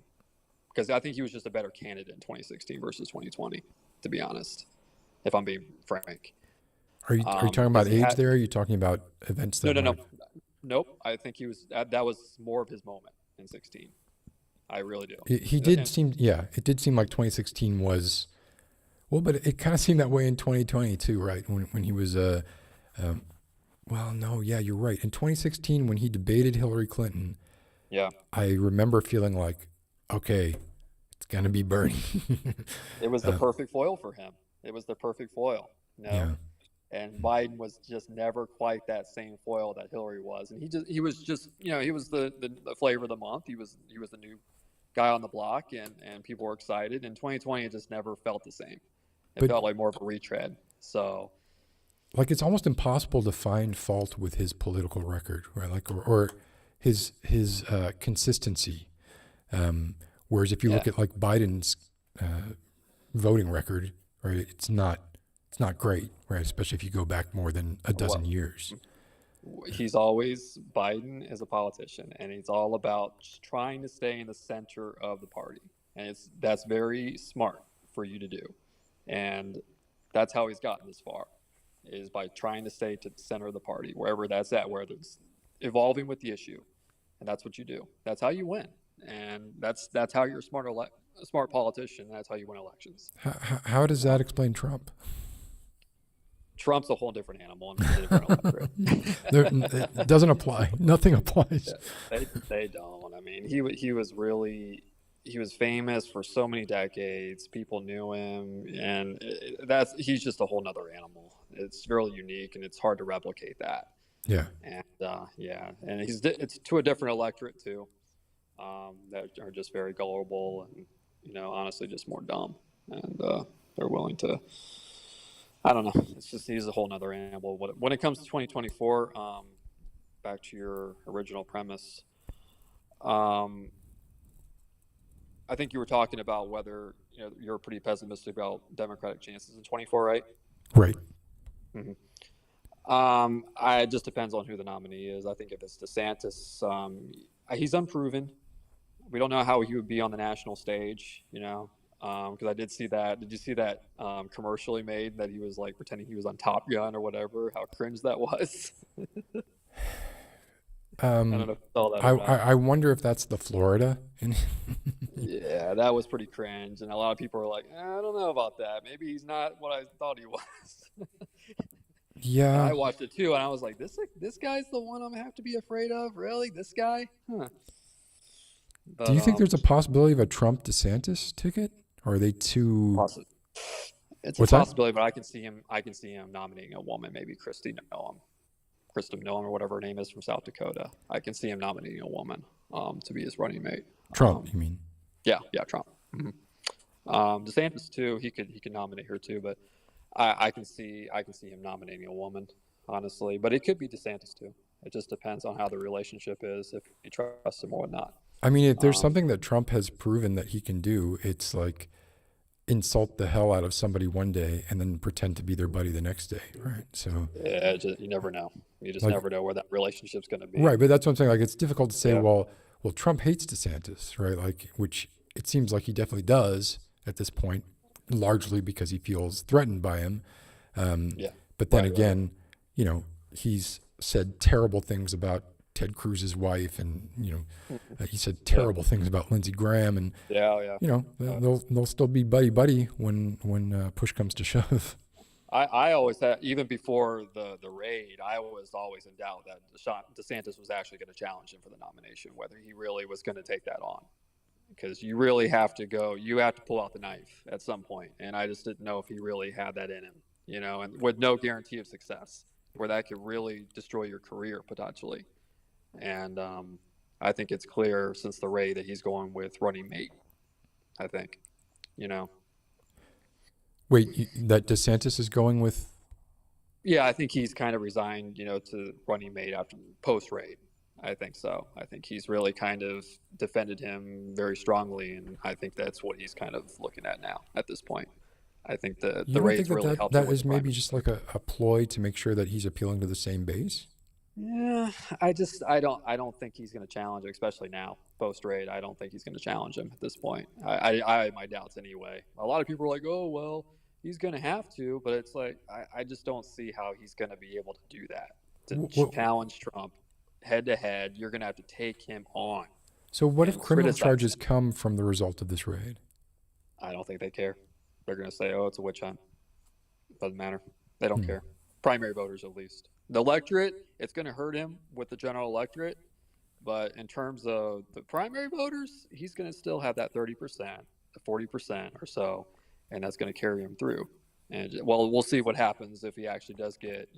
because I think he was just a better candidate in 2016 versus 2020. To be honest, if I'm being frank. Are you talking about Because he age had there? Or are you talking about events that no, were? nope. I think he was that was more of his moment in 16. I really do. He did And seem, yeah, it did seem like 2016 was, well, but it kind of seemed that way in 2020 too, right? When he was, well, no, yeah, you're right. In 2016, when he debated Hillary Clinton, yeah, I remember feeling like, okay, it's gonna be Bernie. it was the perfect foil for him. It was the perfect foil. Yeah. And Biden was just never quite that same foil that Hillary was. And he was just he was the flavor of the month. He was the new guy on the block, and people were excited. In 2020, it just never felt the same. It felt like more of a retread. So, like, it's almost impossible to find fault with his political record, right? Like, or his consistency. Whereas if you look at like Biden's voting record, right, it's not great, right? Especially if you go back more than a dozen years. Biden is a politician, and he's all about just trying to stay in the center of the party. And that's very smart for you to do. And that's how he's gotten this far, is by trying to stay to the center of the party, wherever that's at, where it's evolving with the issue. And that's what you do. That's how you win. And that's how you're a smart politician. That's how you win elections. How does that explain Trump? Trump's a whole different animal. And a different electorate. It doesn't apply. Nothing applies. Yeah, they don't. I mean, he was famous for so many decades. People knew him, and he's just a whole nother animal. It's really unique, and it's hard to replicate that. Yeah. And and it's to a different electorate too, that are just very gullible and honestly just more dumb, and they're willing to. I don't know. He's a whole nother animal. When it comes to 2024, back to your original premise, I think you were talking about whether you're pretty pessimistic about Democratic chances in 24, right? Right. It just depends on who the nominee is. I think if it's DeSantis, he's unproven. We don't know how he would be on the national stage, because I did see that. Did you see that commercial he made that he was like pretending he was on Top Gun or whatever? How cringe that was. I don't know if you saw that or not. I wonder if that's the Florida. Yeah, that was pretty cringe, and a lot of people were like, I don't know about that. Maybe he's not what I thought he was. Yeah. I watched it too, and I was like, this guy's the one I'm gonna have to be afraid of? Really? This guy? Huh. But, Do you think there's a possibility of a Trump DeSantis ticket, or are they too? It's What's a that? possibility, but I can see him nominating a woman, maybe Kristen Noem or whatever her name is from South Dakota. I can see him nominating a woman to be his running mate. Trump, you mean? Yeah, Trump. DeSantis too. He could nominate her too, but I can see him nominating a woman, honestly. But it could be DeSantis too. It just depends on how the relationship is, if he trusts him or not. I mean, if there's something that Trump has proven that he can do, it's like insult the hell out of somebody one day and then pretend to be their buddy the next day, right? So yeah, you never know. You just never know where that relationship's going to be. Right, but that's what I'm saying. Like, it's difficult to say, Yeah. well, Trump hates DeSantis, right? Like, which it seems like he definitely does at this point, largely because he feels threatened by him. But then again, he's said terrible things about Ted Cruz's wife, and he said terrible things about Lindsey Graham, and they'll still be buddy when push comes to shove. I always had, even before the raid, I was always in doubt that DeSantis was actually going to challenge him for the nomination, whether he really was going to take that on, because you really have to pull out the knife at some point, and I just didn't know if he really had that in him, and with no guarantee of success, where that could really destroy your career potentially. And I think it's clear since the raid that he's going with running mate. I think, Wait, that DeSantis is going with? Yeah, I think he's kind of resigned, to running mate after post raid. I think so. I think he's really kind of defended him very strongly, and I think that's what he's kind of looking at now at this point. I think the raid's really helped him with that is the maybe primary. just like a ploy to make sure that he's appealing to the same base? Yeah, I don't think he's going to challenge him, especially now post raid. I don't think he's going to challenge him at this point. I have my doubts anyway. A lot of people are like, oh well, he's going to have to, but it's like I just don't see how he's going to be able to do that, to challenge Trump head to head. You're going to have to take him on. So what if criminal criticize charges him. come from the result of this raid? I don't think they care. They're going to say, oh, it's a witch hunt. Doesn't matter. They don't care. Primary voters, at least. The electorate, it's going to hurt him with the general electorate. But in terms of the primary voters, he's going to still have that 30%, 40% or so, and that's going to carry him through. And well, we'll see what happens if he actually does get,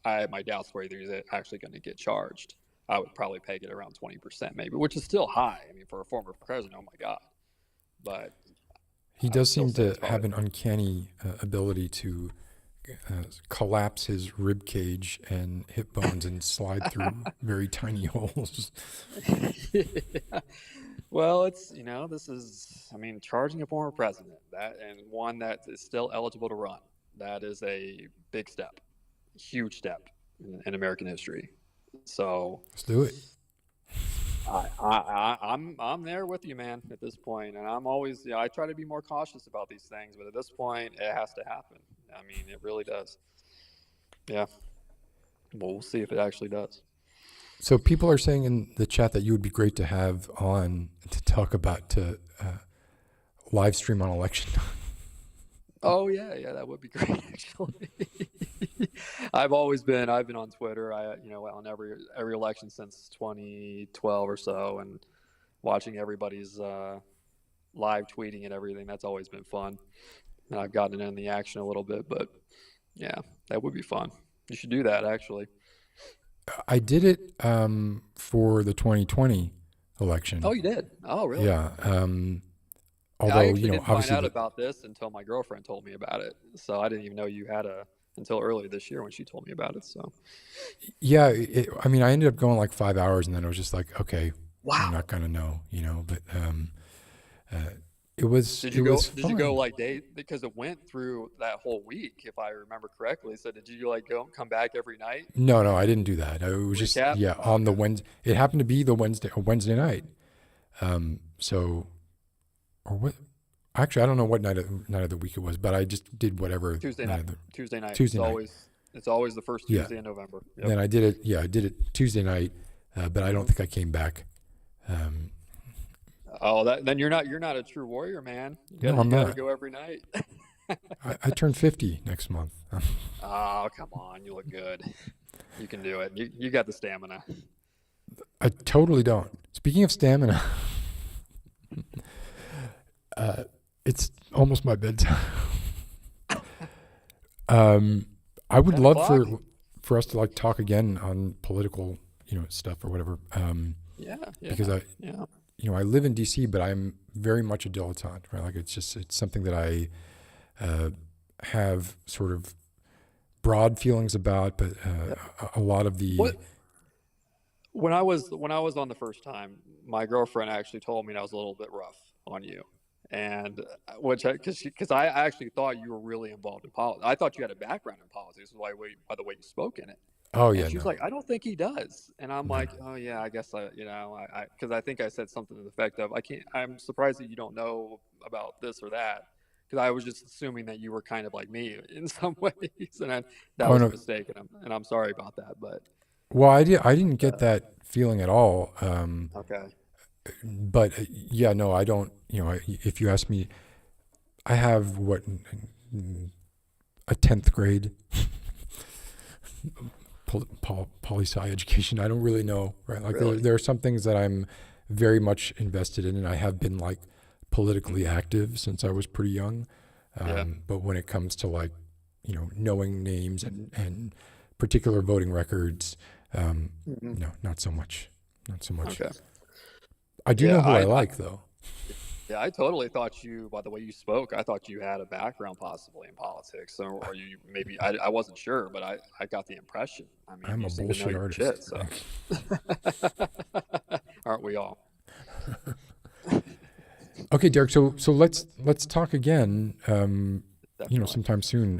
I have my doubts whether he's actually going to get charged. I would probably peg it around 20% maybe, which is still high. I mean, for a former president, oh my God. But he does seem to have an uncanny ability to collapse his rib cage and hip bones and slide through very tiny holes. Yeah. Well, it's, this is, charging a former president, that, and one that is still eligible to run. That is a big step, huge step in American history. So Let's do it. I'm there with you, man, at this point. And I'm always, I try to be more cautious about these things, but at this point it has to happen. It really does. Yeah. Well, we'll see if it actually does. So people are saying in the chat that you would be great to have on to talk about live stream on election time. Oh yeah, that would be great actually. I've been on Twitter. On every election since 2012 or so, and watching everybody's live tweeting and everything. That's always been fun. And I've gotten in the action a little bit, but yeah, that would be fun. You should do that actually. I did it for the 2020 election. Oh, you did? Oh, really? Yeah. Although, I actually didn't find obviously out about this until my girlfriend told me about it. So I didn't even know you had until earlier this year when she told me about it. So yeah, I ended up going like 5 hours, and then it was just like, okay, wow, I'm not gonna know, but It was. Did It you go? was Did you go fun. like day because it went through that whole week, if I remember correctly? So did you like go come back every night? No, no, I didn't do that. It was just Recap? yeah Oh, on the okay. Wednesday. It happened to be the Wednesday night. So or what? Actually, I don't know what night of the week it was, but I just did whatever Tuesday night night. of the Tuesday night. Tuesday night. It's always the first Yeah. Tuesday in November. Yep. Then I did it. Yeah, I did it Tuesday night, but I don't think I came back. Um, Oh, then you're not a true warrior, man. No, I'm you gotta not. go every night. I turned 50 next month. Oh, come on, you look good. You can do it. You got the stamina. I totally don't. Speaking of stamina, it's almost my bedtime. I would 10 love o'clock? for us to like talk again on political, stuff or whatever. Yeah. Because I live in DC, but I'm very much a dilettante, right? Like it's something that I have sort of broad feelings about, but a lot of the What? When I was on the first time, my girlfriend actually told me that I was a little bit rough on you, and because I actually thought you were really involved in politics. I thought you had a background in politics by the way you spoke in it. oh And yeah, she was no, like, I don't think he does. And I'm no. like, oh yeah, I guess because I think I said something to the effect of, I'm surprised that you don't know about this or that. Because I was just assuming that you were kind of like me in some ways, and that Oh was a no. mistake, and I'm sorry about that. But Well, I didn't get that feeling at all. okay, But yeah, no, I don't. If you ask me, I have a 10th grade poli sci education. I don't really know, right? Like really, there are some things that I'm very much invested in, and I have been like politically active since I was pretty young. yeah, But when it comes to like, knowing names and particular voting records, no, not so much. Not so much. okay, I do yeah, know who I like, though. yeah. I totally thought by the way you spoke, I thought you had a background possibly in politics, or you maybe I wasn't sure, but I got the impression. I mean, I'm you a seem to know bullshit your artist. shit, so aren't we all? Okay, Derek. So let's talk again. Definitely. Sometime soon.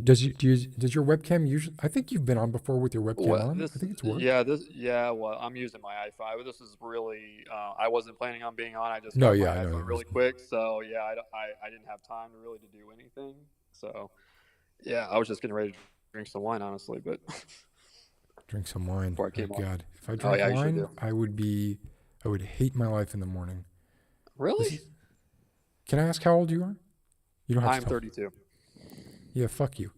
Does your webcam usually? I think you've been on before with your webcam Well, on. I think it's worked. well, I'm using my iPhone. This is really, I wasn't planning on being on. I just No, got yeah, my I know. iPhone It really was, quick, so yeah, I didn't have time really to do anything. So yeah, I was just getting ready to drink some wine, honestly, but drink some wine. before I Oh came on. God, if I Oh drank yeah, you should wine, do. I would hate my life in the morning. Really? Can I ask how old you are? You don't have I'm to tell. 32. Yeah, fuck you.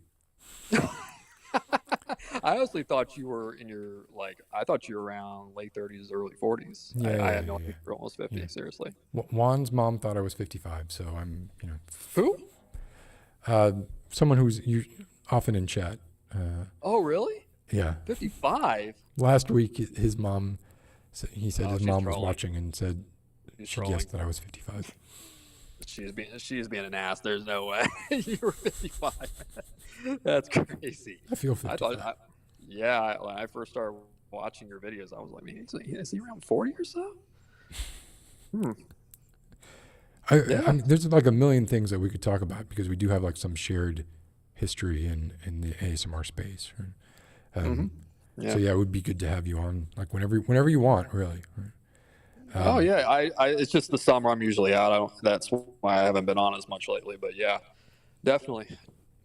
I honestly thought you were I thought you were around late 30s, early 40s. I had no idea you were almost 50, Yeah. seriously. Juan's mom thought I was 55, so I'm, Who? someone who's often in chat. Oh, really? Yeah. 55? Last week, his mom, he said Oh, his she's mom was trolling. watching and said She's she trolling. guessed that I was 55. She is being an ass. There's no way you were 55. That's crazy. I feel I 55. thought, when I first started watching your videos, I was like, man, is he around 40 or so? I mean, there's like a million things that we could talk about because we do have like some shared history in the ASMR space. Right? Yeah. So yeah, it would be good to have you on like whenever you want, really. Right? Oh yeah, I it's just the summer I'm usually out. That's why I haven't been on as much lately. But yeah, definitely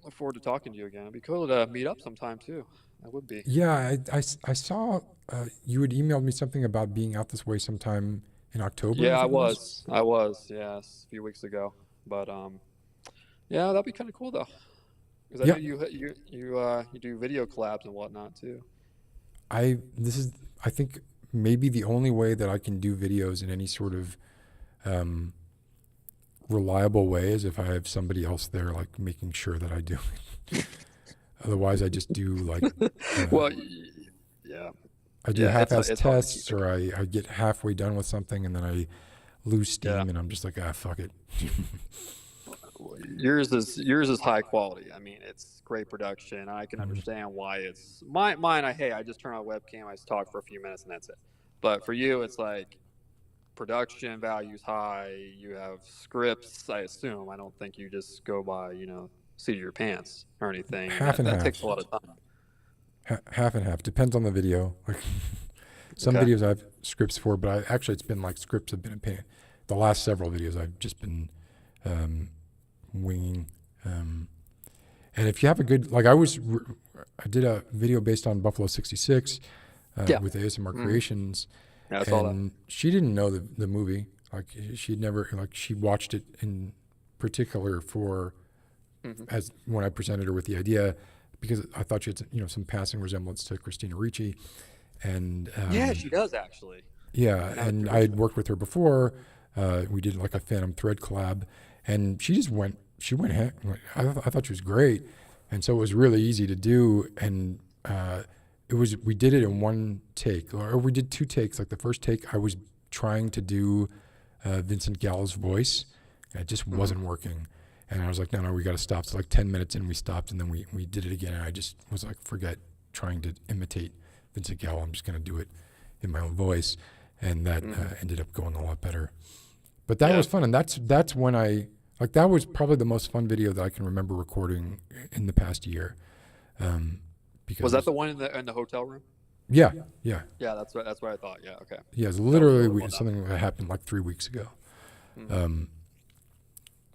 look forward to talking to you again. It'd be cool to meet up sometime too. That would be. Yeah, I saw you had emailed me something about being out this way sometime in October. Yeah, I I think it was. was. Yes, a few weeks ago. But yeah, that'd be kind of cool though. Because I Yeah. know you do video collabs and whatnot too. This is I think maybe the only way that I can do videos in any sort of reliable way is if I have somebody else there like making sure that I do it. Otherwise, I just do like Well, yeah. I do Yeah, it's half-ass hard to tests, keep it. or I get halfway done with something and then I lose steam, Yeah. and I'm just like, fuck it. Yours is high quality. I mean, it's great production. I can understand why it's mine. I just turn on a webcam, I talk for a few minutes, and that's it. But for you, it's like production values high. You have scripts, I assume. I don't think you just go by, seat of your pants or anything. And Half and that half. takes a lot of time. Half and half. Depends on the video. Like some Okay. videos I have scripts for, but it's been like scripts have been a pain. The last several videos I've just been winging. And if you have a good, like I did a video based on Buffalo 66 with ASMR Creations. Yeah, I saw that. And she didn't know the movie. Like she'd never, like she watched it in particular for, as when I presented her with the idea, because I thought she had some passing resemblance to Christina Ricci. And Yeah, she does actually. yeah, and I had worked with her before. We did like a Phantom Thread collab, and she went. I thought she was great, and so it was really easy to do. And we did it in one take, or we did two takes. Like the first take, I was trying to do Vincent Gallo's voice, and it just wasn't working. And I was like, no, we got to stop. So like 10 minutes in, we stopped, and then we did it again. And I just was like, forget trying to imitate Vincent Gallo. I'm just going to do it in my own voice. And that ended up going a lot better. But that was fun. And that's when that was probably the most fun video that I can remember recording in the past year. Because was that the one in the hotel room? Yeah. Yeah, that's what I thought. Yeah, okay. Yeah, it's literally something that happened like 3 weeks ago.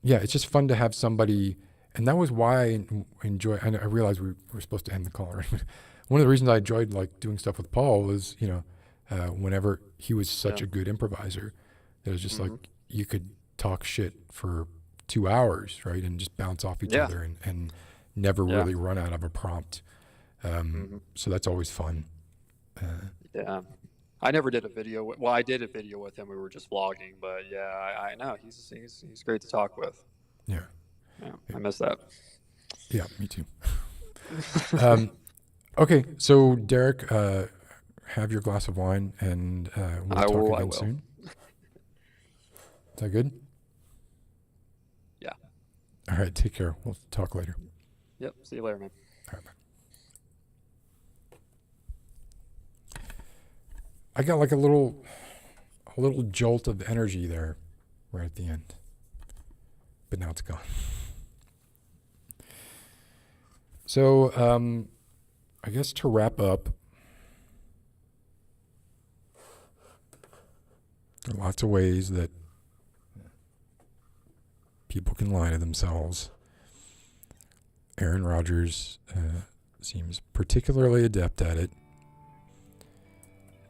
Yeah, it's just fun to have somebody, and that was why I enjoy. I realized we were supposed to end the call already. One of the reasons I enjoyed like doing stuff with Paul was, whenever he was such a good improviser, it was just like you could talk shit for 2 hours, right, and just bounce off each other and never really run out of a prompt. So that's always fun. Yeah. I never did a video. I did a video with him. We were just vlogging, but yeah, I know he's great to talk with. Yeah. I miss that. Yeah, me too. Okay, so Derek, have your glass of wine, and we'll talk again soon. Is that good? Yeah. All right, take care. We'll talk later. Yep. See you later, man. All right, bye. I got like a little jolt of energy there right at the end. But now it's gone. So, I guess to wrap up, there are lots of ways that people can lie to themselves. Aaron Rodgers seems particularly adept at it.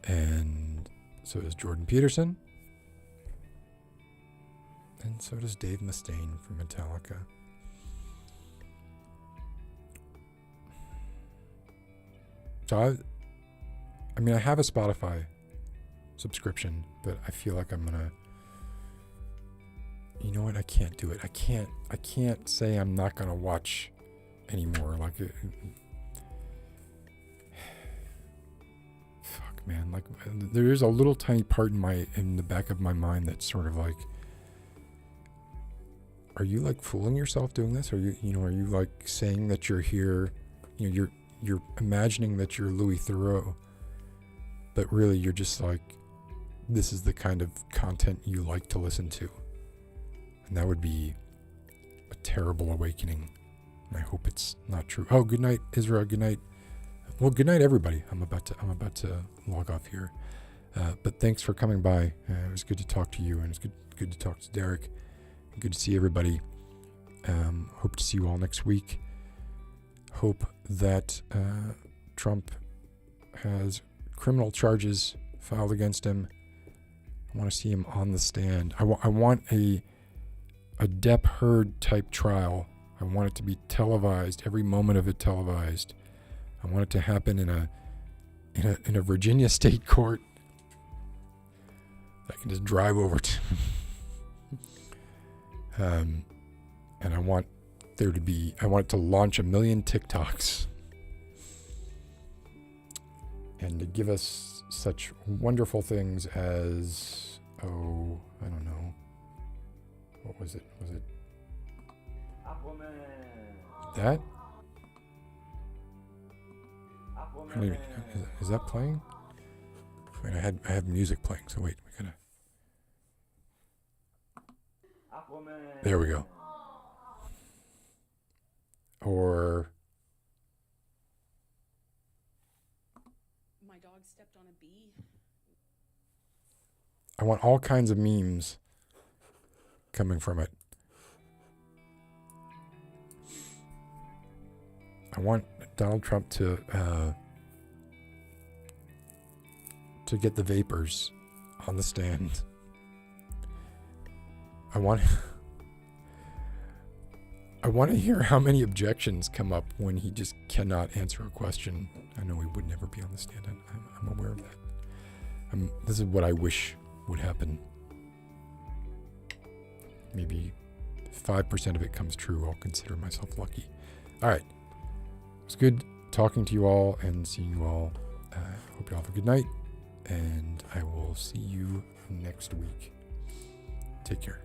And so does Jordan Peterson. And so does Dave Mustaine from Metallica. So I have a Spotify subscription, but I feel like I'm gonna, you know what, I can't do it. I can't say I'm not gonna watch anymore. Like, fuck, man. Like, there is a little tiny part in the back of my mind that's sort of like, are you like fooling yourself doing this? Are you like saying that you're here? You're imagining that you're Louis Theroux, but really you're just like, this is the kind of content you like to listen to. And that would be a terrible awakening. And I hope it's not true. Oh, good night, Israel. Good night. Well, good night, everybody. I'm about to log off here. But thanks for coming by. It was good to talk to you, and it's good to talk to Derek. Good to see everybody. Hope to see you all next week. Hope that Trump has criminal charges filed against him. I want to see him on the stand. I want a Depp Heard type trial. I want it to be televised, every moment of it televised. I want it to happen in a Virginia state court. I can just drive over to. And I want it to launch 1 million TikToks and to give us such wonderful things as, I don't know. What was it? Was it that? I don't even, is that playing? Wait, I have music playing, so wait, we gotta There we go. Or My dog stepped on a bee. I want all kinds of memes coming from it. I want Donald Trump to get the vapors on the stand. I want to hear how many objections come up when he just cannot answer a question. I know he would never be on the stand. I'm aware of that. This is what I wish would happen. Maybe 5% of it comes true. I'll consider myself lucky. All right. It's good talking to you all and seeing you all. Hope you all have a good night. And I will see you next week. Take care.